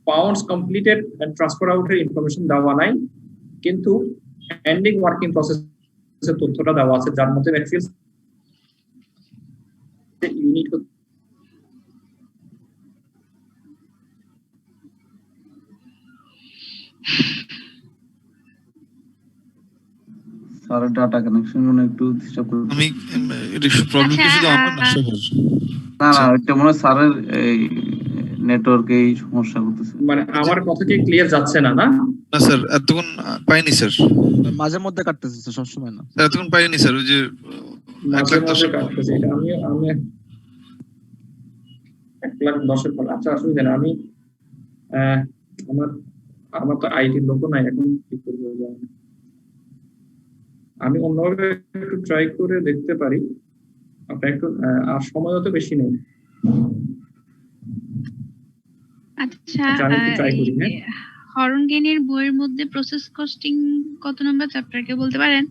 পাউন্ডস কমপ্লিটেড এন্ড ট্রান্সফার আউটের ইনফরমেশন দেওয়া নাই, কিন্তু এন্ডিং ওয়ার্কিং প্রসেসের তথ্যটা দেওয়া আছে, যার মধ্যে materials unit
sir data connection মনে একটু ডিস্টার্ব করে।
আমি এটা প্রবলেম কি শুধু আমার না সবার?
না না, এটা মনে হয় স্যারের এই নেটওয়ার্কেই সমস্যা করতেছে।
মানে আমার কথা কি ক্লিয়ার যাচ্ছে না? না
না স্যার, এতক্ষণ পাইনি স্যার,
মাঝে মধ্যে কাটতেছে স্যার, সবসময় না
স্যার, এতক্ষণ পাইনি স্যার। ওই যে 1,10,000
কাটতেছে, এটা আমি 1,10,000 পর। আচ্ছা অসুবিধা না, আমি আমার তো আইটির লোক নাই, এখন কি করবো জানি না। আমি অন্যভাবে একটু ট্রাই করে দেখতে পারি, আপনার একটু আর সময় তো বেশি নেই।
আচ্ছা,
আমি একটু ট্রাই করি। হ্যাঁ,
হরনগেনের বইয়ের মধ্যে প্রসেস কস্টিং কত নম্বর চ্যাপ্টার কে বলতে পারেন?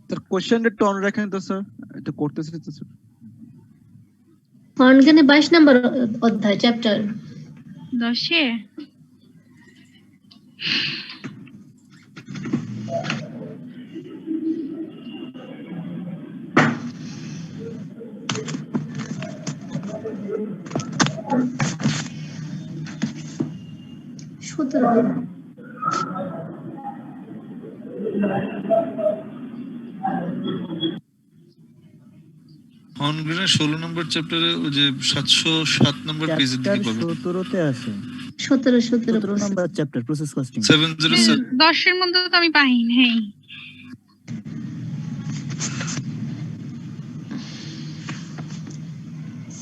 স্যার কোশ্চেনটা একটু অন রাখেন তো স্যার, এটা করতেছি তো স্যার।
হরনগেনে 22 নম্বর অধ্যায় চ্যাপ্টার
10-এ।
সুতরাং
হর্নগ্রেনের 16 নম্বর চ্যাপ্টারে ওই যে 707 নম্বর পেজের দিকে পাবেন
17তে আছে
17
নম্বর চ্যাপ্টার প্রসেস কস্টিং
707
10-এর মধ্যে তো আমি পাই নাই।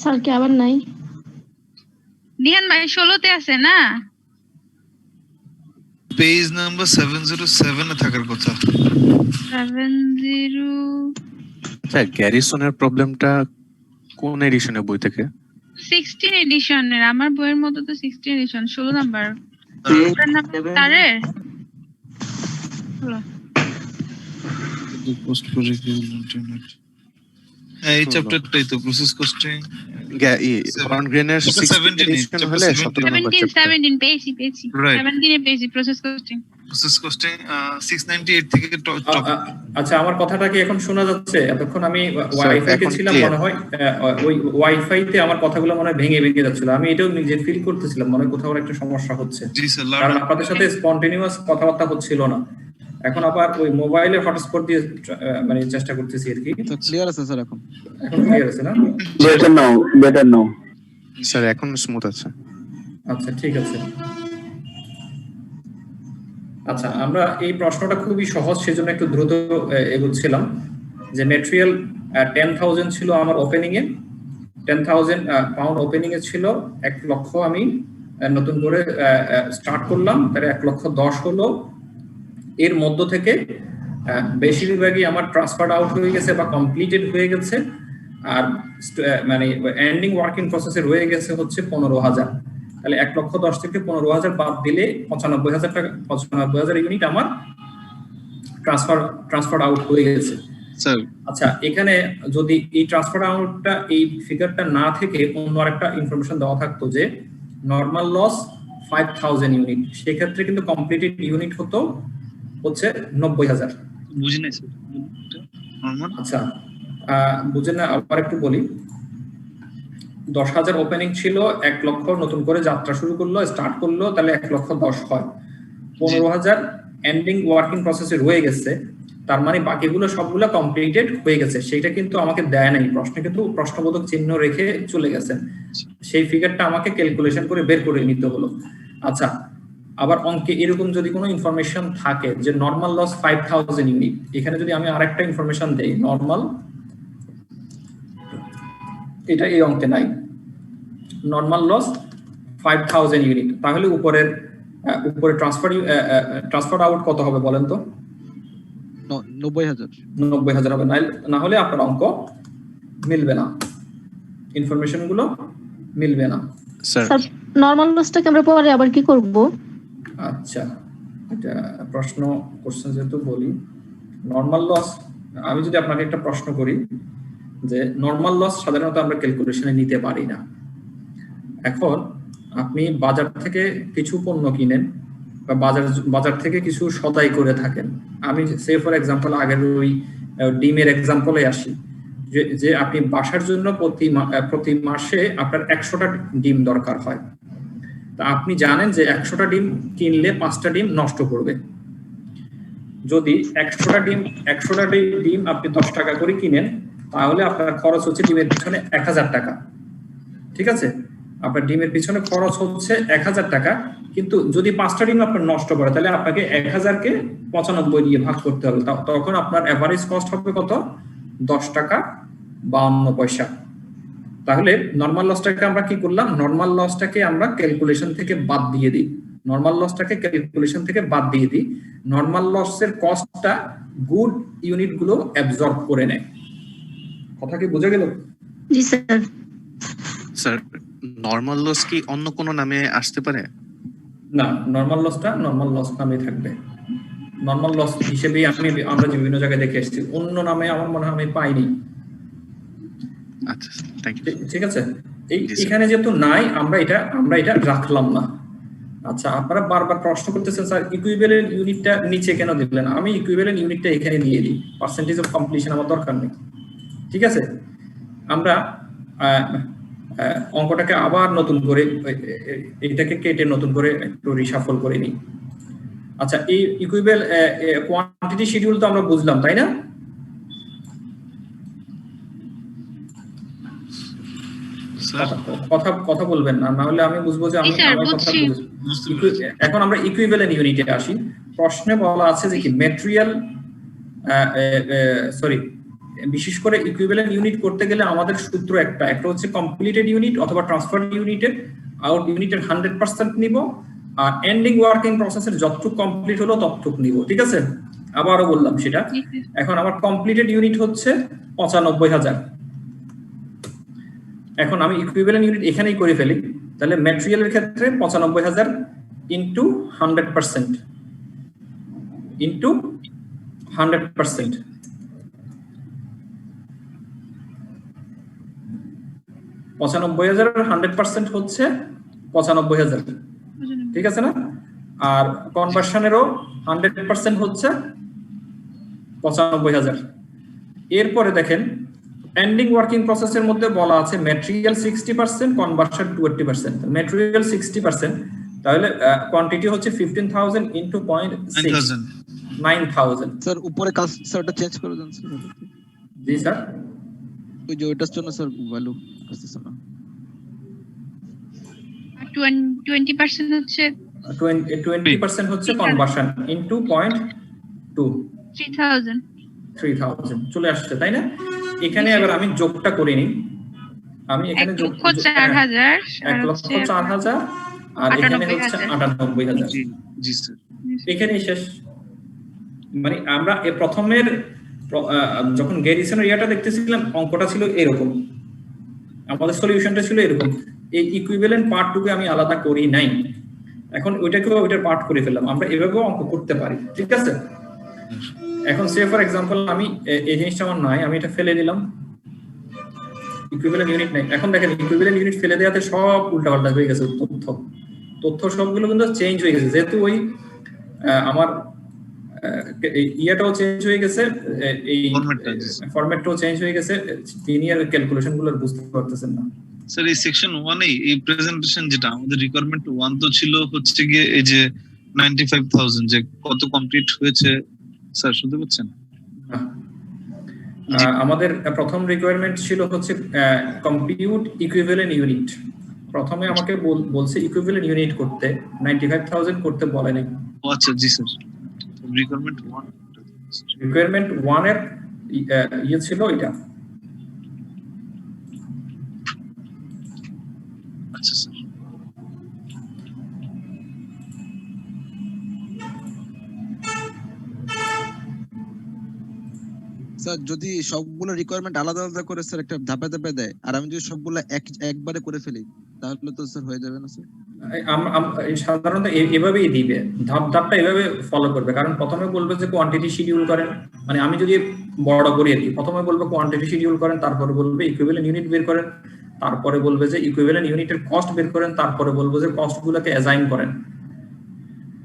স্যার কি আবার নাই?
দিহান ভাই 16-তে আছে না?
পেজ নাম্বার 707 এ থাকার কথা।
70
আচ্ছা গ্যারিসনের প্রবলেমটা কোন এডিশনের বই থেকে?
16 এডিশনের, আমার বইয়ের মধ্যে তো 16 এডিশন 16 নাম্বার। ওটার নাম তারের
পোস্ট কারিকুলাম ইন্টারনেট। এই চ্যাপ্টারটাই তো প্রসেস কস্টিং।
হর্নগ্রেনের 16 এডিশন হলে 17 নম্বর
17
চ্যাপ্টার।
17 পেয়েছি
Right.
17 এ পেয়েছি প্রসেস কস্টিং।
প্রসেস কস্টিং 698 থেকে
আচ্ছা, আমার কথাটা কি এখন শোনা যাচ্ছে? এতক্ষণ আমি
Sir,
ওয়াইফাই তে
এখন
ছিলাম,
clear.
মনে হয় ওই ওয়াইফাই তে আমার কথাগুলো মনে হয় ভেঙে ভেঙে যাচ্ছিল। আমি এটাও নিজে ফিল করতেছিলাম, মনে হয় কোথাও একটা সমস্যা হচ্ছে,
জি স্যার
কারণ আপনাদের সাথে স্পন্টেনিয়াস কথাবার্তা হচ্ছিল না। এখন আবার ওই মোবাইলে হটস্পট দিয়ে মানে চেষ্টা করতেছি আর কি।
তো ক্লিয়ার আছে স্যার এখন?
এখন ক্লিয়ার আছে না?
Better now.
স্যার এখন স্মুথ আছে।
আচ্ছা, ঠিক আছে। আচ্ছা, আমরা এই প্রশ্নটা খুবই সহজ, সেজন্য একটু দ্রুত এগোচ্ছিলাম। যে ম্যাটেরিয়াল 10,000 ছিল আমার ওপেনিং এ, 10,000 পাউন্ড ওপেনিং এ ছিল, 1 লক্ষ আমি নতুন করে স্টার্ট করলাম, তাহলে 1,10,000 হলো। এর মধ্য থেকে বেশিরভাগই আমার ট্রান্সফার আউট হয়ে গেছে বা কমপ্লিটেড হয়ে গেছে, আর মানে এন্ডিং ওয়ার্কিং প্রসেসে রয়ে গেছে হচ্ছে 15,000। তাহলে 1,10,000 থেকে 15,000 বাদ দিলে 95,000 টাকা, 95,000 ইউনিট আমার ট্রান্সফার আউট হয়ে গেছে।
স্যার
আচ্ছা, এখানে যদি এই ট্রান্সফার আউটটা, এই ফিগারটা না থেকে অন্য আরেকটা ইনফরমেশন দেওয়া থাকতো যে নরমাল লস 5,000 ইউনিট, সেক্ষেত্রে কিন্তু কমপ্লিটেড ইউনিট হচ্ছে 90,000।
বুঝি নাই স্যার নরমাল।
আচ্ছা, বুঝেন না, আবার একটু বলি। 10,000 ওপেনিং ছিল, 1 লক্ষ নতুন করে যাত্রা শুরু করলো, স্টার্ট করলো, তাহলে 1,10,000 হয়। 15,000 এন্ডিং ওয়ার্কিং প্রসেসে রয়ে গেছে, তার মানে বাকিগুলো সবগুলো কমপ্লিটেড হয়ে গেছে। সেটা কিন্তু আমাকে দেয় নাই প্রশ্নে, কিন্তু প্রশ্নবোধক চিহ্ন রেখে চলে গেছে। সেই ফিগারটা আমাকে ক্যালকুলেশন করে বের করে নিতে হলো। আচ্ছা, আবার অঙ্কে এরকম যদি কোনো ইনফরমেশন থাকে যে নরমাল লস 5,000 ইউনিট, এখানে যদি আমি আরেকটা ইনফরমেশন দেই নরমাল, এটা এই অঙ্কে নাই, নরমাল লস 5,000 ইউনিট, তাহলে উপরে ট্রান্সফার আউট কত হবে বলেন তো?
90,000।
90,000 হবে, না হলে আপনার অঙ্ক মিলবে না, ইনফরমেশন গুলো মিলবে না।
স্যার
নরমাল লসটাকে আমরা পরে আবার কি করব?
আচ্ছা, এটা প্রশ্ন কোশ্চেন যেহেতু বলি, নরমাল লস, আমি যদি আপনাকে একটা প্রশ্ন করি যে নরমাল লস সাধারণত আমরা ক্যালকুলেশনে নিতে পারি না। এখন আপনি বাজার থেকে কিছু পণ্য কিনেন বা বাজার থেকে কিছু সদাই করে থাকেন। আমি সে ফর এক্সাম্পল আগের ওই ডিমের এক্সাম্পলে আসি, যে আপনি বাসার জন্য প্রতি মাসে আপনার 100টা ডিম দরকার হয়। তা আপনি জানেন যে 100টা ডিম কিনলে 5টা ডিম নষ্ট করবে। যদি 100টা ডিম আপনি 10 টাকা করে কিনেন, তাহলে আপনার খরচ হচ্ছে ডিমের পিছনে 1,000 টাকা। ঠিক আছে, আপনার ডিমের পিছনে খরচ হচ্ছে 1,000 টাকা, কিন্তু যদি 5টা ডিম আপনার নষ্ট করে, তাহলে আপনাকে 1,000কে 95 দিয়ে ভাগ করতে হবে। তখন আপনার এভারেজ কস্ট হবে কত? 10 টাকা 52 পয়সা। তাহলে নরমাল লসটাকে আমরা কি করলাম? নরমাল লসটাকে আমরা ক্যালকুলেশন থেকে বাদ দিয়ে দিই। নরমাল লসের কস্টটা গুড ইউনিট গুলো অ্যাবজর্ব করে নেয়। কথা কি বোঝা গেল?
জি স্যার।
স্যার নরমাল লস কি অন্য কোনো নামে আসতে পারে?
না, নরমাল লসটা নরমাল লস নামে থাকবে। নরমাল লস হিসেবে আমরা বিভিন্ন জায়গায় দেখে এসেছি, অন্য নামে আমার মনে হয় আমি পাইনি।
আচ্ছা থ্যাংক ইউ।
ঠিক আছে, এখানে যেহেতু নাই, আমরা এটা রাখলাম না। আচ্ছা, আপনারা বারবার প্রশ্ন করতেছেন স্যার ইকুইভ্যালেন্ট ইউনিটটা নিচে কেন দিলেন? আমি ইকুইভ্যালেন্ট ইউনিটটা এখানে দিয়ে দিই, পার্সেন্টেজ অফ কমপ্লিশন আমার দরকার নেই। ঠিক আছে, আমরা অঙ্কটাকে আবার নতুন করে এটাকে কেটে নতুন করে একটু রিশাফল করে নিই। আচ্ছা, এই ইকুইভ্যাল কোয়ান্টিটি শিডিউল তো আমরা বুঝলাম, তাই না? কথা বলবেন না, না হলে আমি বুঝবো যে আমি আমার কথা বুঝছি। এখন আমরা ইকুইভ্যালেন্ট ইউনিটে আসি। প্রশ্নে বলা আছে যে কি ম্যাটেরিয়াল বিশেষ করে ইকুইভ্যালেন্ট ইউনিট করতে গেলে আমাদের সূত্র একটা হচ্ছে কমপ্লিটেড ইউনিট অথবা ট্রান্সফার্ড ইউনিটের আউট ইউনিটের 100% নিব, আর এন্ডিং ওয়ার্কিং প্রসেসের যতটুকু কমপ্লিট হলো ততটুকু নিব। ঠিক আছে, আবারও বললাম সেটা। এখন আমার কমপ্লিটেড ইউনিট হচ্ছে 95,000। এখন আমি ইকুইভ্যালেন্ট ইউনিট এখানেই করে ফেলি, তাহলে ম্যাটেরিয়ালের ক্ষেত্রে 95,000 ইনটু 100% ইনটু 100%। 95,000 এর 100% হচ্ছে 95,000, ঠিক আছে না? আর কনভার্সনেরও 100% হচ্ছে 95,000। এরপরে দেখেন এন্ডিং ওয়ার্কিং প্রসেসের মধ্যে বলা আছে ম্যাটেরিয়াল 60%, কনভার্সন 20%। ম্যাটেরিয়াল 60%, তাহলে কোয়ান্টিটি হচ্ছে 15,000 ইনটু 0.6 9,000।
স্যার উপরে কালসারটা চেঞ্জ করে দেন স্যার।
জি স্যার,
ওই যে ওইটার জন্য স্যার ভ্যালু আসছে না।
20% হচ্ছে
20% হচ্ছে কনভার্সন ইনটু 0.2 3000 চলে আসছে, তাই না? এখানে এবার আমি যোগটা করে নিই। আমি এখানে যোগ 1,04,000 আর এখানে হচ্ছে 98,000।
জি স্যার,
এখানেই শেষ। মানে আমরা প্রথমের যখন গ্যারিসনের ইয়াটা দেখতেছিলাম অঙ্কটা ছিল এরকম, আমাদের সলিউশনটা ছিল এরকম। এই ইকুইভ্যালেন্ট পার্টটুকু আমি আলাদা করি নাই, এখন ওইটাকেও ওইটার পার্ট করে ফেললাম। আমরা এভাবেও অঙ্ক করতে পারি, ঠিক আছে? এখন সে ফর এক্সাম্পল আমি এই জিনিসটা আমার নাই, আমি এটা ফেলে দিলাম, ইকুইভ্যালেন্ট ইউনিট নাই। এখন দেখেন ইকুইভ্যালেন্ট ইউনিট ফেলে দেওয়াতে সব উল্টাপাল্টা হয়ে গেছে, তথ্য সবগুলো কিন্তু চেঞ্জ হয়ে গেছে, যেহেতু ওই আমার ইয়াটাও চেঞ্জ হয়ে গেছে, এই ফরম্যাটটাও চেঞ্জ হয়ে গেছে, লিনিয়ার ক্যালকুলেশন গুলো বুঝতে পারতেছেন না।
স্যার এই সেকশন 1 এই প্রেজেন্টেশন যেটা আমাদের রিকোয়ারমেন্ট 1 তো ছিল হচ্ছে গিয়ে এই যে 95,000 যে কত কমপ্লিট হয়েছে স্যার, শুনতে পাচ্ছেন?
আমাদের প্রথম রিকোয়ারমেন্ট ছিল হচ্ছে কম্পিউট ইকুইভ্যালেন্ট ইউনিট। প্রথমে আমাকে বলছে ইকুইভ্যালেন্ট ইউনিট করতে, 95,000 করতে বলে নাই।
আচ্ছা জি স্যার, রিকোয়ারমেন্ট
1 এর ইয়ে ছিল এটা।
আচ্ছা স্যার,
স্যার যদি সবগুলো রিকোয়ারমেন্ট আলাদা আলাদা করে স্যার একটা ধাপে ধাপে দেয়, আর আমি যদি সবগুলো একবারে করে ফেলি তাহলে তো স্যার হয়ে যাবে না স্যার?
সাধারণত এভাবেই দিবে, ধাপটা এভাবে ফলো করবে। কারণ প্রথমে বলবে যে কোয়ান্টিটি শিডিউল করেন, মানে আমি যদি বড় করি আর কি, প্রথমে বলবে কোয়ান্টিটি শিডিউল করেন, তারপরে বলবে ইকুইভ্যালেন্ট ইউনিট বের করেন, তারপরে বলবে যে ইকুইভ্যালেন্ট ইউনিটের কস্ট বের করেন, তারপরে বলবো যে কস্টগুলোকে অ্যাসাইন করেন।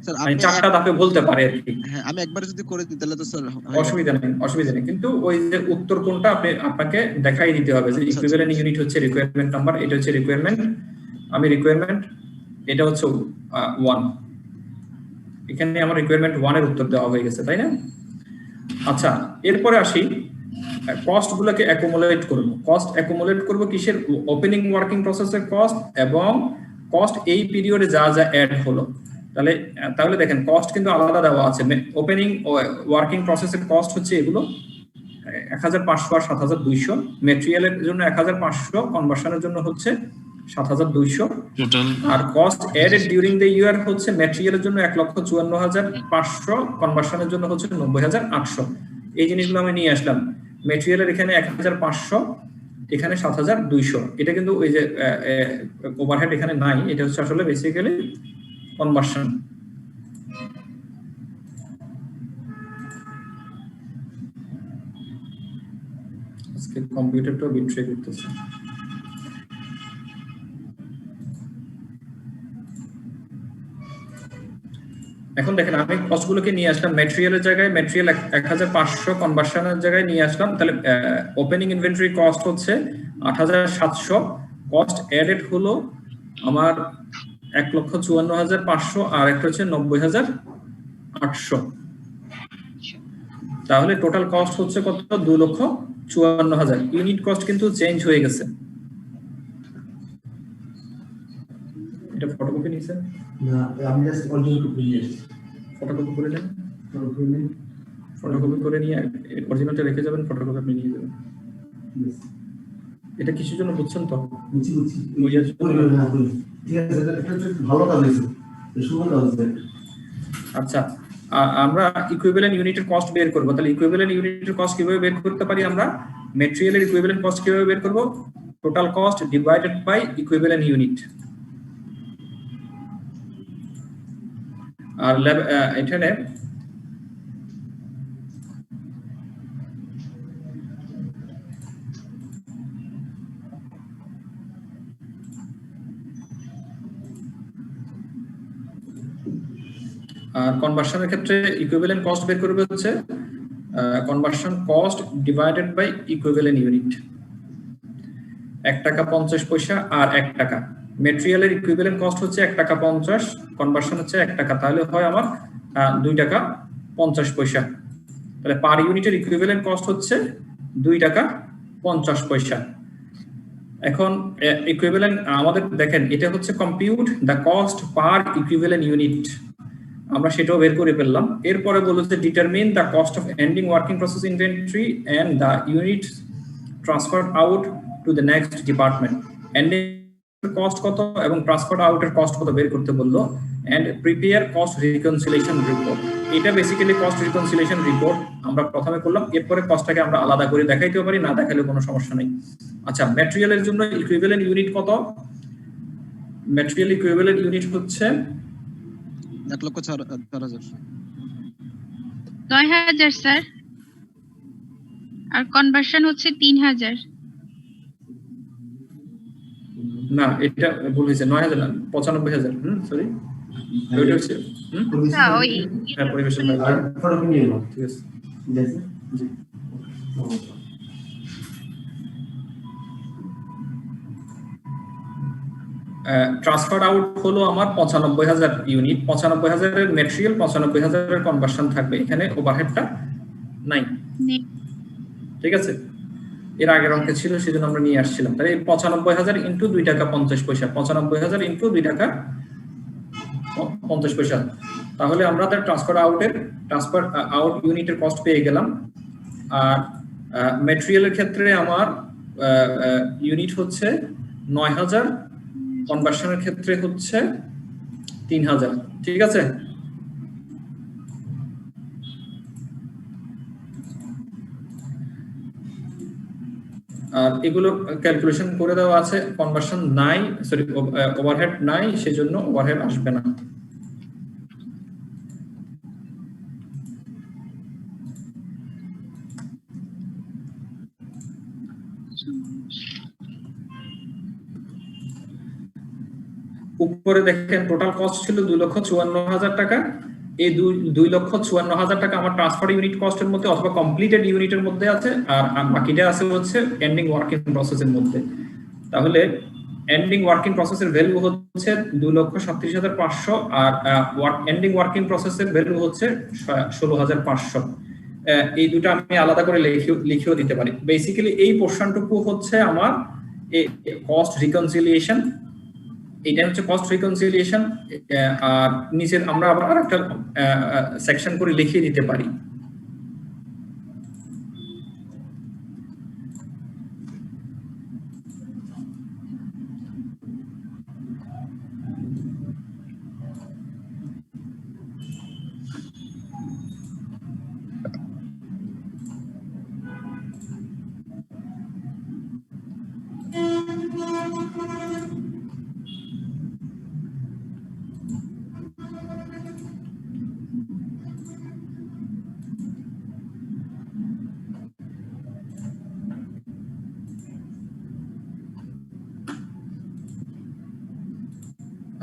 স্যার
আমি 4টা ধাপে বলতে পারি আর কি।
হ্যাঁ, আমি একবারে যদি করে দিই তাহলে তো স্যার
অসুবিধা নেই। কিন্তু ওই যে উত্তর কোনটা আপনাকে দেখাই দিতে হবে যে ইকুইভ্যালেন্ট ইউনিট হচ্ছে রিকোয়ারমেন্ট নাম্বার, এটা হচ্ছে রিকোয়ারমেন্ট, আমি রিকোয়ারমেন্ট, এটা হচ্ছে 1। এখানে আমার রিকোয়ারমেন্ট 1 এর উত্তর দেওয়া হয়ে গেছে, তাই না? আচ্ছা, এরপরে আসি কস্ট গুলোকে অ্যাকুমুলেট করব। কস্ট অ্যাকুমুলেট করব কিসের? ওপেনিং ওয়ার্কিং প্রসেসের কস্ট এবং কস্ট এই পিরিয়ডে যা যা অ্যাড হলো। তাহলে দেখেন কস্ট কিন্তু আলাদা দেওয়া আছে। ওপেনিং ওয়ার্কিং প্রসেসের কস্ট হচ্ছে এগুলো 1,500 আর 7,200, ম্যাটেরিয়ালের জন্য 1,500, কনভার্সনের জন্য হচ্ছে 7,200
টোটাল।
আর cost added during the year হচ্ছে ম্যাটেরিয়ালের জন্য 1,54,500, কনভার্সনের জন্য হচ্ছে 90,800। এই জিনিসগুলো আমি নিয়ে আসলাম। ম্যাটেরিয়ালের এখানে 1,500, এখানে 7,200। এটা কিন্তু ওই যে ওভারহেড এখানে নাই, এটা হচ্ছে আসলে বেসিক্যালি কনভার্সন। আজকে কম্পিউটারটা বিট্রে করতেছে। এখন দেখেন আমি কস্টগুলোকে নিয়ে আসলাম ম্যাটেরিয়ালের জায়গায়, ম্যাটেরিয়াল 1,500, কনভার্সনের জায়গায় নিয়ে আসলাম। তাহলে ওপেনিং ইনভেন্টরি কস্ট হচ্ছে 8,700, কস্ট এডেড হলো আমার 1,54,500, আর একটা হচ্ছে 90,800। 800। তাহলে টোটাল কস্ট হচ্ছে কত? 2,54,000। ইউনিট কস্ট কিন্তু চেঞ্জ হয়ে গেছে। এটা ফটোকপি নিছেন
না, আমি জাস্ট অরিজিনাল কপি নিয়েছি।
ফটোকপি করে নেন, ফটোকপি করে নিয়ে অরিজিনালটা রেখে যাবেন, ফটোকপি আপনি নিয়ে যাবেন। এটা কিসের জন্য বুঝছেন তো?
বুঝছি।
বুঝার জন্য।
ঠিক আছে, এটা ভালো কাজ হয়েছে, সুন্দর কাজ হয়েছে।
আচ্ছা, আমরা ইকুইভ্যালেন্ট ইউনিটের কস্ট বের করব। তাহলে ইকুইভ্যালেন্ট ইউনিটের কস্ট কিভাবে বের করতে পারি আমরা? ম্যাটেরিয়ালের ইকুইভ্যালেন্ট কস্ট কিভাবে বের করব? Total cost divided by equivalent unit. আর এখানে কনভার্সনের ক্ষেত্রে ইকুইভ্যালেন্ট কস্ট বের করবে হচ্ছে conversion cost divided by equivalent unit. 1 টাকা 50 পয়সা আর 1 টাকা। ম্যাটেরিয়ালের ইকুইভ্যালেন্ট কস্ট হচ্ছে 1 টাকা 50, কনভার্সন হচ্ছে 1 টাকা, তাহলে হয় আমার 2 টাকা 50 পয়সা। তাহলে পার ইউনিটের ইকুইভ্যালেন্ট কস্ট হচ্ছে 2 টাকা 50 পয়সা। এখন ইকুইভ্যালেন্ট আমাদের দেখেন, এটা হচ্ছে compute the cost per equivalent unit, আমরা সেটাও বের করে ফেললাম। এরপরে বলেছে determine the cost of ending working process inventory and the unit transferred out to the next department. Ending cost কত এবং ট্রান্সফার্ড আউটের কস্ট কত বের করতে বললো। And prepare cost reconciliation report. এটা বেসিক্যালি কস্ট রিকনসিলিয়েশন রিপোর্ট আমরা প্রথমে করলাম, এরপরে কস্টটাকে আমরা আলাদা করে দেখাইতেও পারি, না দেখালে কোনো সমস্যা নেই। আচ্ছা, ম্যাটেরিয়ালের জন্য ইকুইভ্যালেন্ট ইউনিট কত? ম্যাটেরিয়াল ইকুইভ্যালেন্ট ইউনিট হচ্ছে
1,04,000।
9,000 স্যার, আর কনভার্সন হচ্ছে 3,000।
না, এটা ভুল হয়েছে, 9,000 না, 95,000। সরি, ওইটা হচ্ছে
ওই
পরিবেশন
ফটোকপি নিয়ে নাও।
ঠিক আছে,
ঠিক আছে,
জি। ট্রান্সফার আউট হলো আমার 95,000 ইউনিট। 95,000 এর ম্যাটেরিয়াল, 95,000 এর কনভার্সন থাকবে, এখানে ওভারহেডটা নাই। ঠিক আছে, এর আগের অঙ্কে ছিল, সেজন্য আমরা নিয়ে আসছিলাম। তাহলে 95,000 ইন্টু 2 টাকা 50 পয়সা, 95,000 ইন্টু 2 টাকা 50 পয়সা। তাহলে আমরা তার ট্রান্সফার আউট ইউনিটের কস্ট পেয়ে গেলাম। আর ম্যাটেরিয়ালের ক্ষেত্রে আমার ইউনিট হচ্ছে 9,000, কনভার্সনের ক্ষেত্রে হচ্ছে 3,000। ঠিক আছে, আর এগুলো ক্যালকুলেশন করে দেওয়া আছে। কনভার্সন নাই, সরি ওভারহেড নাই, সেজন্য ওভারহেড আসবে না। উপরে দেখেন টোটাল কস্ট ছিল 2,54,000 টাকা। এই 2,54,000 টাকা আমার ট্রান্সফার ইউনিট কস্টের মধ্যে অথবা কমপ্লিটেড ইউনিটের মধ্যে আছে, আর বাকিটা আছে হচ্ছে এন্ডিং ওয়ার্কিং প্রসেসের মধ্যে। তাহলে এন্ডিং ওয়ার্কিং প্রসেসের ভ্যালু হচ্ছে 2,37,500, আর এন্ডিং ওয়ার্কিং প্রসেসের ভ্যালু হচ্ছে 16,500। এই দুটো আমি আলাদা করে লিখেও দিতে পারি। বেসিক্যালি এই পোরশনটুকু হচ্ছে আমার কস্ট রিকনসিলিয়েশন, এটা হচ্ছে কস্ট রিকনসিলিয়েশন। আর নিচের আমরা আবার আরেকটা সেকশন করে লিখিয়ে দিতে পারি।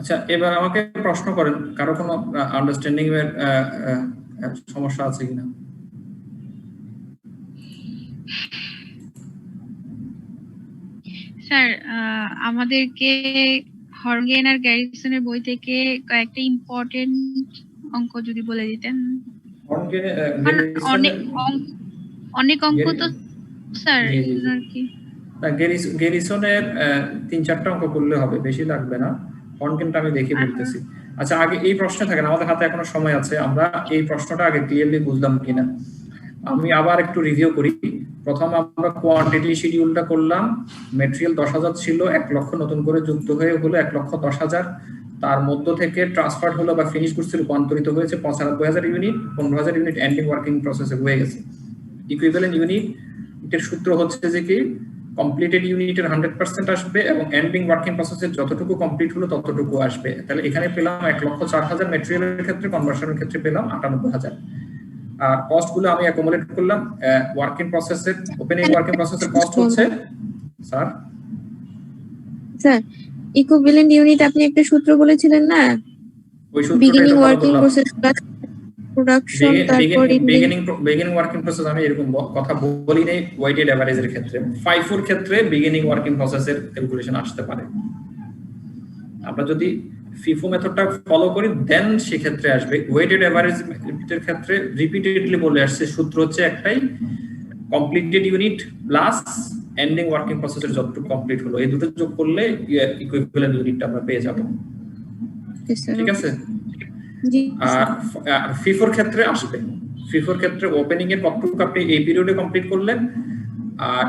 আচ্ছা, এবার আমাকে প্রশ্ন করেন, কারো কোনো আন্ডারস্ট্যান্ডিং এর সমস্যা আছে কিনা?
স্যার, আমাদেরকে হর্নগেন আর গ্যারিসনের বই থেকে কয়েকটা ইম্পর্টেন্ট অঙ্ক যদি বলে দিতেন।
অঙ্কে
কারণ অনেক অঙ্ক তো স্যার
জি, জি, জি।
আর কি।
গেরিসনের 3-4টা অঙ্ক করলে হবে, বেশি লাগবে না। কিন্তু আমি দেখে বলতেছি। আচ্ছা, আগে এই প্রশ্নে থাকেন, আমাদের হাতে এখনো সময় আছে, আমরা এই প্রশ্নটা আগে ক্লিয়ারলি বুঝলাম কিনা। আমি আবার একটু রিভিউ করি। প্রথম আমরা কোয়ান্টিটি শিডিউলটা করলাম, মেটেরিয়াল 10,000 ছিল, 1 লক্ষ নতুন করে যুক্ত হয়ে হলো 1,10,000। তার মধ্য থেকে ট্রান্সফার হলো বা ফিনিশ গুডসে রূপান্তরিত হয়েছে 95,000 ইউনিট, 15,000 ইউনিট এন্ডিং ওয়ার্কিং প্রসেসে হয়ে গেছে। ইকুইভ্যালেন্ট ইউনিট এর সূত্র হচ্ছে যে কি কমপ্লিটেড ইউনিটের 100% আসবে এবং এন্ডিং ওয়ার্কিং প্রসেসের যতটুকু কমপ্লিট হলো ততটুকু আসবে। তাহলে এখানে পেলাম 1,04,000 মেটেরিয়ালের ক্ষেত্রে, কনভার্সনের ক্ষেত্রে পেলাম 98,000। আর কস্ট গুলো আমি অ্যাকোমোডেট করলাম। ওয়ার্কিং প্রসেসের ওপেনিং ওয়ার্কিং প্রসেসের কস্ট হচ্ছে স্যার
ইকুইভ্যালেন্ট ইউনিট আপনি একটা সূত্র বলেছিলেন না,
ওই সূত্রটা
beginning working process plus production, তারপর
বিগিনিং ওয়ার্কিং প্রসেস আমি এরকম কথা বলি নাই ওয়েটেড এভারেজের ক্ষেত্রে। ফাইফোর ক্ষেত্রে বিগিনিং ওয়ার্কিং প্রসেসের ক্যালকুলেশন আসতে পারে। আমরা যদি ফিফো মেথডটা ফলো করি দেন সেক্ষেত্রে আসবে। ওয়েটেড এভারেজের ক্ষেত্রে রিপিটেডলি বলে আসছে সূত্র হচ্ছে একটাই, completed unit plus ending working প্রসেসের যতটুকু কমপ্লিট হলো, এই দুটো যোগ করলে ইকুইভ্যালেন্ট ইউনিটটা আমরা পেয়ে যাব। ঠিক আছে। আর ফিফোর ক্ষেত্রে আসবে, ফিফোর ক্ষেত্রে ওপেনিং এর কতটুকু আপনি এই পিরিয়ডে কমপ্লিট করলেন, আর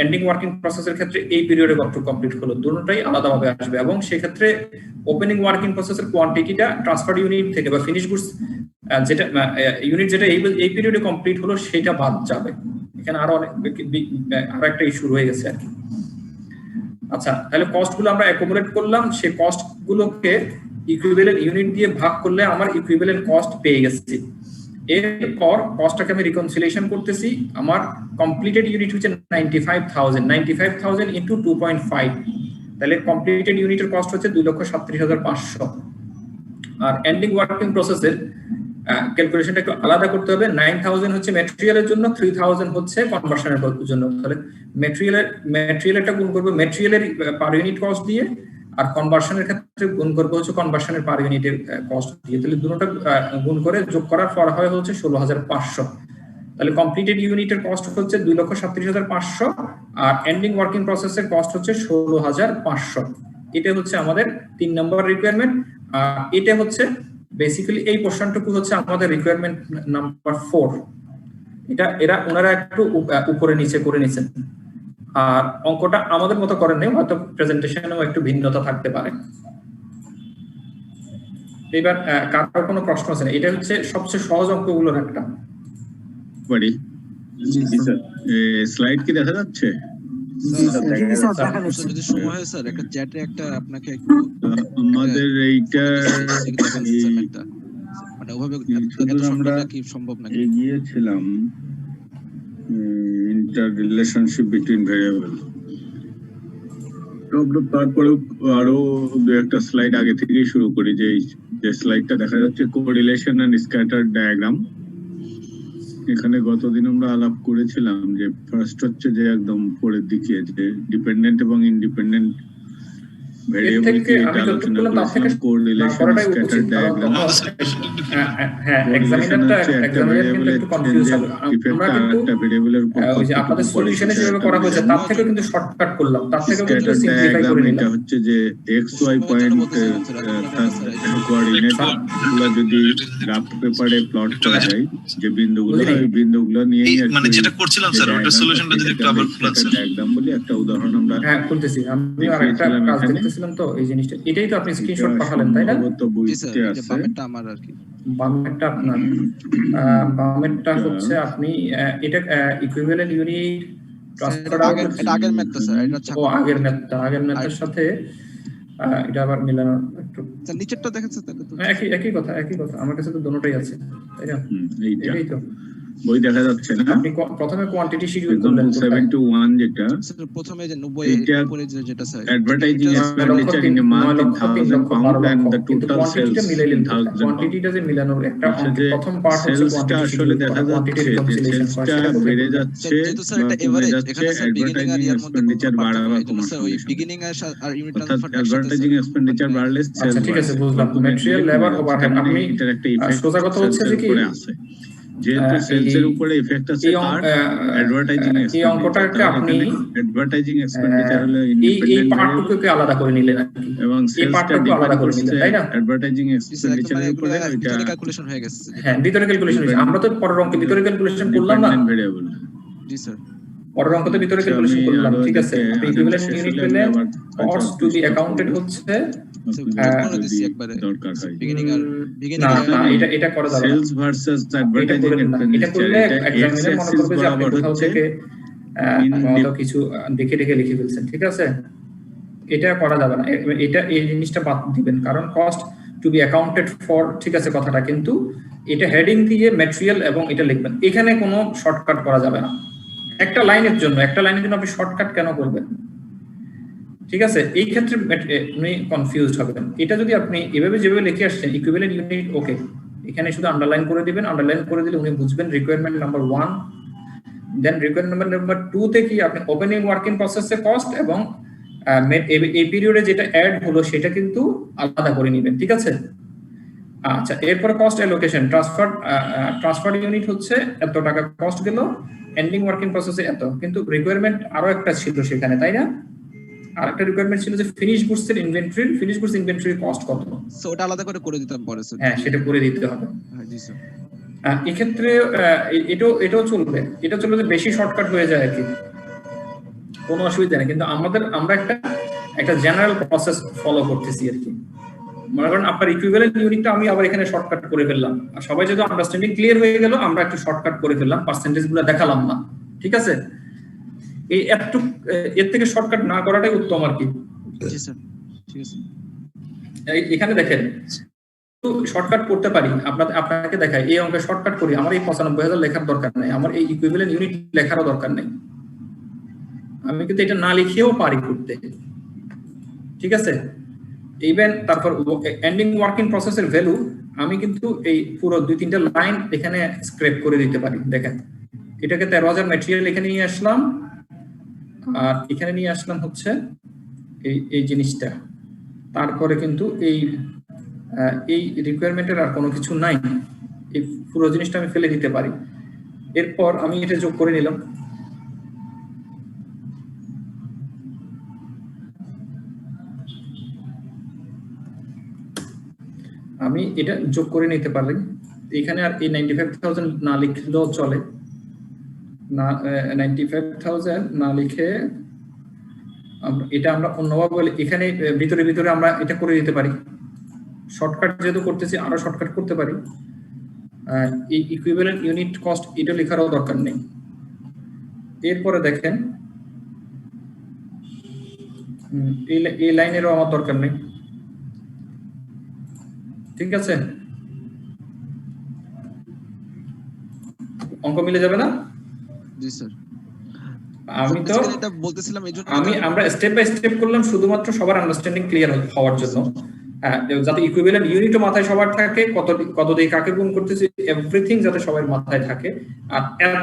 এন্ডিং ওয়ার্কিং প্রসেসের ক্ষেত্রে এই পিরিয়ডে কতটুকু কমপ্লিট হলো, দুটোটাই আলাদাভাবে আসবে। এবং সেই ক্ষেত্রে ওপেনিং ওয়ার্কিং প্রসেসের কোয়ান্টিটিটা ট্রান্সফার্ড ইউনিট থেকে বা ফিনিশ গুডস যেটা ইউনিট যেটা এই পিরিয়ডে কমপ্লিট হলো সেটা বাদ যাবে। এখানে আরো একটা ইস্যু রয়ে গেছে আর কি। আচ্ছা, তাহলে কস্ট গুলো আমরা অ্যাকোমোডেট করলাম, সেই কস্ট গুলোকে ইকুইভ্যালেন্ট ইউনিট দিয়ে ভাগ করলে আমার ইকুইভ্যালেন্ট কস্ট পেয়ে গেছি। এরপর কস্টটাকে আমি রিকনসিলিয়েশন করতেছি। আমার কমপ্লিটেড ইউনিট হচ্ছে 95,000 ইনটু 2.5, তাহলে কমপ্লিটেড ইউনিটের কস্ট হচ্ছে 2,37,500। আর এন্ডিং ওয়ার্কিং প্রসেসের ক্যালকুলেশনটা একটু আলাদা করতে হবে। 9,000 হচ্ছে ম্যাটেরিয়ালের জন্য, 3,000 হচ্ছে কনভার্সনের জন্য। তাহলে ম্যাটেরিয়ালটা গুণ করবে ম্যাটেরিয়ালের পার ইউনিট কস্ট দিয়ে, আর কনভার্সনের ক্ষেত্রে গুণ করবে হচ্ছে কনভার্সনের পার ইউনিটের কস্ট দিয়ে। তাহলে দুটোটা গুণ করে যোগ করার পর হয় হচ্ছে 16,500। তাহলে কমপ্লিটেড ইউনিটের কস্ট হচ্ছে 2,37,500 আর এন্ডিং ওয়ার্কিং প্রসেসের কস্ট হচ্ছে 16,500। এটা হচ্ছে আমাদের 3 নম্বর রিকোয়ারমেন্ট। আর এটা হচ্ছে বেসিক্যালি এই পোরশনটুকু হচ্ছে আমাদের রিকোয়ারমেন্ট নাম্বার 4। এটা ওনারা একটু উপরে নিচে করে নিছেন, আর অঙ্কটা আমাদের মতো করেন নাই, হয়তো প্রেজেন্টেশনেও একটু ভিন্নতা থাকতে পারে। এবার কারো কোনো প্রশ্ন আছে না? এটা হচ্ছে সবচেয়ে সহজ অঙ্কগুলোর একটা।
স্লাইড কি দেখা যাচ্ছে?
যদি সময় হয় স্যার একটা চ্যাটে একটা আপনাকে একটু
আমাদের এইটা
মানে ওভাবে আমরা কি সম্ভব নাকি
এগিয়েছিলাম ইন্টার রিলেশনশিপ বিটুইন ভেরিয়েবল, তারপরে আরো দু একটা স্লাইড আগে থেকেই শুরু করি। যে স্লাইডটা দেখা যাচ্ছে কোরিলেশন এন্ড স্ক্যাটার ডায়াগ্রাম। এখানে গতদিন আমরা আলাপ করেছিলাম যে ফার্স্ট হচ্ছে যে একদম পরের দিকে যে ডিপেন্ডেন্ট এবং ইন্ডিপেন্ডেন্ট ভেরিয়েবলকে আলোচনা করেছিলাম। কোরিলেশন স্ক্যাটার ডায়াগ্রাম
হ্যাঁ, এক্সামিনারটা একটু কনফিউজ হবে। আমরা কিন্তু ওই যে আপনাদের সলিউশনে যেভাবে করা হয়েছে তার থেকে কিন্তু শর্টকাট করলাম, তার থেকে কিন্তু সিম্পলিফাই করে নিলাম।
এটা হচ্ছে যে এক্স ওয়াই পয়েন্ট কোঅর্ডিনেট গুলো যদি গ্রাফ পেপারে প্লট করা যায়, যে বিন্দুগুলো ওই বিন্দুগুলো নিয়ে
মানে যেটা করছিলাম স্যার ওটা সলিউশনটা যদি একটু আবার খুলাচ্ছেন
একদম বলি একটা উদাহরণ আমরা
খুলতেছি। আমি আরেকটা কাজ দেখতেছিলাম তো এই জিনিসটা, এটাই তো আপনি স্ক্রিনশট পাঠালেন তাই না?
বামেরটা আমার আর কি,
বামেরটা আপনার, বামেরটা হচ্ছে আপনি এটা ইকুইভ্যালেন্ট ইউনিট ট্রান্সফার
আগের ম্যাথটা স্যার, এটা
আগের ম্যাথের সাথে এটা আবার মিলানো একটু।
নিচেরটা দেখাচ্ছে তাহলে তো
একই কথা আমার কাছে তো দুটোটাই আছে তাই না? এইটাই তো
বই দেখা যাচ্ছে না।
আপনি প্রথমে কোয়ান্টিটি শিডিউল
এক্সাম্পল
করলেন
7-1 যেটা
স্যার প্রথমে যে 90 এর
এটা
উপরে যেটা sir
advertising expenditure in a month in 1000 pound and the total sales in 1000
কোয়ান্টিটিটা যে মিলানোর একটা
যে
প্রথম পার্ট হচ্ছে
সেলসটা
কোয়ান্টিটি
আসলে দেখা
কোয়ান্টিটি
যাচ্ছে যে
রিকনসিলিয়েশন
সেলসটা বেড়ে যাচ্ছে
যেহেতু স্যার
বা
এটা
কমে
এভারেজ
যাচ্ছে
এখানে স্যার বিগিনিং আর ইয়ার মধ্যে কোনো
এক্সপেন্ডিচার বাড়া বা
পার্থক্য নেই স্যার ওই
কমার
বিগিনিং আর ইউনিট
অর্থাৎ
ট্রান্সফার
অ্যাডভার্টাইজিং এক্সপেন্ডিচার বাড়লে
আচ্ছা
সেলস
ঠিক আছে বুঝলাম ম্যাটেরিয়াল লেবার ওভারহেড আপনি
এটার একটা ইফেক্ট
সোজা কথা হচ্ছে যে কি
আছে যেহেতু সেলস এর উপরে ইফেক্ট আছে তার অ্যাডভার্টাইজিং
এই অঙ্কটাকে আপনি
অ্যাডভার্টাইজিং এক্সপেন্ডিচার হলো
এই
ইন্ডিপেন্ডেন্ট
পার্টটুকুকে আলাদা করে নিলেন
এবং
এই পার্টটুকু আলাদা করে নিলেন তাই না
অ্যাডভার্টাইজিং এক্সপেন্ডিচারের উপরে এটা
ক্যালকুলেশন হয়ে গেছে
হ্যাঁ ভিতরে ক্যালকুলেশন হয়েছে আমরা তো পরের অঙ্কে ভিতরে ক্যালকুলেশন করলাম না
ভেরিয়েবল
জি স্যার
পরের অঙ্কতে ভিতরে ক্যালকুলেশন করলাম ঠিক আছে আপনি ইকুইভ্যালেন্ট ইউনিট পেলেন কস্ট টু বি অ্যাকাউন্টেড হচ্ছে
দরকার হয়
না এটা করা যাবে
সেলস ভার্সেস অ্যাডভার্টাইজিং
এটা করলে এক্সামিনার মনে করবে যে আপনি কোথাও থেকে কিছু দেখে দেখে লিখে ফেলছেন ঠিক আছে এটা করা যাবে না এটা এই জিনিসটা বাদ দিবেন কারণ cost to be accounted for ঠিক আছে কথাটা কিন্তু এটা হেডিং দিয়ে ম্যাটেরিয়াল এবং এটা লিখবেন এখানে কোনো শর্টকাট করা যাবে না একটা লাইনের জন্য আপনি শর্টকাট কেন করবেন ঠিক আছে এই ক্ষেত্রে আপনি কনফিউজড হবেন এটা যদি আপনি এভাবে যেভাবে লিখে আসছেন ইকুইভ্যালেন্ট ইউনিট ওকে এখানে শুধু আন্ডারলাইন করে দিবেন আন্ডারলাইন করে দিলে উনি বুঝবেন রিকোয়ারমেন্ট নাম্বার 1 দেন রিকোয়ারমেন্ট নাম্বার 2 তে কি আপনি ওপেনিং ওয়ার্কিং প্রসেসের কস্ট এবং এই পিরিয়ডে যেটা অ্যাড হলো সেটা কিন্তু আলাদা করে নেবেন ঠিক আছে আচ্ছা এরপর কস্ট অ্যালোকেশন ট্রান্সফার ইউনিট হচ্ছে এত টাকা কস্ট গেল এন্ডিং ওয়ার্কিং প্রসেসে এত কিন্তু রিকোয়ারমেন্ট আরো একটা ছিল সেখানে তাই না আরেকটা রিকোয়ারমেন্ট ছিল যে ফিনিশ গুডস এর ইনভেন্টরি কস্ট কত
সো ওটা আলাদা করে দিতাম পরে স্যার
হ্যাঁ সেটা করে দিতে হবে
হ্যাঁ জি স্যার
এই ক্ষেত্রে এটাও চলবে এটা চলবে যে বেশি শর্টকাট হয়ে যায় আর কি কোনো অসুবিধা নেই কিন্তু আমরা একটা জেনারেল প্রসেস ফলো করতেছি আর কি মনে করেন আপনার ইকুইভ্যালেন্ট ইউনিটটা আমি আবার এখানে শর্টকাট করে ফেললাম আর সবাই যদি আন্ডারস্ট্যান্ডিং ক্লিয়ার হয়ে গেল আমরা একটু শর্টকাট করে ফেললাম পার্সেন্টেজ গুলো দেখালাম না ঠিক আছে এই এর থেকে শর্টকাট না করাটাই উত্তম আর কি
জি স্যার ঠিক আছে
এখানে দেখেন শর্টকাট করতে পারি আপনাকে দেখাই এই অঙ্কে শর্টকাট করি আমার এই ৯৫,০০০ লেখার দরকার নেই আমার এই ইকুইভ্যালেন্ট ইউনিট লেখারও দরকার নেই আমি কিন্তু এটা না লিখেও পারি করতে ঠিক আছে ইভেন তারপর এন্ডিং ওয়ার্কিং প্রসেসের ভ্যালু আমি কিন্তু এই পুরো ২-৩টা লাইন এখানে স্ক্র্যাপ করে দিতে পারি দেখেন এটাকে ১৩,০০০ ম্যাটেরিয়াল এখানে নিয়ে আসলাম আর এখানে নিয়ে আসলাম হচ্ছে এই জিনিসটা তারপরে কিন্তু এই রিকোয়ারমেন্টের আর কোনো কিছু নাই এই পুরো জিনিসটা আমি ফেলে দিতে পারি এরপর আমি এটা যোগ করে নিলাম আমি এটা যোগ করে নিতে পারি এখানে আর এই ৯৫,০০০ না লিখলেও চলে না ৯৫,০০০ না লিখে এটা আমরা অন্যভাবে এখানে ভিতরে আমরা এটা করে দিতে পারি শর্টকাট যেহেতু করতেছি আরো শর্টকাট করতে পারি এই ইকুইভ্যালেন্ট ইউনিট কস্ট এটা লেখারও দরকার নেই এরপরে দেখেন এই লাইনেরও আমার দরকার নেই ঠিক আছে অঙ্ক মিলে যাবে না
জি স্যার
আমি তো
এটা বলতেছিলাম এইজন্য
আমরা স্টেপ বাই স্টেপ করলাম শুধুমাত্র সবার আন্ডারস্ট্যান্ডিং ক্লিয়ার হওয়ার জন্য যাতে ইকুইভ্যালেন্ট ইউনিটও মাথায় সবার থাকে কত দিয়ে কাকে গুণ করতেছি এভরিথিং যাতে সবার মাথায় থাকে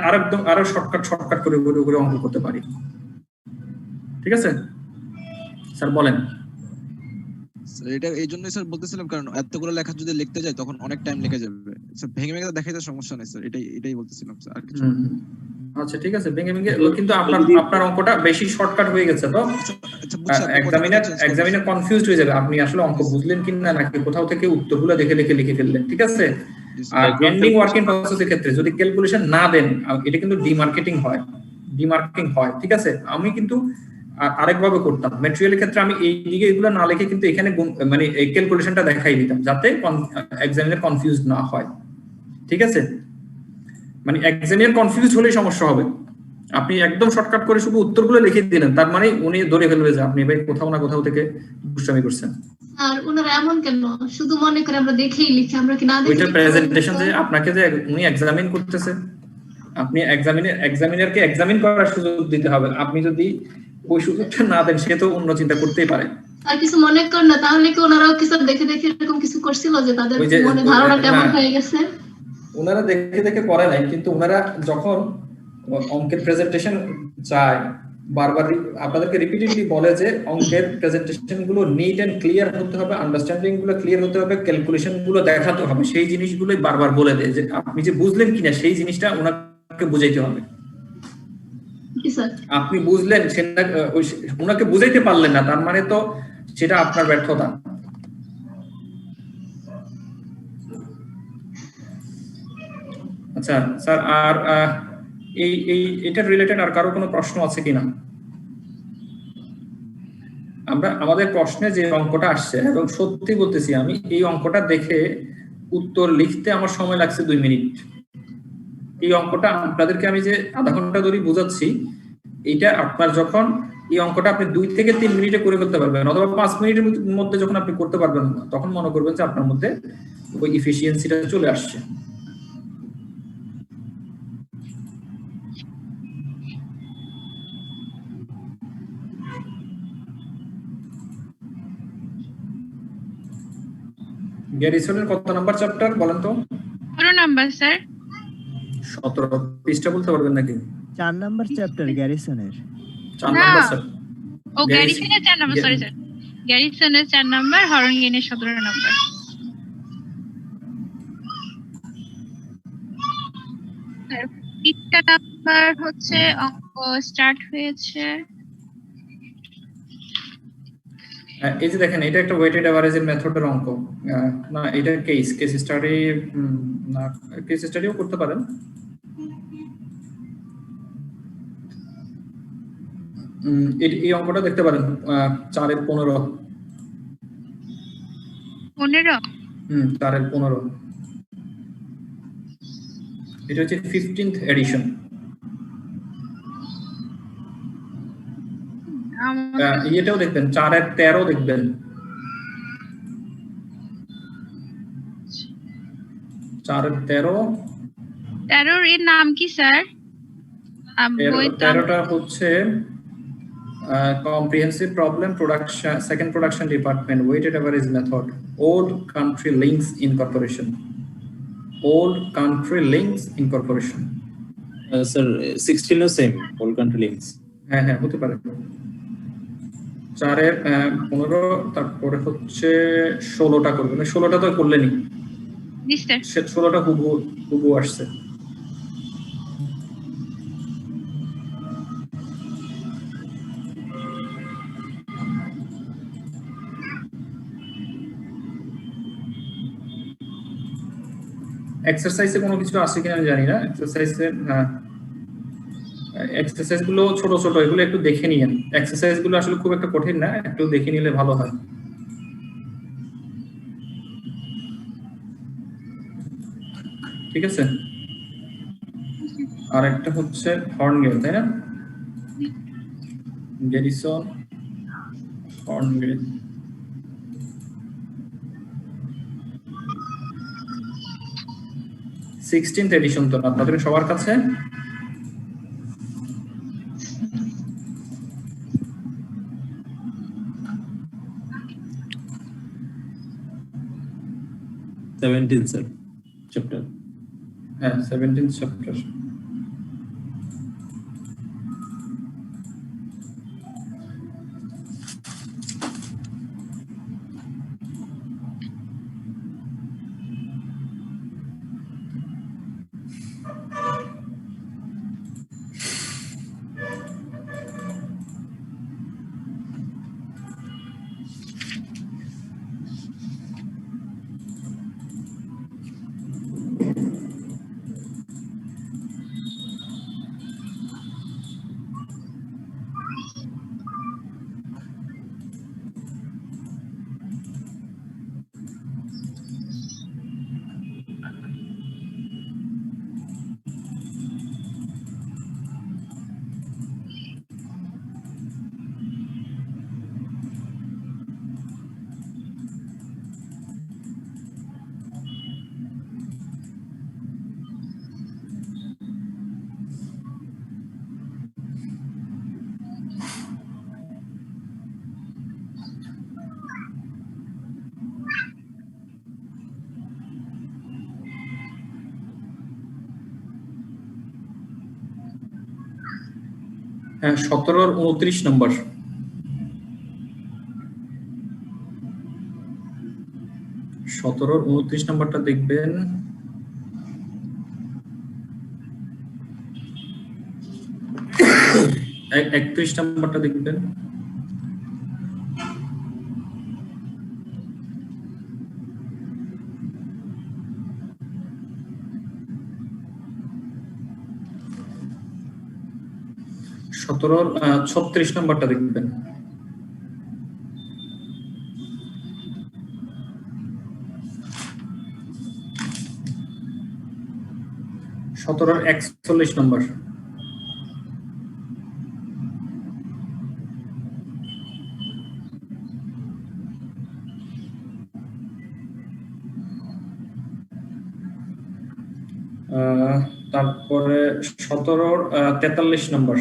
আর একদম আরো শর্টকাট করে অঙ্ক করতে পারি ঠিক আছে স্যার বলেন
এটা এই জন্যই স্যার বলতেছিলাম কারণ এতগুলো লেখা যদি লিখতে যাই তখন অনেক টাইম লেগে যাবে স্যার ভেঙে দেখাইতে সমস্যা নেই স্যার এটাই বলতেছিলাম স্যার আর কিছু
আচ্ছা ঠিক আছে ভেঙে কিন্তু আপনার অঙ্কটা বেশি শর্টকাট হয়ে গেছে তো এক্সামিনার কনফিউজড হয়ে যাবে আপনি আসলে অঙ্ক বুঝলেন কিনা নাকি কোথাও থেকে উত্তরগুলো দেখে লিখে ফেললেন ঠিক আছে আর এন্ডিং ওয়ার্কিং প্রসেসের ক্ষেত্রে যদি ক্যালকুলেশন না দেন এটা কিন্তু ডিমার্কেটিং হয় ঠিক আছে আমি কিন্তু আরেকভাবে করতাম ম্যাটেরিয়ালের ক্ষেত্রে আমি এই দিকে এগুলো না লিখে কিন্তু এখানে মানে এই ক্যালকুলেশনটা দেখাই দিতাম যাতে এক্সামিনার কনফিউজ না হয় ঠিক আছে মানে এক্সামিনার কনফিউজ হলেই সমস্যা হবে আপনি একদম শর্টকাট করে শুধু উত্তরগুলো লিখে দিলেন তার মানে উনি ধরে ফেলবে যে আপনি ভাই কোথাও না কোথাও থেকে দুষ্টামি করছেন
আর ওনারা এমন কেন শুধু মনে করে আমরা দেখেই লিখি আমরা কি না দেখি
ওইটা প্রেজেন্টেশন যে আপনাকে যে উনি এক্সামিন করতেছে আপনি এক্সামিনারকে এক্সামিন করার সুযোগ দিতে হবে। আপনি যদি ওই সুযোগটা না দেন, সে তো অন্য চিন্তা করতেই পারে।
আর কিছু মনে কর না, তাহলে কি ওনারাও কিছু দেখে দেখে এরকম কিছু করছিল যে তাদের মনে ধারণা কেমন হয়ে গেছে?
ওনারা দেখে দেখে করে নাই, কিন্তু ওনারা যখন অঙ্কের প্রেজেন্টেশন চায়, বারবার আপনাদেরকে রিপিটেডলি বলে যে অঙ্কের প্রেজেন্টেশন গুলো নিট এন্ড ক্লিয়ার হতে হবে, আন্ডারস্ট্যান্ডিং গুলো ক্লিয়ার হতে হবে, ক্যালকুলেশন গুলো দেখাতে হবে। সেই জিনিসগুলোই বারবার বলে দেয় যে আপনি যে বুঝলেন কিনা সেই জিনিসটা ওনাকে বুঝাইতে হবে। আপনি বুঝলেন সেটা ওনাকে বুঝাইতে পারলেন না, তার মানে তো সেটা আপনার ব্যর্থতা। আচ্ছা স্যার, আর এটা রিলেটেড আর কারো কোনো প্রশ্ন আছে কিনা? আমাদের প্রশ্নে যে অঙ্কটা আসছে, এবং সত্যি বলতেছি আমি এই অঙ্কটা দেখে উত্তর লিখতে আমার সময় লাগছে 2 মিনিট। এই অঙ্কটা আপনাদেরকে আমি যে আধা ঘন্টা ধরে বোঝাচ্ছি, এটা আপনার যখন এই অঙ্কটা আপনি 2 থেকে 3 মিনিটে করে ফেলতে পারবেন, অথবা 5 মিনিটের মধ্যে যখন আপনি করতে পারবেন, তখন মনে করবেন যে আপনার মধ্যে ওই এফিসিয়েন্সিটা চলে আসছে। গ্যারিসনের কত নাম্বার চ্যাপ্টার বলেন তো?
17 নাম্বার স্যার।
17 পৃষ্ঠা বলতে পারবেন নাকি?
4 নাম্বার চ্যাপ্টার গ্যারিসনের।
4 নাম্বার স্যার।
ও গ্যারিসনের 4 নাম্বার, সরি স্যার। গ্যারিসনের 4 নাম্বার, হরনগেনের 17 নাম্বার। পৃষ্ঠা নাম্বার হচ্ছে অঙ্ক স্টার্ট হয়েছে।
এই যে দেখেন, এটা একটা ওয়েটেড এভারেজের মেথডের অঙ্ক না, এটা কেস স্টাডি না, কেস স্টাডিও করতে পারেন। এই অঙ্কটা দেখতে পারেন 4 এর 15। 4 এর 15, এটা হচ্ছে 15th এডিশন। এটাও দেখবেন 4 এর 13 দেখবেন। 4 এর
13 এর নাম কি স্যার?
13টা হচ্ছে comprehensive problem production, second production department, weighted average method, old country links incorporation. Old country links incorporation.
Sir, 16 is same, old country links.
হ্যাঁ হ্যাঁ, হতে পারে। 4 এর 15, তারপরে হচ্ছে 16টা করবেন। 16টা তো করলেনই, 16টা হুবহু আসছে। এক্সারসাইজে কোনো কিছু আছে কিনা আমি জানি না। এক্সারসাইজ গুলো ছোট ছোট, এগুলো একটু দেখে নিয়েন। এক্সারসাইজ গুলো আসলে খুব একটা কঠিন না, একটু দেখে নিলে ভালো হয়। ঠিক আছে। আর একটা হচ্ছে হর্নগেল, তাই না? গ্যারিসন, হর্নগেল। সিক্সটিন্থ এডিশন তো আপনাদের সবার কাছে।
Sir, chapter.
হ্যাঁ, 17th চ্যাপ্টার। হ্যাঁ 17 29 নম্বর। 17 29 নম্বরটা দেখবেন। এক 31 নম্বরটা দেখবেন। সতেরোর 36 নম্বরটা দেখবেন। সতেরোর 41 নম্বর। তারপরে 17-র 43 নম্বর।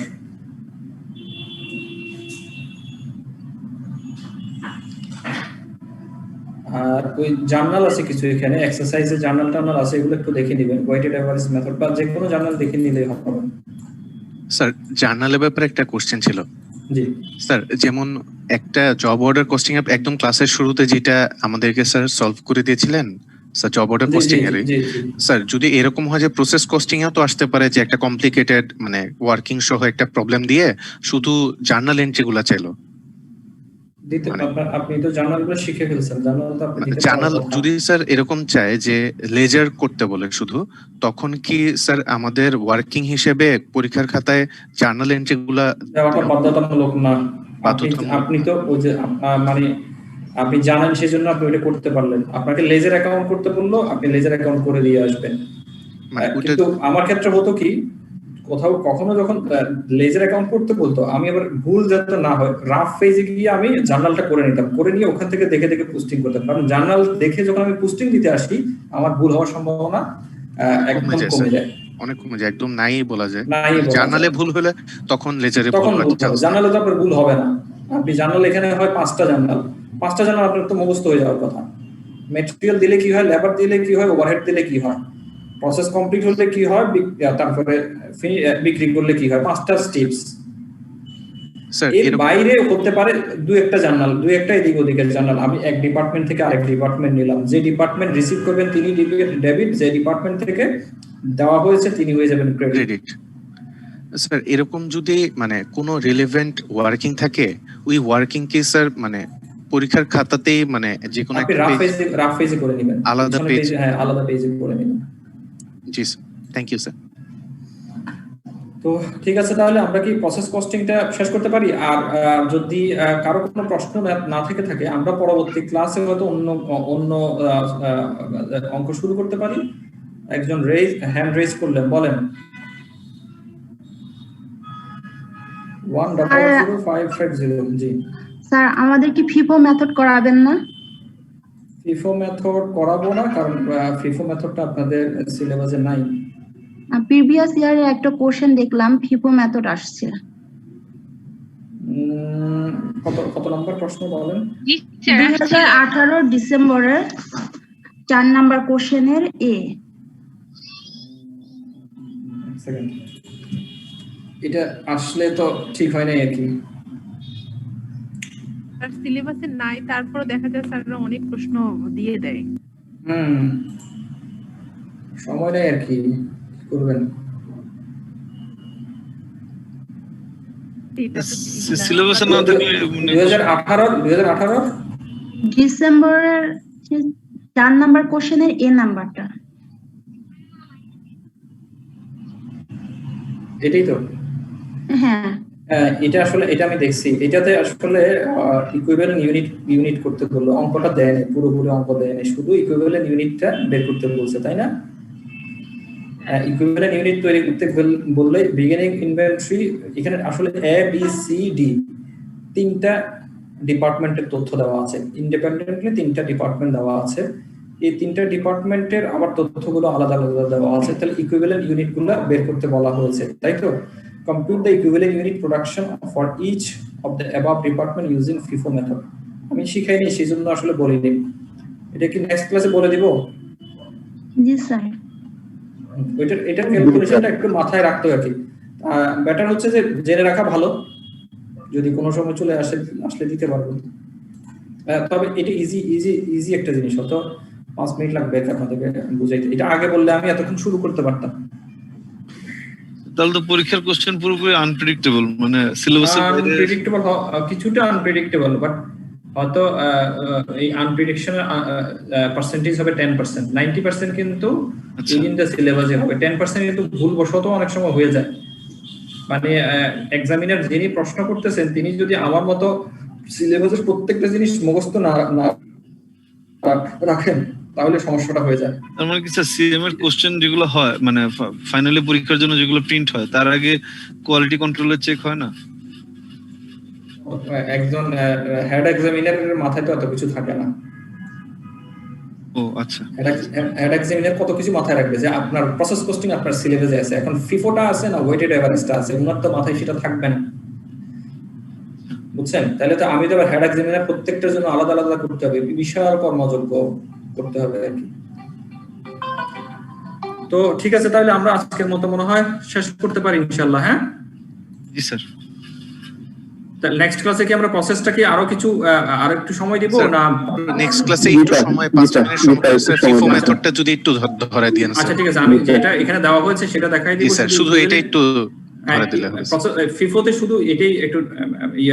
আর ওই জার্নাল আছে কিছু এখানে, এক্সারসাইজে জার্নাল টার্নাল আছে, এগুলো একটু দেখে নেবেন। ওয়েটেড এভারেজ মেথড বা যে কোনো জার্নাল দেখে নিলেই হবে।
স্যার জার্নালের ব্যাপারে একটা কোশ্চেন ছিল।
জি
স্যার, যেমন একটা জব অর্ডার কোস্টিং একদম ক্লাসের শুরুতে যেটা আমাদেরকে স্যার সলভ করে দিয়েছিলেন স্যার, জব অর্ডার কোস্টিং এর স্যার, যদি এরকম হয় যে প্রসেস কোস্টিং এও তো আসতে পারে যে একটা কমপ্লিকেটেড মানে ওয়ার্কিং সহ একটা প্রবলেম দিয়ে শুধু জার্নাল এন্ট্রি গুলা চাইলো
দিতে আপনি তো জার্নালগুলো শিখে ফেলছেন, জার্নাল তো আপনি দিতে
জার্নাল
পারবেন।
যদি স্যার এরকম চায় যে লেজার করতে বলে শুধু, তখন কি স্যার আমাদের ওয়ার্কিং হিসেবে পরীক্ষার খাতায় জার্নাল এন্ট্রি গুলা
দেওয়াটা বাধ্যতামূলক না। আপনি তো ওই যে মানে আপনি জানেন সেজন্য আপনি ওটা করতে পারলেন। আপনাকে লেজার অ্যাকাউন্ট করতে বললো, আপনি লেজার অ্যাকাউন্ট করে দিয়ে আসবেন। কিন্তু আমার ক্ষেত্রে হতো কি, কোথাও কখনো যখন লেজার অ্যাকাউন্ট করতে বলতো, আমি আবার ভুল যাতে না হয় রাফ পেজে গিয়ে আমি জার্নালটা করে নিতাম, করে নিয়ে ওখান থেকে দেখে দেখে পোস্টিং করতাম। কারণ জার্নাল দেখে যখন আমি পোস্টিং দিতে আসি আমার ভুল হওয়ার সম্ভাবনা একদম কমে যায়,
অনেক কমে যায়, একদম নাই বলা যায়।
নাই বলা
জার্নালে
যায়।
ভুল হলে তখন লেজারে
তখন
ভুল হতে চান্স
জার্নালে তো আপনার ভুল হবে না। আপনি জার্নাল এখানে হয় 5টা জার্নাল আপনার তো মুখস্থ হয়ে যাওয়ার কথা। ম্যাটেরিয়াল দিলে কি হয়, লেবার দিলে কি হয়, ওভারহেড দিলে কি হয়, প্রসেস কমপ্লিট হলে কি হয়, তারপরে বিক্রি করলে কি হয়, 5টা স্টেপস। এর বাইরে হতে পারে দুই একটা এদিক ওদিকের জার্নাল। আমি এক ডিপার্টমেন্ট থেকে আরেক ডিপার্টমেন্ট নিলাম, যে ডিপার্টমেন্ট রিসিভ করবেন তিনি ডেবিট, যে ডিপার্টমেন্ট থেকে দেওয়া হয়েছে তিনি হয়ে যাবেন ক্রেডিট।
স্যার এরকম যদি মানে কোনো রিলেভেন্ট ওয়ার্কিং থাকে, ওই ওয়ার্কিং কি স্যার মানে পরীক্ষার খাতাতেই মানে যে কোনো একটা
রাফ পেজে করে নেবেন,
আলাদা পেজ,
হ্যাঁ আলাদা পেজে করে নেবেন।
জি স্যার, থ্যাংক ইউ স্যার।
তো ঠিক আছে, তাহলে আমরা কি প্রসেস কস্টিংটা শেষ করতে পারি? আর যদি কারো কোনো প্রশ্ন না থেকে থাকে, আমরা পরবর্তী ক্লাসে হয়তো অন্য অঙ্ক শুরু করতে পারি। একজন হ্যান্ড রেজ করলেন, বলেন। 1000550। জি
স্যার, আমাদের কি ফিফো মেথড করাবেন না?
ফিফো মেথড করাবো না, কারণ ফিফো মেথডটা আপনাদের সিলেবাসে নাই।
প্রিভিয়াস ইয়ারে একটা কোশ্চেন দেখলাম ফিফো মেথড আসছে।
কত নম্বর প্রশ্ন বলেন?
2018 ডিসেম্বরের 4 নাম্বার কোশ্চেনের এ।
এটা আসলে তো ঠিক হয় নাই আর কি,
আর সিলেবাসে নাই, তারপর দেখা যায় স্যাররা অনেক প্রশ্ন দিয়ে দেয়।
সময় নেই আর কি করবেন।
সিলেবাসে না থাকলে
2018
ডিসেম্বরের 4 নাম্বার কোশ্চেনের এ নাম্বারটা,
এটাই তো।
হ্যাঁ
এটা আসলে এটা আমি দেখছি, এটাতে আসলে ইকুইভ্যালেন্ট ইউনিট করতে বললো, অঙ্কটা দেয় নাই, পুরোপুরি অঙ্ক দেয় নাই, শুধু ইকুইভ্যালেন্ট ইউনিটটা বের করতে বলছে, তাই না? ইকুইভ্যালেন্ট ইউনিট তৈরি করতে বললে বিগিনিং ইনভেন্টরি, এখানে আসলে এ বি সি ডি 3টা ডিপার্টমেন্টের তথ্য দেওয়া আছে, ইন্ডিপেন্ডেন্টলি 3টা ডিপার্টমেন্ট দেওয়া আছে। এই 3টা ডিপার্টমেন্টের আবার তথ্যগুলো আলাদা আলাদা দেওয়া আছে, তাহলে ইকুইভ্যালেন্ট ইউনিটগুলো বের করতে বলা হয়েছে, তাই তো? Compute the equivalent unit production for each of the above department using FIFO method. আমি শিখাইনি সেজন্য আসলে বলিনি, এটা কি নেক্সট ক্লাসে বলে দিব?
জি স্যার।
এটার ক্যালকুলেশনটা একটু মাথায় রাখতে হবে কি, বেটার হচ্ছে যে জেনে রাখা ভালো, যদি কোনো সময় চলে আসলে দিতে পারবো। তবে এটা ইজি একটা জিনিস, হয়তো 5 মিনিট লাগবে আপনাদেরকে বুঝাইতে। এটা আগে বললে আমি এতক্ষণ শুরু করতে পারতাম।
তাহলে তো পরীক্ষার কোশ্চেন পুরোপুরি আনপ্রেডিক্টেবল, মানে সিলেবাসের বাইরে।
আনপ্রেডিক্টেবল, কিছুটা আনপ্রেডিক্টেবল, বাট হয়তো এই আনপ্রেডিকশনের পার্সেন্টেজ হবে 10%, 90% কিন্তু উইদিন দ্য সিলেবাসে হবে। 10% কিন্তু ভুলবশত অনেক সময় হয়ে যায়। মানে এক্সামিনার যিনি প্রশ্ন করতেছেন তিনি যদি আমার মতো সিলেবাসের প্রত্যেকটা জিনিস মুখস্থ না রাখেন তাহলে সমস্যাটা হয়ে যায়।
তার মানে কি স্যার, সিএম এর কোশ্চেন যেগুলো হয়, মানে ফাইনালি পরীক্ষার জন্য যেগুলো প্রিন্ট হয়, তার আগে কোয়ালিটি কন্ট্রোলের চেক হয় না?
একজন হেড এক্সামিনারের মাথায় তো এত কিছু থাকে না।
ও আচ্ছা,
হেড এক্সামিনার কত কিছু মাথায় রাখবে যে আপনার প্রসেস কস্টিং আপনার সিলেবাসে আছে, এখন ফিফোটা আছে না ওয়েটেড এভারেজটা আছে, ওনার তো মাথায় সেটা থাকবে না, বুঝছেন? তাহলে তো আমি তো হেড এক্সামিনার প্রত্যেকটার জন্য আলাদা আলাদা করতে হবে, বিশাল কর্মযোগ্য করতে হবে আর কি। তো ঠিক আছে, তাহলে আমরা আজকের মতো মনে হয় শেষ করতে পারি ইনশাআল্লাহ। হ্যাঁ
জি স্যার।
নেক্সট ক্লাসে কি আমরা প্রসেসটা কি আরো কিছু আর একটু সময় দেব না?
নেক্সট ক্লাসে একটু সময় 5 মিনিট সময় স্যার, ফিফো মেথডটা যদি একটু ধরে দেন স্যার।
আচ্ছা ঠিক আছে, আমি যেটা এখানে দেওয়া হয়েছে সেটা দেখাই দিব
স্যার, শুধু এটা একটু ধরে দিলে হবে।
ফিফোতে শুধু এটাই একটু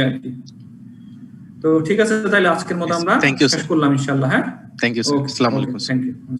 আর কি। তো ঠিক আছে, তাহলে আজকের মতো আমরা শেষ করলাম ইনশাআল্লাহ। হ্যাঁ,
থ্যাংক ইউ স্যার, আসসালামু আলাইকুম।
Thank you.